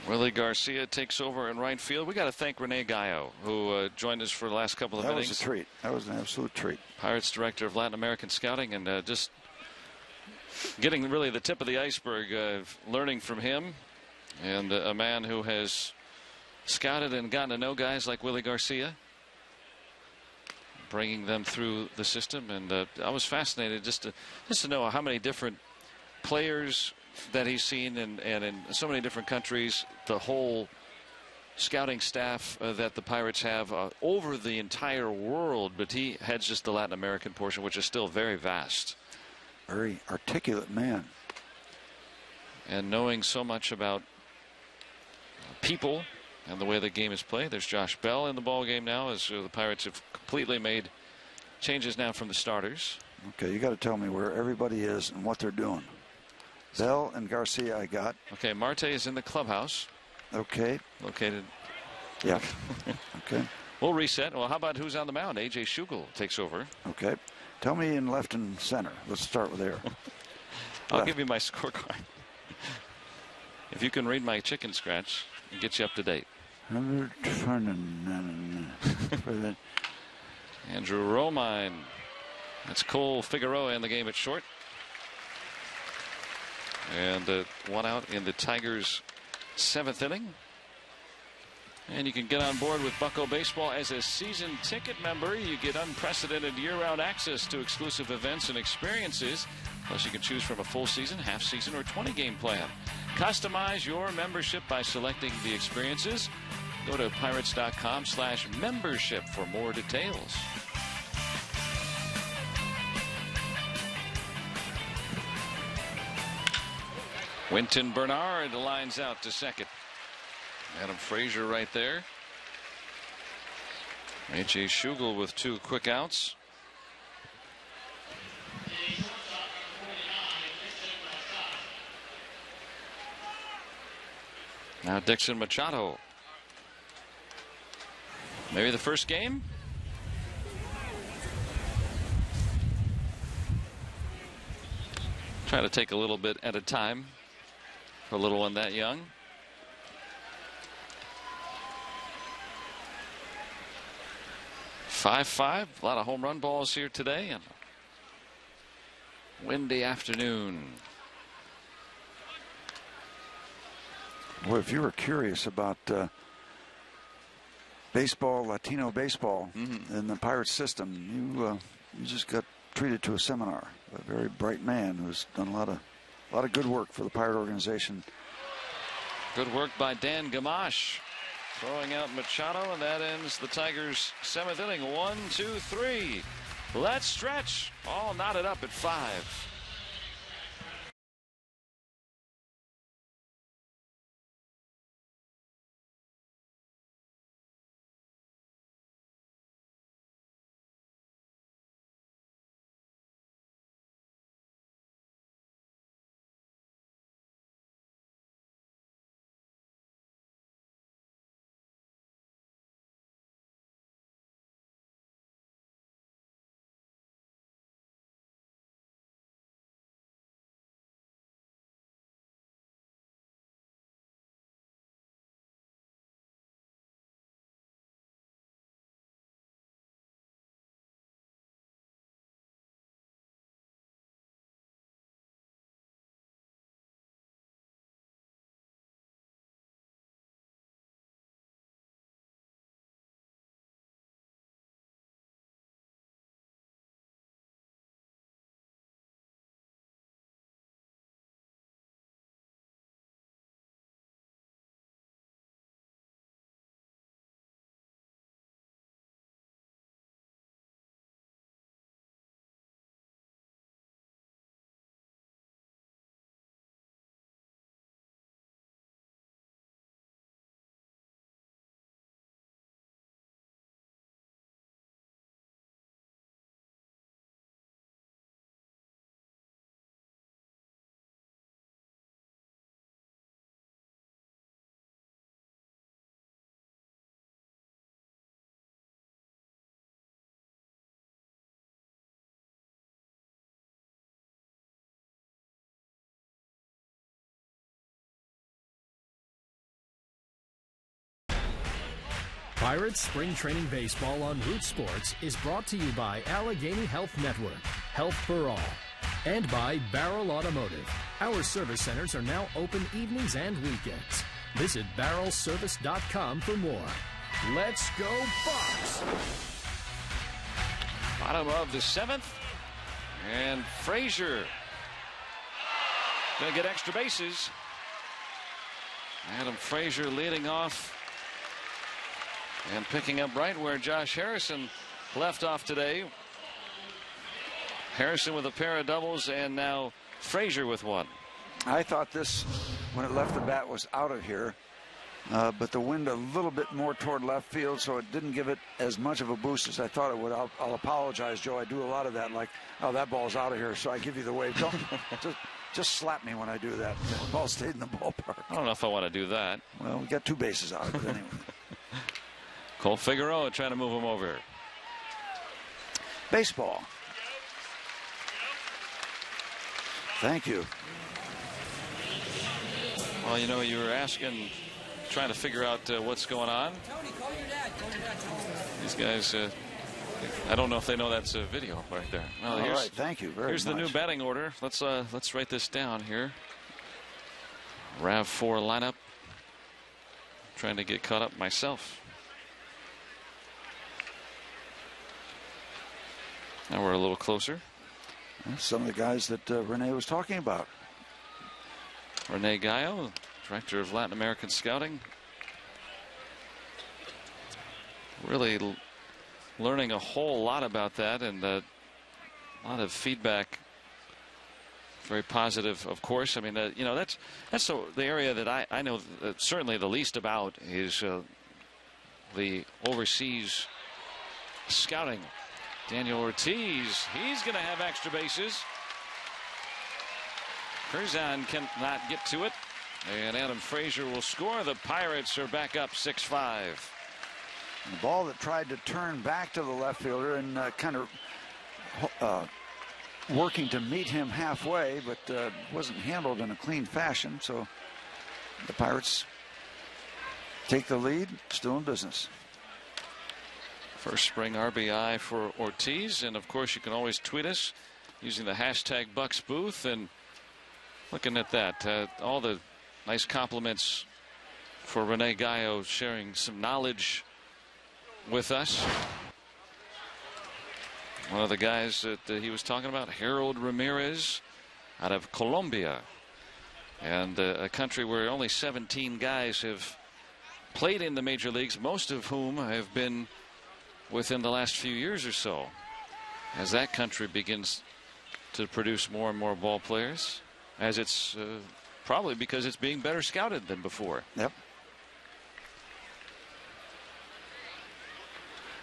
Willie Garcia takes over in right field. We got to thank Rene Gallo, who joined us for the last couple of innings. That was a treat. That was an absolute treat. Pirates Director of Latin American Scouting, and just getting really the tip of the iceberg, learning from him, and a man who has scouted and gotten to know guys like Willie Garcia, bringing them through the system. And I was fascinated just to know how many different players that he's seen, and in so many different countries, the whole scouting staff that the Pirates have over the entire world. But he heads just the Latin American portion, which is still very vast. Very articulate man. And knowing so much about people and the way the game is played. There's Josh Bell in the ball game now, as the Pirates have completely made changes now from the starters. Okay, you got to tell me where everybody is and what they're doing. Bell and Garcia I got. Okay, Marte is in the clubhouse. Okay. Located. Yeah. Okay. We'll reset. Well, how about who's on the mound? A.J. Schugel takes over. Okay. Tell me in left and center. Let's start with there. I'll give you my scorecard. If you can read my chicken scratch, and get you up to date. Andrew Romine. That's Cole Figueroa in the game at short. And one out in the Tigers' 7th inning. And you can get on board with Bucko Baseball as a season ticket member. You get unprecedented year-round access to exclusive events and experiences. Plus, you can choose from a full season, half season, or 20-game plan. Customize your membership by selecting the experiences. Go to pirates.com/membership for more details. Winton Bernard lines out to second. Adam Frazier right there. A.J. Schugel with 2 quick outs. Now Dixon Machado. Maybe the first game. Try to take a little bit at a time for a little one that young. .55. A lot of home run balls here today, and windy afternoon. Well, if you were curious about baseball, Latino baseball in the Pirates system, you just got treated to a seminar. A very bright man who's done a lot of good work for the Pirate organization. Good work by Dan Gamache, throwing out Machado, and that ends the Tigers' 7th inning. 1, 2, 3. Let's stretch. All knotted up at 5. Pirates Spring Training Baseball on Root Sports is brought to you by Allegheny Health Network, Health for All, and by Barrel Automotive. Our service centers are now open evenings and weekends. Visit barrelservice.com for more. Let's go Bucks! Bottom of the 7th, and Frazier going to get extra bases. Adam Frazier leading off and picking up right where Josh Harrison left off today. Harrison with a pair of doubles, and now Frazier with one. I thought this, when it left the bat, was out of here, but the wind a little bit more toward left field, so it didn't give it as much of a boost as I thought it would. I'll apologize, Joe. I do a lot of that, like, oh, that ball's out of here, so I give you the wave. Don't just slap me when I do that. The ball stayed in the ballpark. I don't know if I want to do that. Well, we got 2 bases out of it anyway. Cole Figueroa trying to move him over. Baseball. Thank you. Well, you know, you were asking, trying to figure out what's going on. These guys, I don't know if they know that's a video right there. Well, all right, thank you very much. Here's the new batting order. Let's write this down here. RAV4 lineup. Trying to get caught up myself. Now we're a little closer. Some of the guys that Renee was talking about. Rene Gallo, Director of Latin American Scouting. Really learning a whole lot about that, and a lot of feedback. Very positive, of course. I mean, you know, that's the area that I know certainly the least about is the overseas scouting. Daniel Ortiz, he's going to have extra bases. Curzon cannot get to it, and Adam Frazier will score. The Pirates are back up 6-5. The ball that tried to turn back to the left fielder and kind of working to meet him halfway, but wasn't handled in a clean fashion. So the Pirates take the lead, still in business. First spring RBI for Ortiz, and of course you can always tweet us using the hashtag BucksBooth. And looking at that, all the nice compliments for Rene Gallo, sharing some knowledge with us. One of the guys that he was talking about, Harold Ramirez, out of Colombia, and a country where only 17 guys have played in the major leagues, most of whom have been within the last few years or so, as that country begins to produce more and more ball players, as it's probably because it's being better scouted than before. Yep.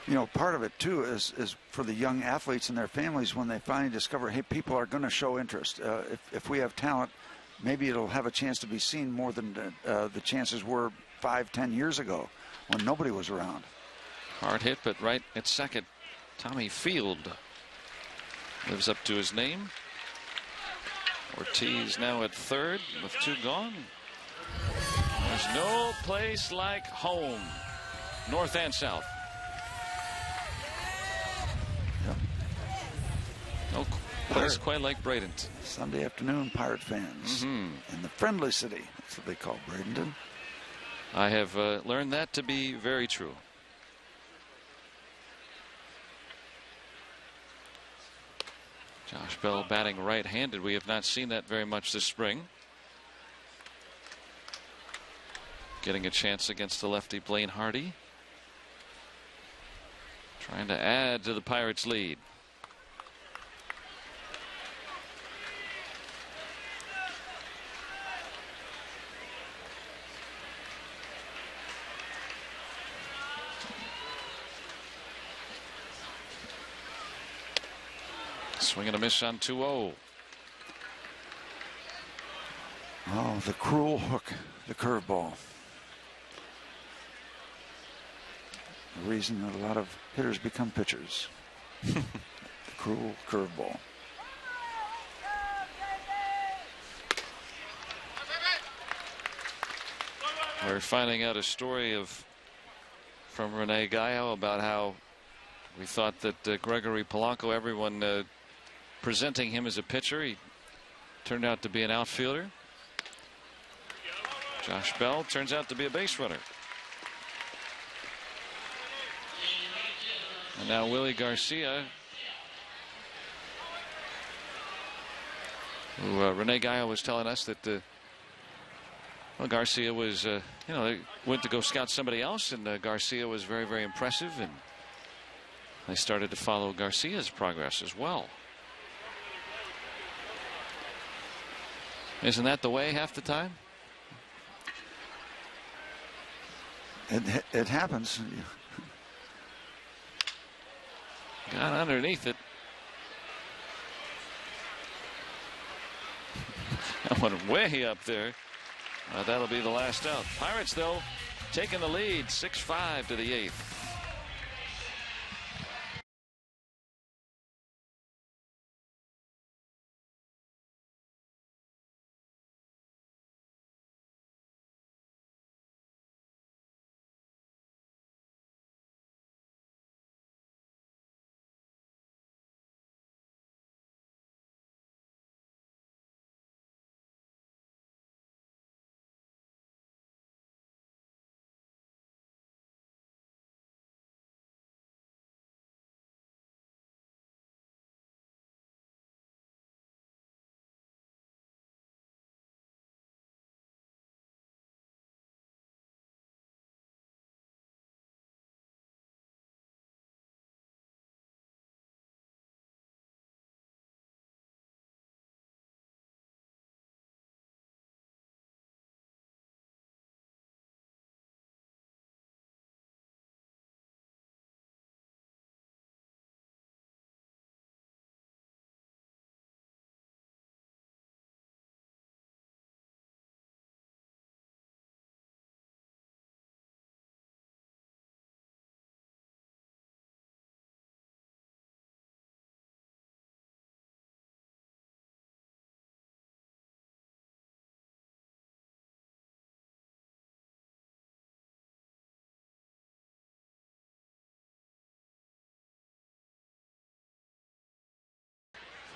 You know, part of it too is for the young athletes and their families when they finally discover, hey, people are going to show interest. If we have talent, maybe it'll have a chance to be seen more than the chances were 5-10 years ago when nobody was around. Hard hit, but right at second. Tommy Field lives up to his name. Ortiz now at third with 2 gone. There's no place like home, north and south. Yep. No place quite like Bradenton. Sunday afternoon, Pirate fans in the friendly city. That's what they call Bradenton. I have learned that to be very true. Josh Bell batting right-handed. We have not seen that very much this spring. Getting a chance against the lefty Blaine Hardy. Trying to add to the Pirates' lead. Swing and a miss on 2-0. Oh, the cruel hook, the curveball. The reason that a lot of hitters become pitchers. The cruel curveball. We're finding out a story of from Rene Gallo about how we thought that Gregory Polanco, everyone presenting him as a pitcher, he turned out to be an outfielder. Josh Bell turns out to be a base runner. And now Willie Garcia, who Rene Gallo was telling us that well, Garcia was, you know, they went to go scout somebody else, and Garcia was very, very impressive, and they started to follow Garcia's progress as well. Isn't that the way half the time? It happens. Got underneath it. That went way up there. That'll be the last out. Pirates, though, taking the lead 6-5 to the 8th.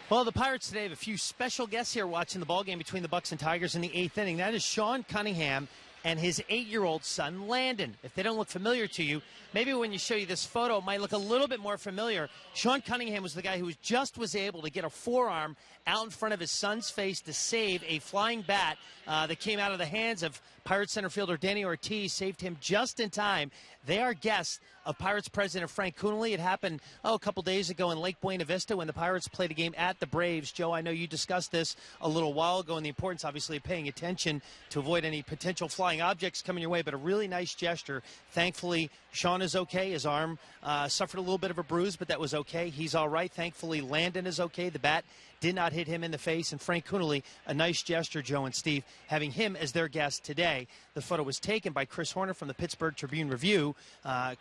Well, the Pirates today have a few special guests here watching the ballgame between the Bucks and Tigers in the 8th inning. That is Sean Cunningham and his 8-year-old son, Landon. If they don't look familiar to you, maybe when you show you this photo, it might look a little bit more familiar. Sean Cunningham was the guy who was able to get a forearm out in front of his son's face to save a flying bat that came out of the hands of Pirates center fielder Danny Ortiz, saved him just in time. They are guests of Pirates president Frank Coonelly. It happened, a couple days ago in Lake Buena Vista when the Pirates played a game at the Braves. Joe, I know you discussed this a little while ago and the importance, obviously, of paying attention to avoid any potential flying objects coming your way, but a really nice gesture. Thankfully, Sean is okay. His arm suffered a little bit of a bruise, but that was okay. He's all right. Thankfully, Landon is okay. The bat did not hit him in the face. And Frank Coonelly, a nice gesture, Joe and Steve, having him as their guest today. The photo was taken by Chris Horner from the Pittsburgh Tribune-Review.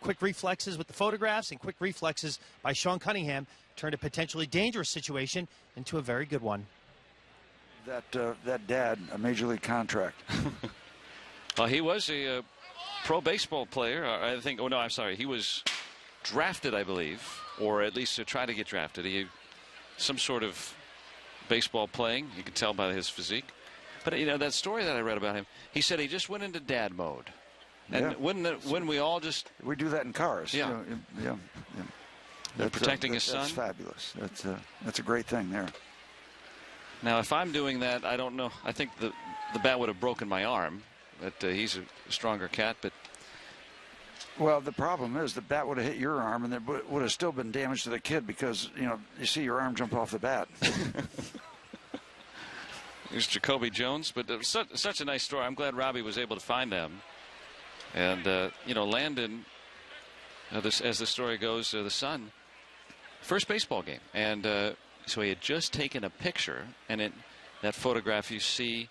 Quick reflexes with the photographs and quick reflexes by Sean Cunningham turned a potentially dangerous situation into a very good one. That dad, a major league contract. Well, he was a pro baseball player, I think. Oh, no, I'm sorry. He was drafted, I believe, or at least to try to get drafted. He some sort of baseball playing. You can tell by his physique. But, you know, that story that I read about him, he said he just went into dad mode. And when we all just... We do that in cars. Yeah. You know, yeah. Protecting his son. That's fabulous. That's a great thing there. Now, if I'm doing that, I don't know. I think the bat would have broken my arm. But he's a stronger cat. But well, the problem is the bat would have hit your arm, and there would have still been damage to the kid because, you know, you see your arm jump off the bat. Here's Jacoby Jones, but such a nice story. I'm glad Robbie was able to find them. And, you know, Landon, as the story goes, the son, first baseball game. And so he had just taken a picture, and in that photograph you see,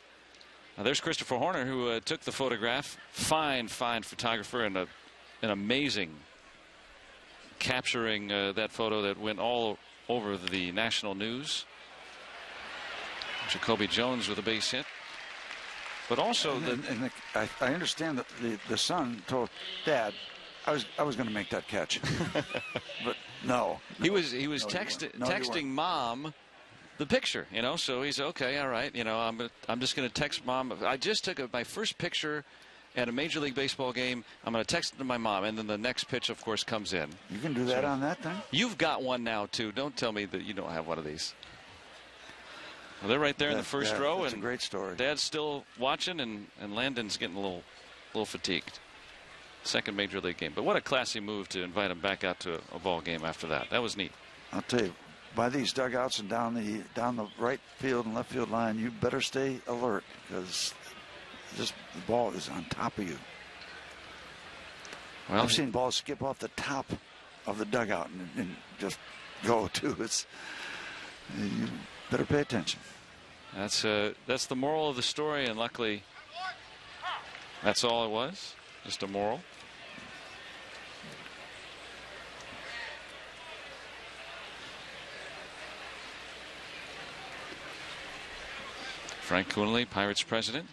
there's Christopher Horner, who took the photograph. Fine photographer, and an amazing capturing that photo that went all over the national news. Jacoby Jones with a base hit. But also, I understand that the son told Dad, I was going to make that catch, but no. He was texting Mom the picture, so he's okay, all right, I'm just going to text Mom. I just took my first picture at a Major League Baseball game. I'm going to text it to my mom, and then the next pitch, of course, comes in. You can do that on that thing? You've got one now, too. Don't tell me that you don't have one of these. Well, they're right there in the first row. That's a great story. Dad's still watching, and Landon's getting a little fatigued. Second Major League game. But what a classy move to invite him back out to a ball game after that. That was neat. I'll tell you, by these dugouts and down the right field and left field line, you better stay alert, because the ball is on top of you. Well, I've seen balls skip off the top of the dugout and just go too. You better pay attention. That's the moral of the story, and luckily that's all it was, just a moral. Frank Coonelly, Pirates president,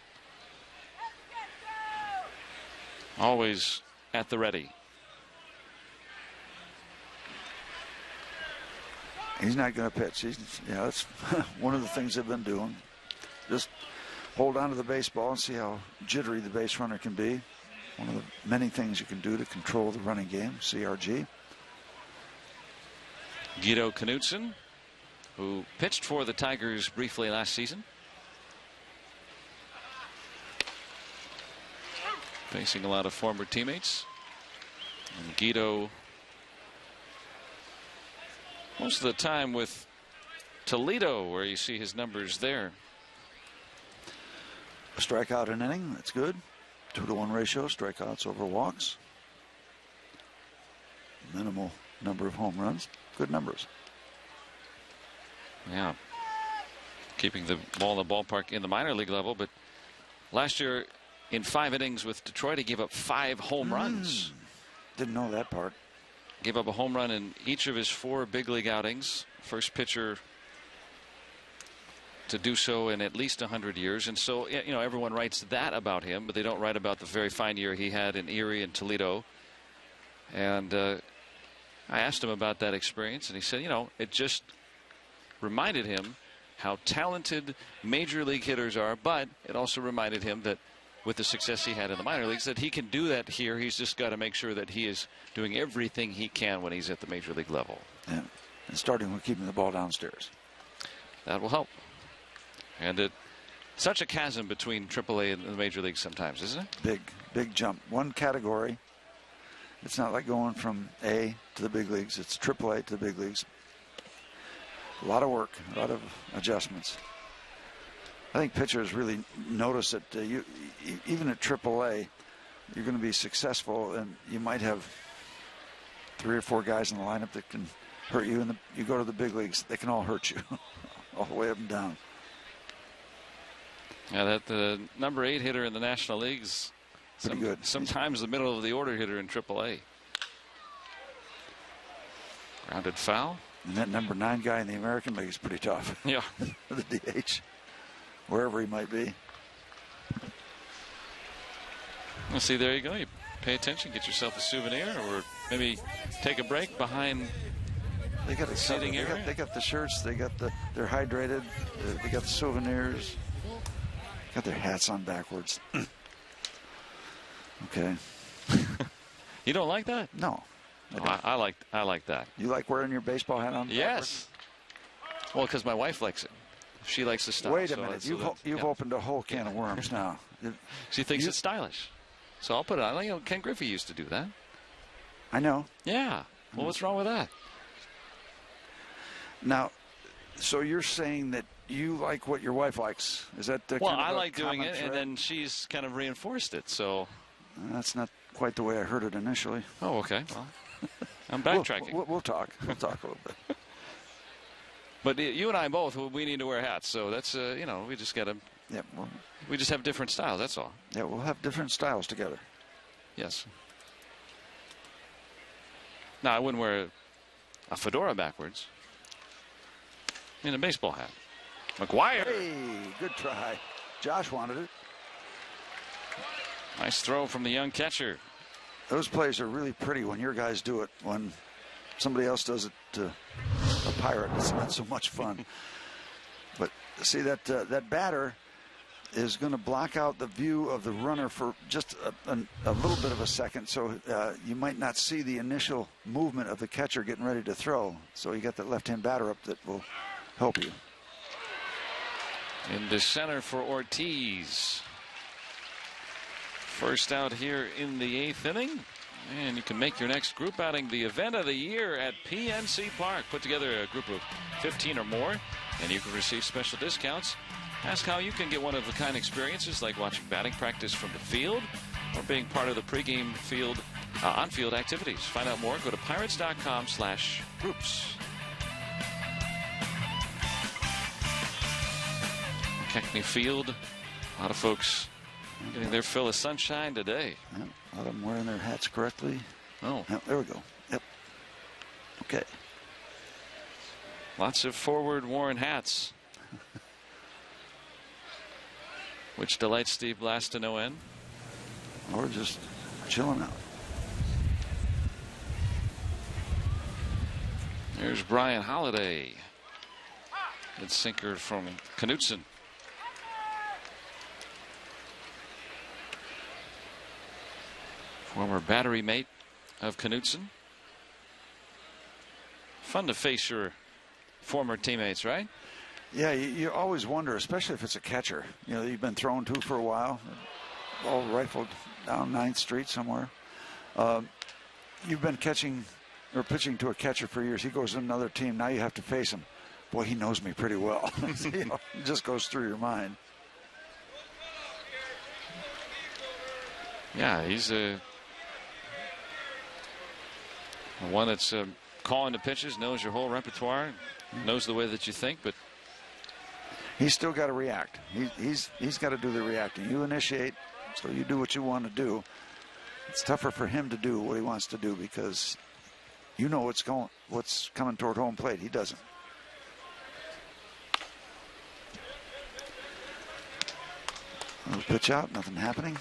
always at the ready. He's not going to pitch. That's one of the things they've been doing. Just hold on to the baseball and see how jittery the base runner can be. One of the many things you can do to control the running game. CRG. Guido Knudsen, who pitched for the Tigers briefly last season, facing a lot of former teammates. And Guido, most of the time with Toledo, where you see his numbers there. A strikeout an inning, that's good. 2-to-1 ratio, strikeouts over walks. Minimal number of home runs, good numbers. Yeah, keeping the ball in the ballpark in the minor league level, but last year in 5 innings with Detroit, he gave up 5 home runs. Didn't know that part. Gave up a home run in each of his 4 big league outings. First pitcher to do so in at least 100 years. And so, everyone writes that about him, but they don't write about the very fine year he had in Erie and Toledo. And I asked him about that experience, and he said, it just reminded him how talented major league hitters are, but it also reminded him that with the success he had in the minor leagues, that he can do that here. He's just got to make sure that he is doing everything he can when he's at the major league level. Yeah, and starting with keeping the ball downstairs. That will help. And such a chasm between AAA and the major leagues sometimes, isn't it? Big jump. One category. It's not like going from A to the big leagues. It's AAA to the big leagues. A lot of work, a lot of adjustments. I think pitchers really notice that even at AAA, you're going to be successful, and you might have 3 or 4 guys in the lineup that can hurt you. And you go to the big leagues, they can all hurt you all the way up and down. Yeah, that the number 8 hitter in the National Leagues, pretty good. Sometimes the middle of the order hitter in AAA. Grounded foul. And that number 9 guy in the American League is pretty tough. Yeah. The DH, wherever he might be. Well, see, there you go. You pay attention, get yourself a souvenir, or maybe take a break behind. They got a seating area. They got the shirts. They're hydrated. They got the souvenirs. Got their hats on backwards. Okay. You don't like that? No. I like that. You like wearing your baseball hat on? Yes. Backwards? Well, because my wife likes it. She likes the style. Wait a minute. You've opened a whole can of worms now. She thinks it's stylish. So I'll put it on. Ken Griffey used to do that. I know. Yeah. Well, what's wrong with that? Now, so you're saying that you like what your wife likes? Is that the well? kind of I like doing it, thread? and then she's kind of reinforced it. So that's not quite the way I heard it initially. Oh, okay. Well, I'm backtracking. We'll talk. We'll talk a little bit. But you and I both, we need to wear hats. So that's we just got to. Yeah. Well, we just have different styles. That's all. Yeah, we'll have different styles together. Yes. Now I wouldn't wear a fedora backwards. In a baseball hat. McGuire. Hey, good try. Josh wanted it. Nice throw from the young catcher. those plays are really pretty when your guys do it. When somebody else does it to a Pirate, it's not so much fun. But see that that batter is going to block out the view of the runner for just a little bit of a second, so you might not see the initial movement of the catcher getting ready to throw. So you got that left-hand batter up that will help you. Into center for Ortiz. First out here in the 8th inning. And you can make your next group outing the event of the year at PNC Park. Put together a group of 15 or more, and you can receive special discounts. Ask how you can get one-of-a-kind experiences like watching batting practice from the field or being part of the pregame on-field activities. Find out more. Go to pirates.com/groups. Keckney Field. A lot of folks getting their fill of sunshine today. Yeah, a lot of them wearing their hats correctly. Oh. Yep, there we go. Yep. Okay. Lots of forward-worn hats. Which delights Steve Blass to no end. Or just chilling out. There's Brian Holiday. Good sinker from Knutson. Former battery mate of Knutson. Fun to face your former teammates, right? Yeah, you always wonder, especially if it's a catcher. You know, you've been thrown to for a while, all rifled down 9th Street somewhere. You've been catching or pitching to a catcher for years. He goes to another team. Now you have to face him. Boy, he knows me pretty well. You know, it just goes through your mind. Yeah, he's one that's calling the pitches, knows your whole repertoire, knows the way that you think, but he's still got to react. He's got to do the reacting. You initiate, so you do what you want to do. It's tougher for him to do what he wants to do because you know what's coming toward home plate. He doesn't. Little pitch out, nothing happening.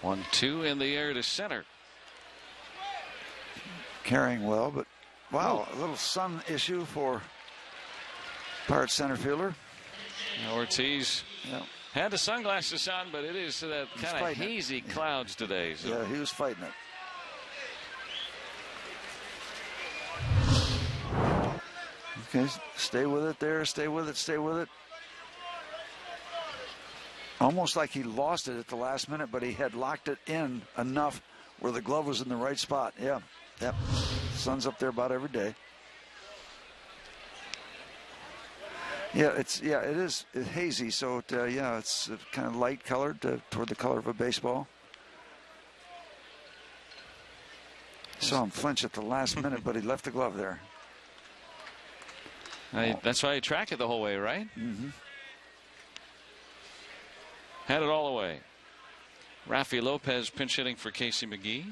One, two in the air to center. Carrying well, but wow, a little sun issue for Pirates center fielder. Ortiz had the sunglasses on, but it is that kind of hazy clouds today. So. Yeah, he was fighting it. Okay, stay with it there. Stay with it. Stay with it. Almost like he lost it at the last minute, but he had locked it in enough where the glove was in the right spot. Yeah, yep. Sun's up there about every day. Yeah, it is hazy. So it's kind of light colored toward the color of a baseball. Saw him flinch at the last minute, but he left the glove there. That's why you track it the whole way, right? Mm-hmm. Had it all the way. Rafi Lopez pinch hitting for Casey McGee.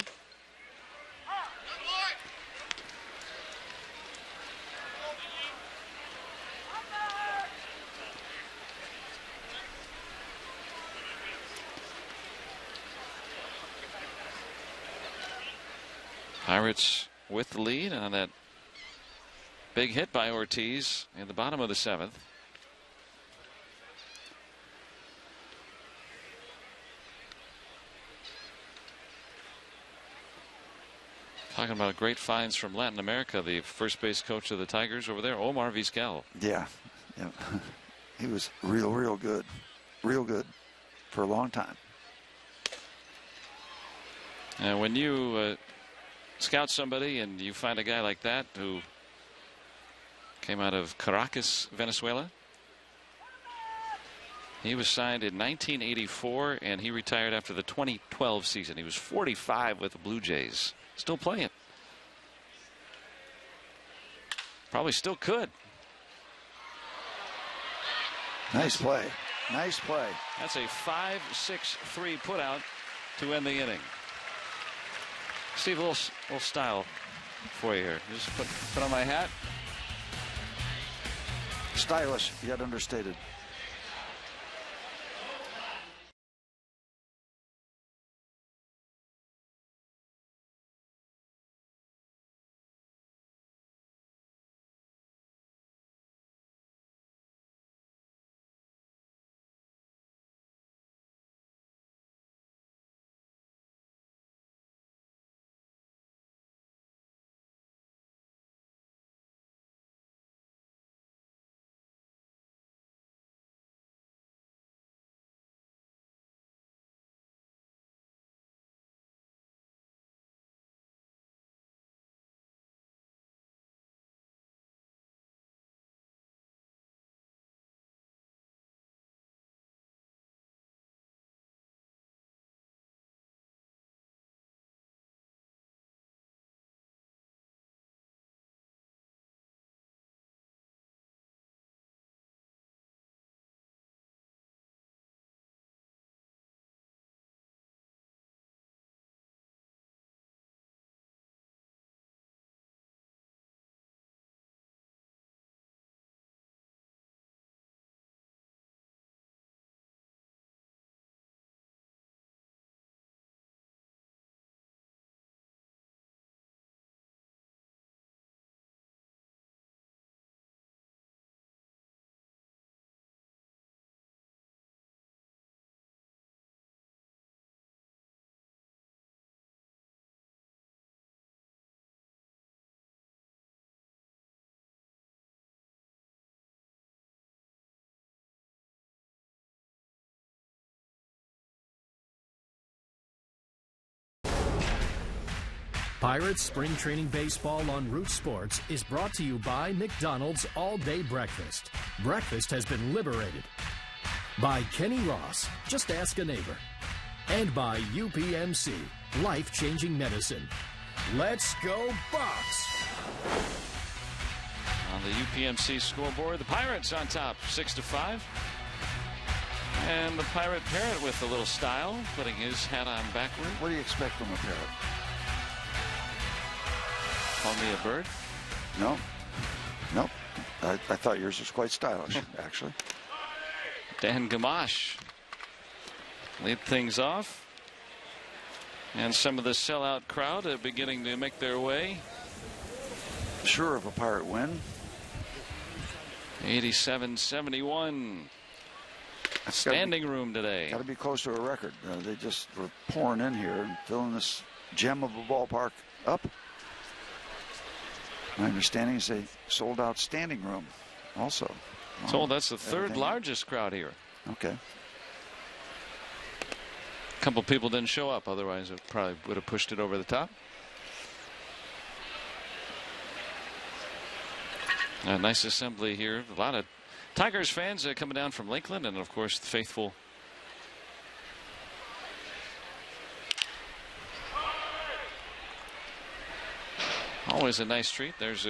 Pirates with the lead on that big hit by Ortiz in the bottom of the 7th. Talking about great finds from Latin America, the first base coach of the Tigers over there, Omar Vizquel. Yeah. He was real good for a long time. And when you scout somebody and you find a guy like that who came out of Caracas, Venezuela, he was signed in 1984 and he retired after the 2012 season. He was 45 with the Blue Jays. Still playing. Probably still could. Nice play. Nice play. That's a 5-6-3 putout to end the inning. Steve, a little style for you here. Just put on my hat. Stylish yet understated. Pirates Spring Training Baseball on Root Sports is brought to you by McDonald's All-Day Breakfast. Breakfast has been liberated. By Kenny Ross, just ask a neighbor. And by UPMC, life-changing medicine. Let's go Bucks! On the UPMC scoreboard, the Pirates on top, 6-5. And the Pirate Parrot with a little style, putting his hat on backward. What do you expect from a parrot? Call me a bird? No. Nope. I thought yours was quite stylish, actually. Dan Gamache lead things off. And some of the sellout crowd are beginning to make their way. Sure of a Pirate win. 87-71. Standing room today. Got to be close to a record. They just were pouring in here and filling this gem of a ballpark up. My understanding is they sold out standing room also. So that's the third largest crowd here. Okay. A couple people didn't show up, otherwise it probably would have pushed it over the top. A nice assembly here. A lot of Tigers fans coming down from Lakeland, and of course the faithful. Always a nice treat. There's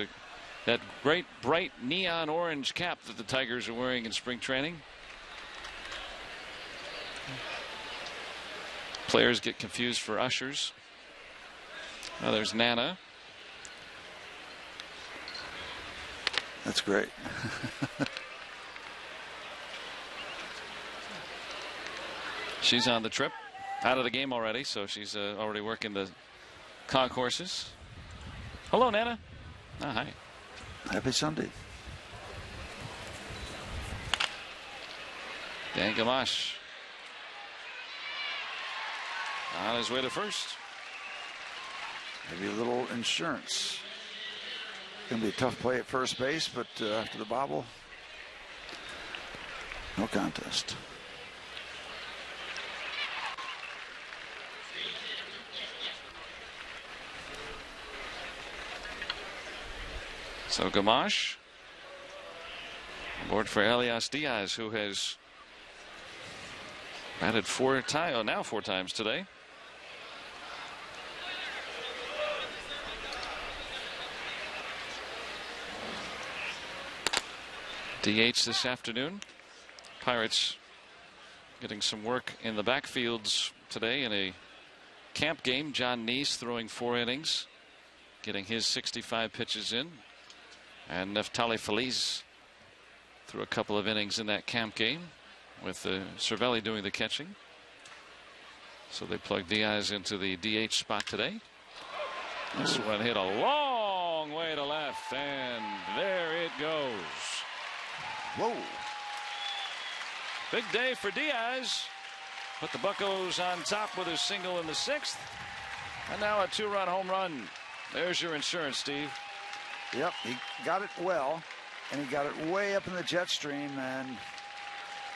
that great bright neon orange cap that the Tigers are wearing in spring training. Players get confused for ushers. Now there's Nana. That's great. She's on the trip, out of the game already, so she's already working the concourses. Hello, Nana. Oh, hi. Happy Sunday. Dan Gamache on his way to first. Maybe a little insurance. Going to be a tough play at first base, but after the bobble, no contest. So Gamache aboard for Elias Diaz, who has batted four times today. DH this afternoon. Pirates getting some work in the backfields today in a camp game. John Neese throwing 4 innings, getting his 65 pitches in. And Neftali Feliz threw a couple of innings in that camp game with Cervelli doing the catching. So they plugged Diaz into the DH spot today. This one hit a long way to left, and there it goes. Whoa. Big day for Diaz. Put the Buccos on top with his single in the 6th. And now a 2-run home run. There's your insurance, Steve. Yep, he got it well, and he got it way up in the jet stream, and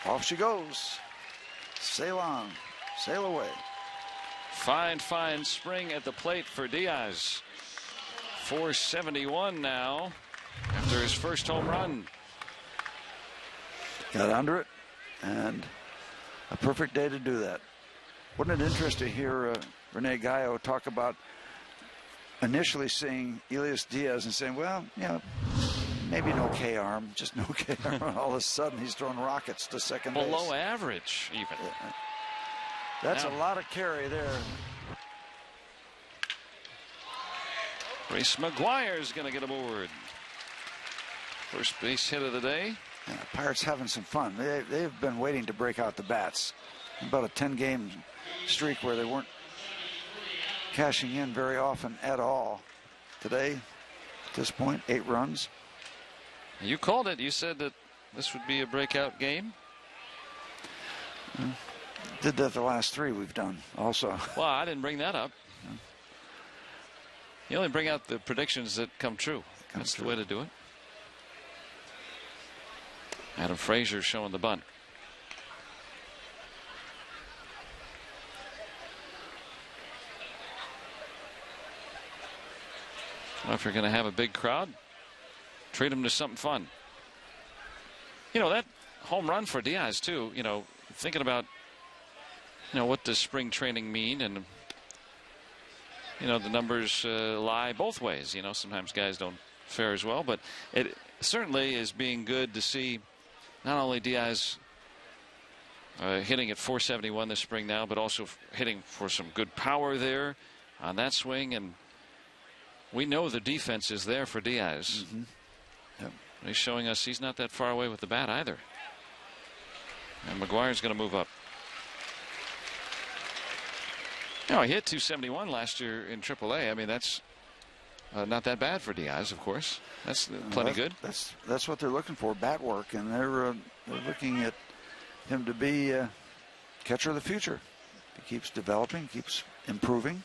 off she goes. Sail on, sail away. Fine spring at the plate for Diaz. 471 now after his first home run. Got under it, and a perfect day to do that. Wasn't it interesting to hear Rene Gallo talk about initially seeing Elias Diaz and saying, well, you know, maybe no K-arm, just no K-arm. All of a sudden he's throwing rockets to second base. Below average, even. Yeah. That's a lot of carry there. Reese McGuire's going to get aboard. First base hit of the day. Yeah, Pirates having some fun. They've been waiting to break out the bats. About a 10-game streak where they weren't cashing in very often at all. Today, at this point, 8 runs. You called it. You said that this would be a breakout game. Did that the last 3 we've done also. Well, I didn't bring that up. You only bring out the predictions that come true. That's the way to do it. Adam Frazier showing the bunt. Well, if you're going to have a big crowd, treat them to something fun. You know, that home run for Diaz too, you know, thinking about, you know, what does spring training mean? And, you know, the numbers lie both ways. You know, sometimes guys don't fare as well, but it certainly is being good to see not only Diaz hitting at 471 this spring now, but also hitting for some good power there on that swing. And we know the defense is there for Diaz. Mm-hmm. Yep. He's showing us he's not that far away with the bat either. And McGuire's going to move up. You know, he hit 271 last year in AAA. I mean, that's not that bad for Diaz, of course. That's plenty good. That's what they're looking for, bat work, and they're looking at him to be catcher of the future. He keeps developing, keeps improving.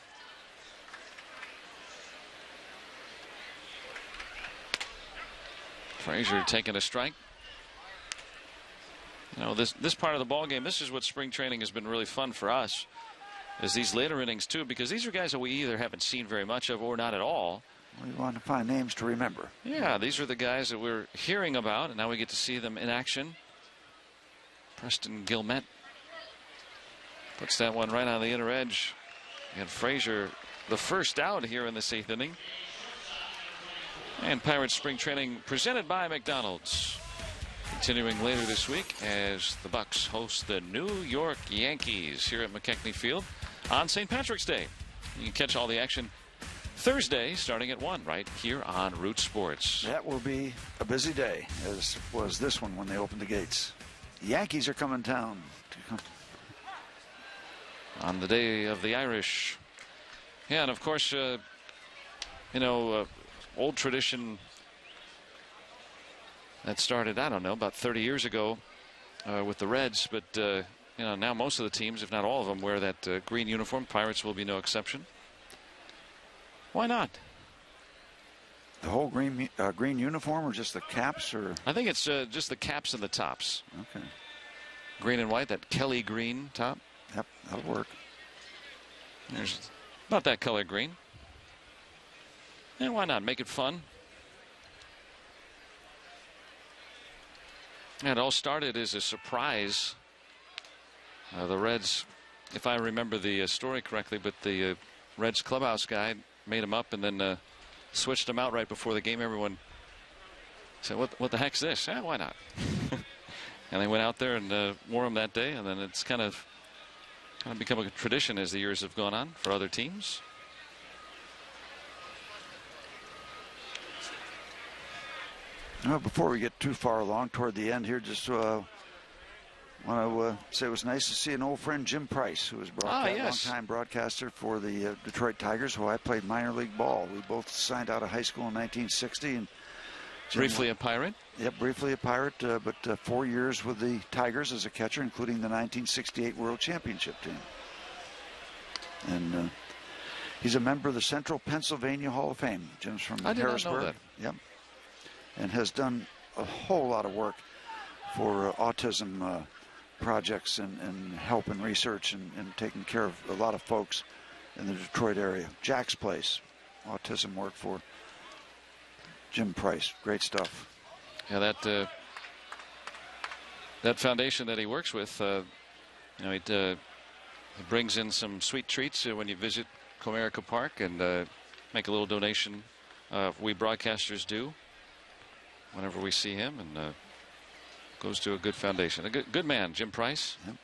Frazier taking a strike. You know, this part of the ball game, this is what spring training has been really fun for us, is these later innings too, because these are guys that we either haven't seen very much of or not at all. We want to find names to remember. Yeah, these are the guys that we're hearing about, and now we get to see them in action. Preston Guillemette puts that one right on the inner edge. And Frazier, the first out here in this 8th inning. And Pirates spring training presented by McDonald's. Continuing later this week as the Bucks host the New York Yankees here at McKechnie Field on St. Patrick's Day. You can catch all the action Thursday starting at 1 right here on Root Sports. That will be a busy day, as was this one when they opened the gates. The Yankees are coming down. On the day of the Irish. Yeah, and of course, you know, old tradition that started, I don't know, about 30 years ago with the Reds. But, you know, now most of the teams, if not all of them, wear that green uniform. Pirates will be no exception. Why not? The whole green uniform, or just the caps? Or I think it's just the caps and the tops. Okay. Green and white, that Kelly green top. Yep, that'll work. There's not that color green. And why not? Make it fun. And it all started as a surprise. The Reds, if I remember the story correctly, but the Reds clubhouse guy made them up and then switched them out right before the game. Everyone said, what the heck's this? Why not? And they went out there and wore them that day, and then it's kind of become a tradition as the years have gone on for other teams. Well, before we get too far along toward the end here, just want to say it was nice to see an old friend, Jim Price, who was a long-time broadcaster for the Detroit Tigers, who I played minor league ball. We both signed out of high school in 1960. And briefly a Pirate? Yep, briefly a Pirate, but 4 years with the Tigers as a catcher, including the 1968 World Championship team. And he's a member of the Central Pennsylvania Hall of Fame. Jim's from Harrisburg. I did not know that. Yep. And has done a whole lot of work for autism projects and help and research and taking care of a lot of folks in the Detroit area. Jack's Place, autism work for Jim Price. Great stuff. Yeah, that foundation that he works with, he brings in some sweet treats when you visit Comerica Park and make a little donation. We broadcasters do whenever we see him, and goes to a good foundation. A good man, Jim Price. Yep.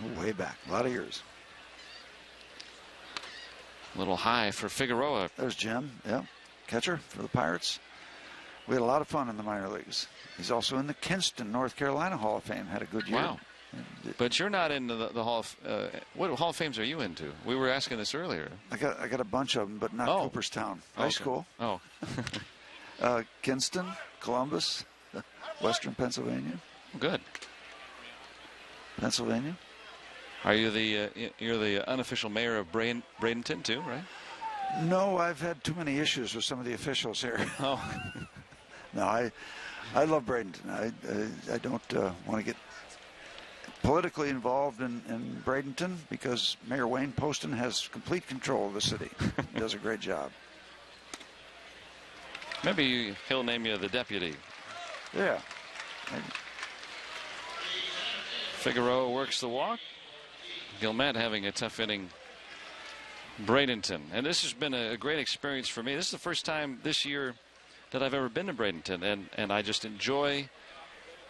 Oh, way back, a lot of years. A little high for Figueroa. There's Jim, yeah, catcher for the Pirates. We had a lot of fun in the minor leagues. He's also in the Kinston, North Carolina Hall of Fame. Had a good year. Wow. But you're not in the Hall of what Hall of Fames are you into? We were asking this earlier. I got a bunch of them, but not Cooperstown. High school. Oh. Kinston, Columbus, Western Pennsylvania. Good. Pennsylvania. Are you you're the unofficial mayor of Bradenton too, right? No, I've had too many issues with some of the officials here. Oh. No, I love Bradenton. I don't want to get politically involved in Bradenton because Mayor Wayne Poston has complete control of the city. He does a great job. Maybe he'll name you the deputy. Yeah. Maybe. Figueroa works the walk. Gilmet having a tough inning. Bradenton. And this has been a great experience for me. This is the first time this year that I've ever been to Bradenton, and I just enjoy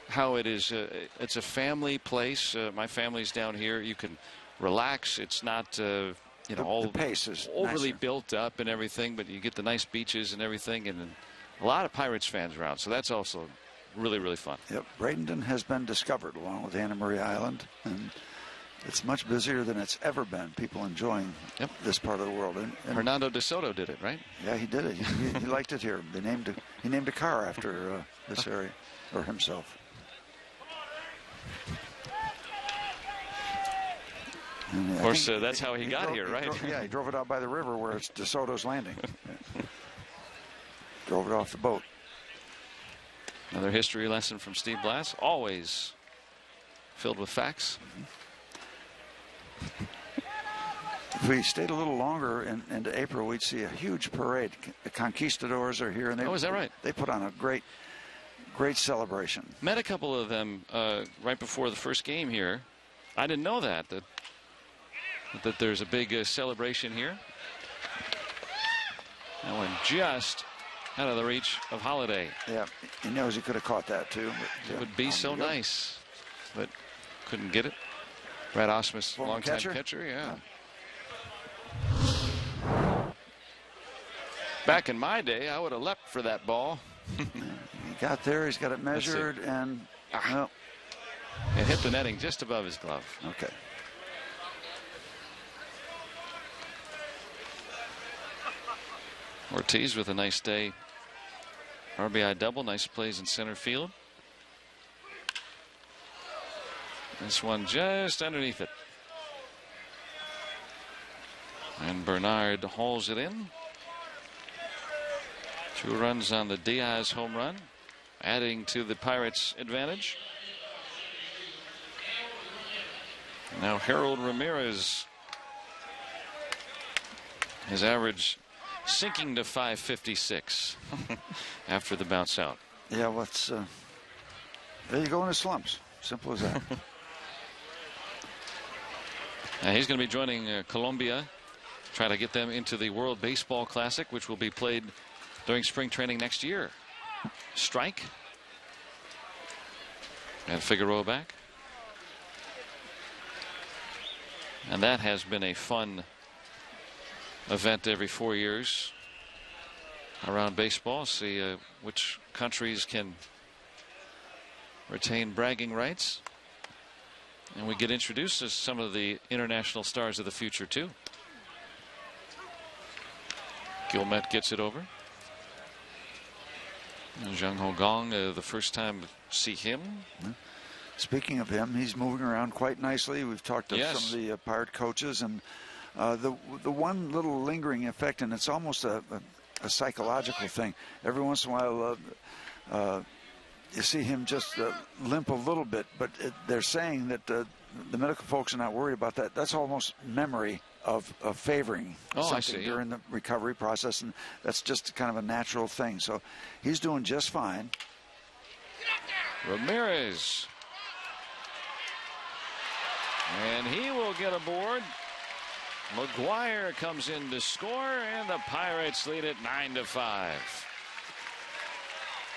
how it is. It's a family place. My family's down here. You can relax. It's not all the pace is overly nicer. built up and everything, but you get the nice beaches and everything, and a lot of Pirates fans around. So that's also really, really fun. Yep, Bradenton has been discovered along with Anna Maria Island, and it's much busier than it's ever been. People enjoying this part of the world. And Hernando De Soto did it, right? Yeah, he did it. He liked it here. He named a car after this area, or himself. And of course, that's how he got here, right? He drove it out by the river where it's De Soto's Landing. Drove it off the boat. Another history lesson from Steve Blass, always filled with facts. If we stayed a little longer into April, we'd see a huge parade. The Conquistadors are here, and is that right? They put on a great celebration. Met a couple of them right before the first game here. I didn't know that there's a big celebration here. That one just out of the reach of Holiday. Yeah, he knows he could have caught that too. But, it would be so nice, but couldn't get it. Brad Osmus, longtime catcher, yeah. Back in my day, I would have leapt for that ball. He got there, he's got it measured, and well, it hit the netting just above his glove. Okay. Ortiz with a nice day. RBI double, nice plays in center field. This one just underneath it. And Bernard hauls it in. 2 runs on the Diaz home run, adding to the Pirates' advantage. Now Harold Ramirez, his average sinking to 556 after the bounce out. Yeah, there you go in the slumps. Simple as that. He's going to be joining Colombia, try to get them into the World Baseball Classic, which will be played during spring training next year. Strike. And Figueroa back. And that has been a fun event every 4 years around baseball. See which countries can retain bragging rights. And we get introduced to some of the international stars of the future, too. Gilmet gets it over. And Jung Ho Gong, the first time to see him. Speaking of him, he's moving around quite nicely. We've talked to some of the Pirate coaches, and the one little lingering effect, and it's almost a psychological thing. Every once in a while, you see him just limp a little bit, but they're saying that the medical folks are not worried about that. That's almost memory of favoring something during the recovery process, and that's just kind of a natural thing. So he's doing just fine. Ramirez. And he will get aboard. McGuire comes in to score, and the Pirates lead it 9-5.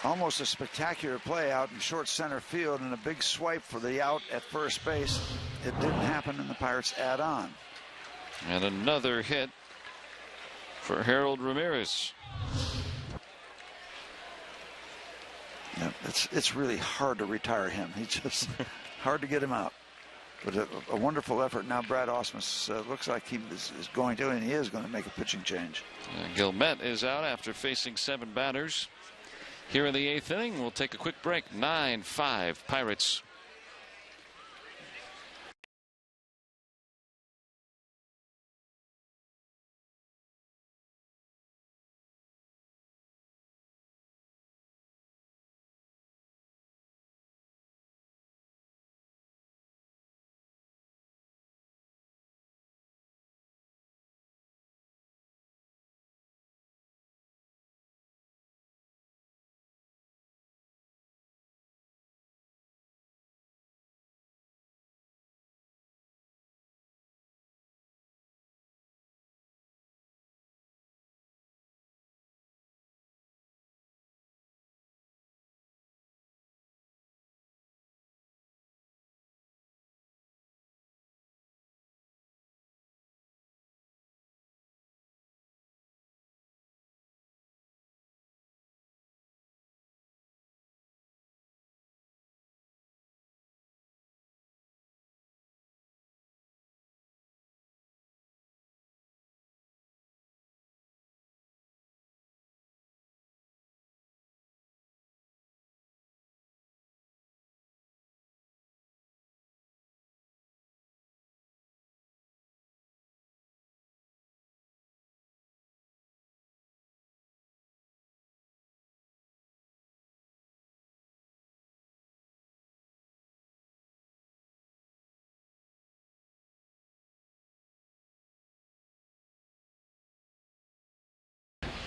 Almost a spectacular play out in short center field, and a big swipe for the out at first base. It didn't happen, and the Pirates add on. And another hit for Harold Ramirez. Yeah, it's really hard to retire him. He's just hard to get him out. But a wonderful effort. Now Brad Ausmus looks like he is going to, and he is going to make a pitching change. Gilmet is out after facing 7 batters. Here in the 8th inning, we'll take a quick break. 9-5 Pirates.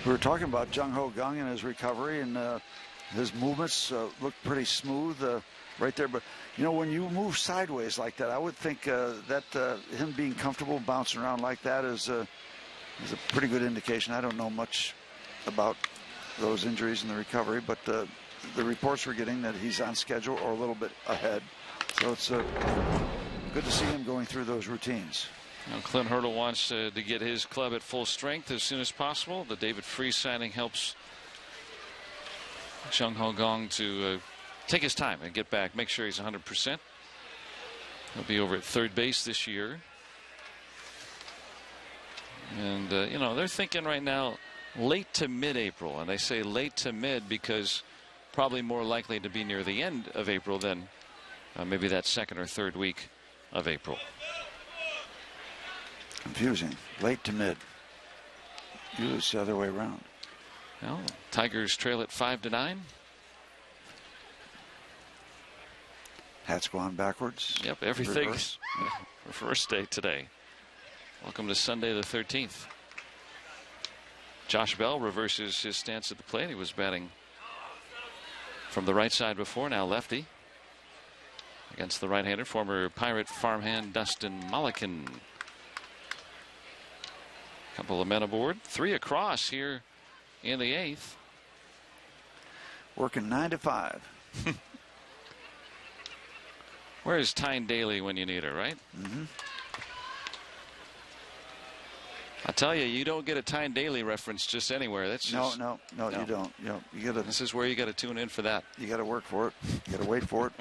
We were talking about Jung Ho Gong and his recovery, and his movements look pretty smooth right there. But, you know, when you move sideways like that, I would think that him being comfortable bouncing around like that is a pretty good indication. I don't know much about those injuries and the recovery, but the reports we're getting that he's on schedule or a little bit ahead. So it's good to see him going through those routines. Now Clint Hurdle wants to get his club at full strength as soon as possible. The David Freese signing helps Jung Ho Gong to take his time and get back, make sure he's 100%. He'll be over at third base this year. And, you know, they're thinking right now late to mid-April. And they say late to mid because probably more likely to be near the end of April than maybe that second or third week of April. Confusing. Late to mid. Usually it's the other way around. Well, Tigers trail at 5-9. Hats going backwards. Yep, everything. Reverse day today. Welcome to Sunday the 13th. Josh Bell reverses his stance at the plate. He was batting from the right side before, now lefty. Against the right-hander, former Pirate farmhand Dustin Mulliken. Couple of men aboard. 3 across here in the 8th. Working 9 to 5. Where's Tyne Daly when you need her, right? Mm-hmm. I tell you, you don't get a Tyne Daly reference just anywhere. That's just no, you don't. You gotta. This is where you got to tune in for that. You got to work for it. You got to wait for it.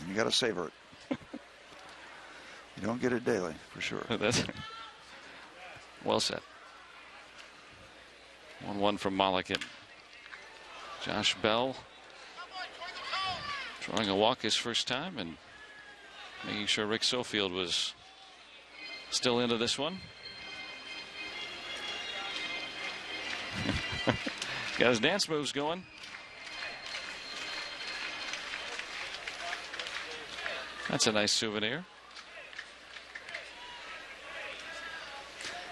And you got to savor it. You don't get it daily, for sure. That's well said. 1-1 from Mulligan. Josh Bell drawing a walk his first time and making sure Rick Sofield was still into this one. Got his dance moves going. That's a nice souvenir.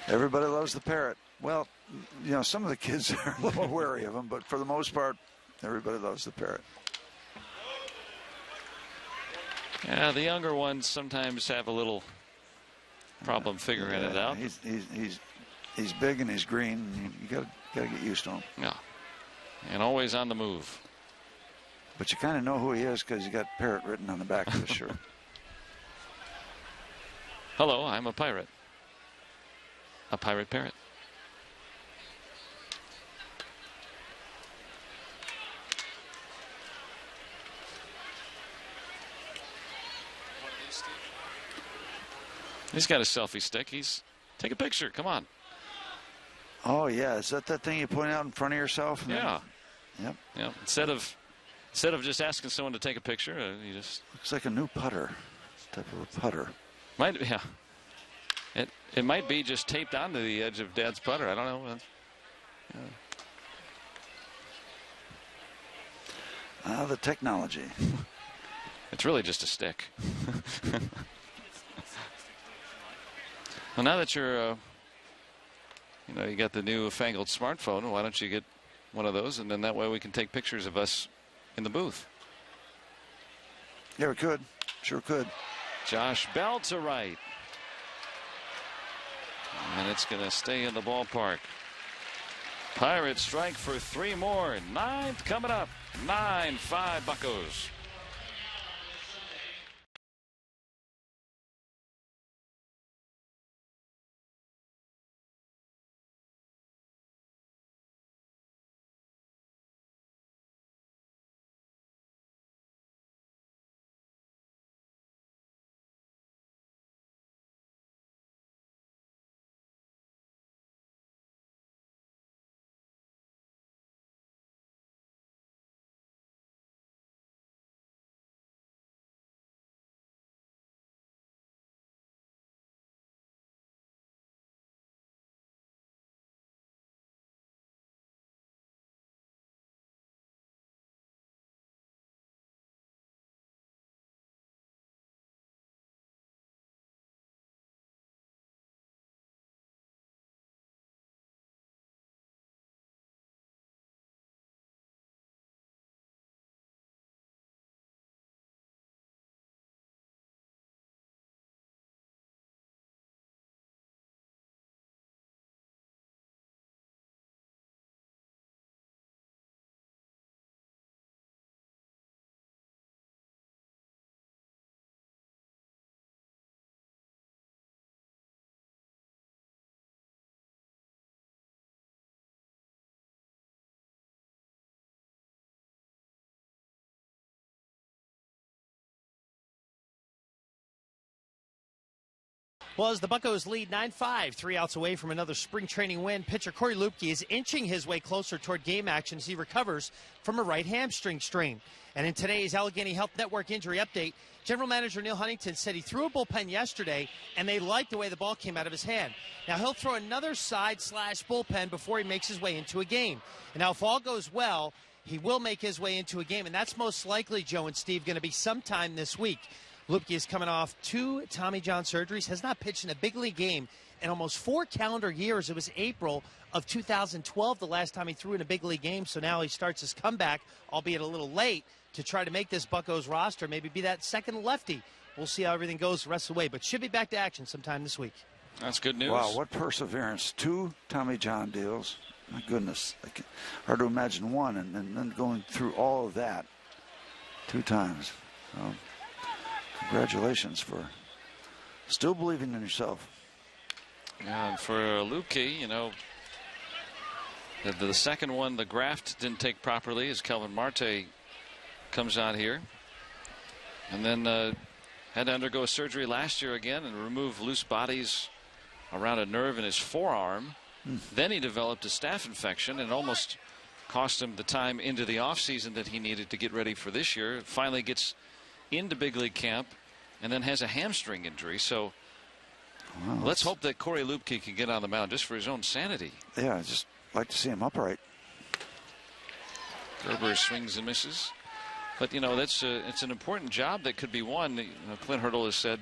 Everybody loves the parrot. Well, some of the kids are a little wary of him, but for the most part, everybody loves the parrot. Yeah, the younger ones sometimes have a little problem figuring it out. He's big and he's green. You got to get used to him. Yeah, and always on the move. But you kind of know who he is because you got parrot written on the back of his shirt. Hello, I'm a pirate. A pirate parrot. He's got a selfie stick. Take a picture. Come on. Oh yeah, is that thing you point out in front of yourself? Yeah. Yep. Yep. Instead of just asking someone to take a picture, you just looks like a new putter, type of a putter. Might yeah. It might be just taped onto the edge of Dad's putter. I don't know. The technology. It's really just a stick. Well, now that you're, you got the new fangled smartphone, why don't you get one of those, and then that way we can take pictures of us in the booth. Yeah, we could. Sure could. Josh Bell to right. And it's going to stay in the ballpark. Pirates strike for 3 more. 9th coming up. 9-5 Buccos. Well, as the Buccos lead 9-5, 3 outs away from another spring training win, pitcher Corey Lupke is inching his way closer toward game action as he recovers from a right hamstring strain. And in today's Allegheny Health Network injury update, General Manager Neil Huntington said he threw a bullpen yesterday, and they liked the way the ball came out of his hand. Now, he'll throw another side/bullpen before he makes his way into a game. And now, if all goes well, he will make his way into a game, and that's most likely, Joe and Steve, going to be sometime this week. Lupke is coming off 2 Tommy John surgeries, has not pitched in a big league game in almost 4 calendar years. It was April of 2012 the last time he threw in a big league game, so now he starts his comeback, albeit a little late, to try to make this Buccos roster, maybe be that second lefty. We'll see how everything goes the rest of the way, but should be back to action sometime this week. That's good news. Wow, what perseverance. 2 Tommy John deals. My goodness. Hard to imagine one, and then going through all of that 2 times. Congratulations for still believing in yourself. Yeah, and for Lupke, you know, the second one, the graft didn't take properly as Kelvin Marte comes out here. And then had to undergo surgery last year again and remove loose bodies around a nerve in his forearm. Then he developed a staph infection and almost cost him the time into the offseason that he needed to get ready for this year. Finally gets into big league camp and then has a hamstring injury. So let's hope that Corey Lupke can get on the mound just for his own sanity. Yeah, I just like to see him upright. Gerber swings and misses. But, you know, it's an important job that could be won. You know, Clint Hurdle has said,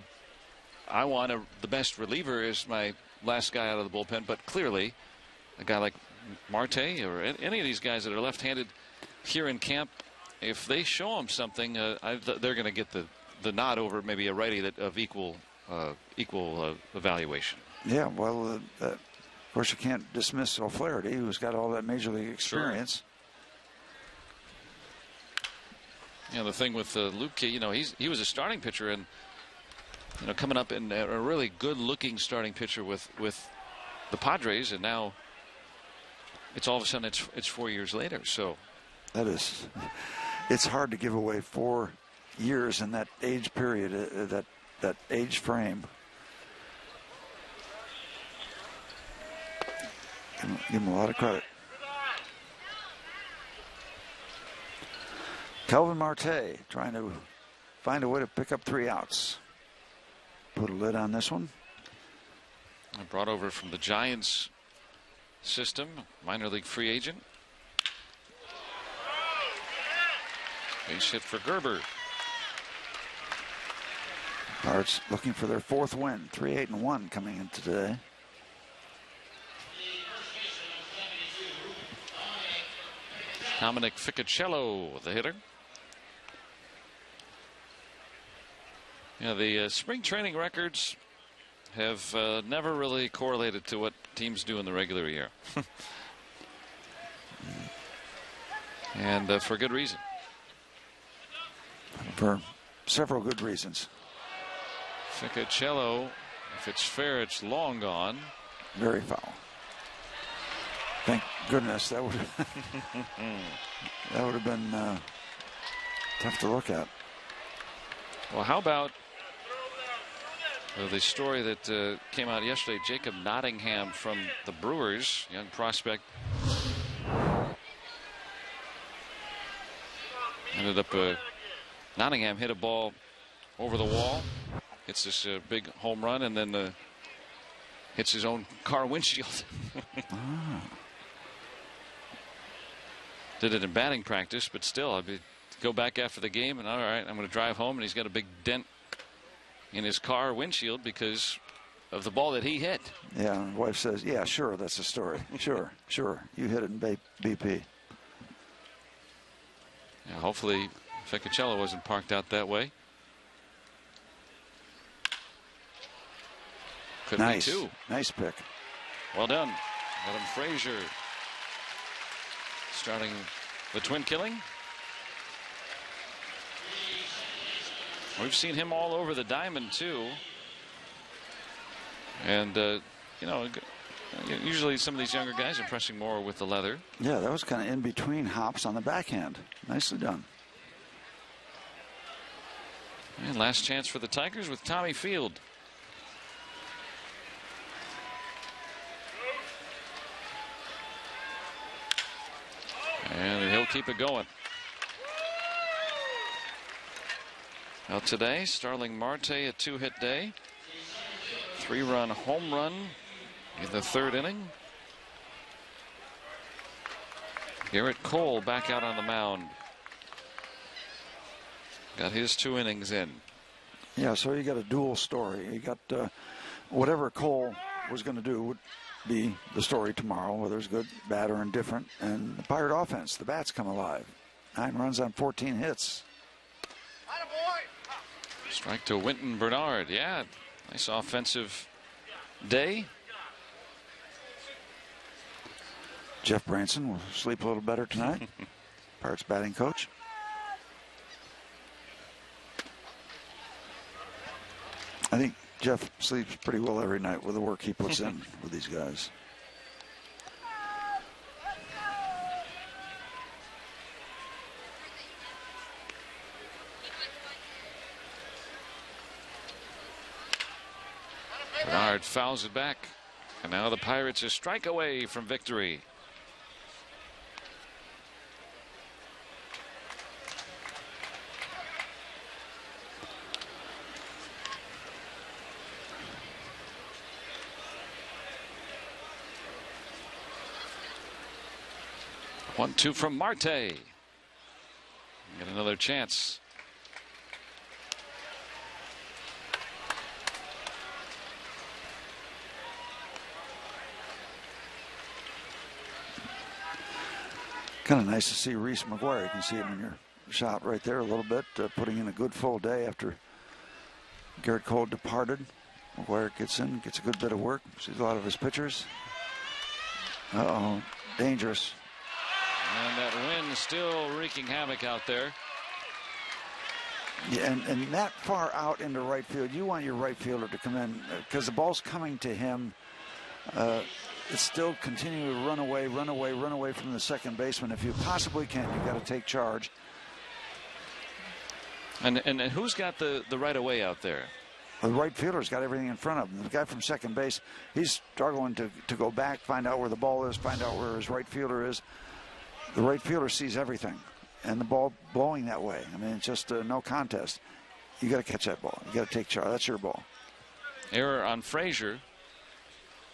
I want the best reliever as my last guy out of the bullpen. But clearly, a guy like Marte or any of these guys that are left-handed here in camp, if they show him something, they're going to get the nod over maybe a righty of equal evaluation. Yeah, well, of course, you can't dismiss O'Flaherty, who's got all that major league experience. Sure. You know, the thing with Lupke, you know, he was a starting pitcher and, you know, coming up in a really good-looking starting pitcher with the Padres, and now it's all of a sudden it's 4 years later. So that is, it's hard to give away 4 years in that age period, that age frame. Give him a lot of credit. Kelvin Marte trying to find a way to pick up 3 outs. Put a lid on this one. Brought over from the Giants system, minor league free agent. Base hit for Gerber. Pirates looking for their 4th win, 3-8-1 coming into today. Dominic Ficcicello, the hitter. Yeah, the spring training records have never really correlated to what teams do in the regular year. And for good reason. For several good reasons. Ficcicello, if it's fair, it's long gone. Very foul. Thank goodness. That would have been tough to look at. Well, how about the story that came out yesterday? Jacob Nottingham from the Brewers, young prospect, ended up Nottingham hit a ball over the wall, hits this big home run, and then hits his own car windshield. Did it in batting practice, but still, I'd go back after the game and all right, I'm going to drive home, and he's got a big dent in his car windshield because of the ball that he hit. Yeah, and the wife says, yeah, sure, that's the story. Sure, you hit it in BP. Yeah, hopefully Ficcicello wasn't parked out that way. Could be too. Nice pick. Well done. Adam Frazier starting the twin killing. We've seen him all over the diamond too. And you know, usually some of these younger guys are pressing more with the leather. Yeah, that was kind of in between hops on the backhand. Nicely done. And last chance for the Tigers with Tommy Field. And he'll keep it going. Now today, Starling Marte, a 2-hit day. 3-run home run in the 3rd inning. Garrett Cole back out on the mound. Got his 2 innings in. Yeah, so you got a dual story. You got whatever Cole was going to do would be the story tomorrow, whether it's good, bad, or indifferent. And the Pirate offense, the bats come alive. 9 runs on 14 hits. Strike to Winton Bernard. Yeah, nice offensive day. Jeff Branson will sleep a little better tonight. Pirates batting coach. Jeff sleeps pretty well every night with the work he puts in with these guys. Bernard fouls it back. And now the Pirates a strike away from victory. One, two from Marte. Get another chance. Kind of nice to see Reese McGuire. You can see him in your shot right there a little bit, putting in a good full day after Garrett Cole departed. McGuire gets in, gets a good bit of work. Sees a lot of his pitchers. Uh-oh, dangerous. And that wind still wreaking havoc out there. Yeah, and that far out into right field, you want your right fielder to come in because the ball's coming to him. It's still continuing to run away from the second baseman. If you possibly can, you've got to take charge. And who's got the right of way out there? The right fielder's got everything in front of him. The guy from second base, he's struggling to go back, find out where the ball is, find out where his right fielder is. The right fielder sees everything, and the ball blowing that way. I mean, it's just no contest. You got to catch that ball. You got to take charge. That's your ball. Error on Frazier.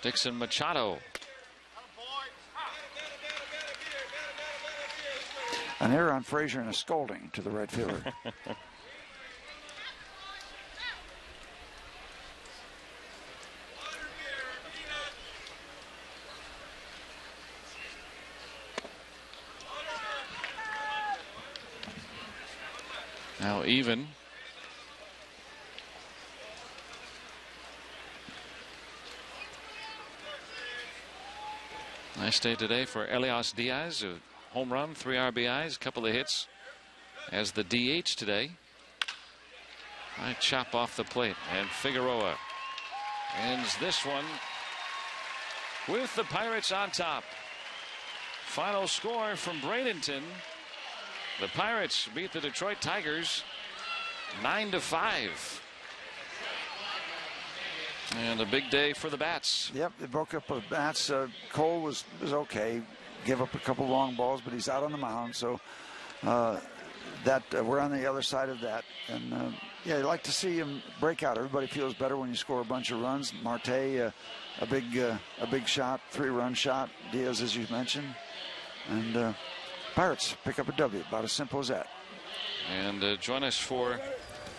Dixon Machado. An error on Frazier and a scolding to the right fielder. Now even. Nice day today for Elias Diaz. A home run, 3 RBIs, a couple of hits as the DH today. I chop off the plate, and Figueroa ends this one with the Pirates on top. Final score from Bradenton. The Pirates beat the Detroit Tigers 9-5. And a big day for the Bats. Yep, they broke up the Bats. Cole was okay. Gave up a couple long balls, but he's out on the mound. So we're on the other side of that. And yeah, you like to see him break out. Everybody feels better when you score a bunch of runs. Marte, a big shot, 3-run shot. Diaz, as you mentioned, and Pirates pick up a W. About as simple as that. And join us for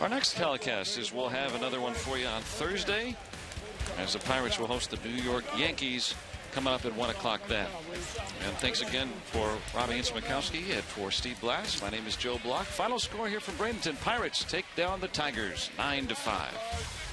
our next telecast. As we'll have another one for you on Thursday, as the Pirates will host the New York Yankees coming up at 1 o'clock then. And thanks again for Robbie Insamakowski and for Steve Blass. My name is Joe Block. Final score here from Bradenton. Pirates take down the Tigers 9-5.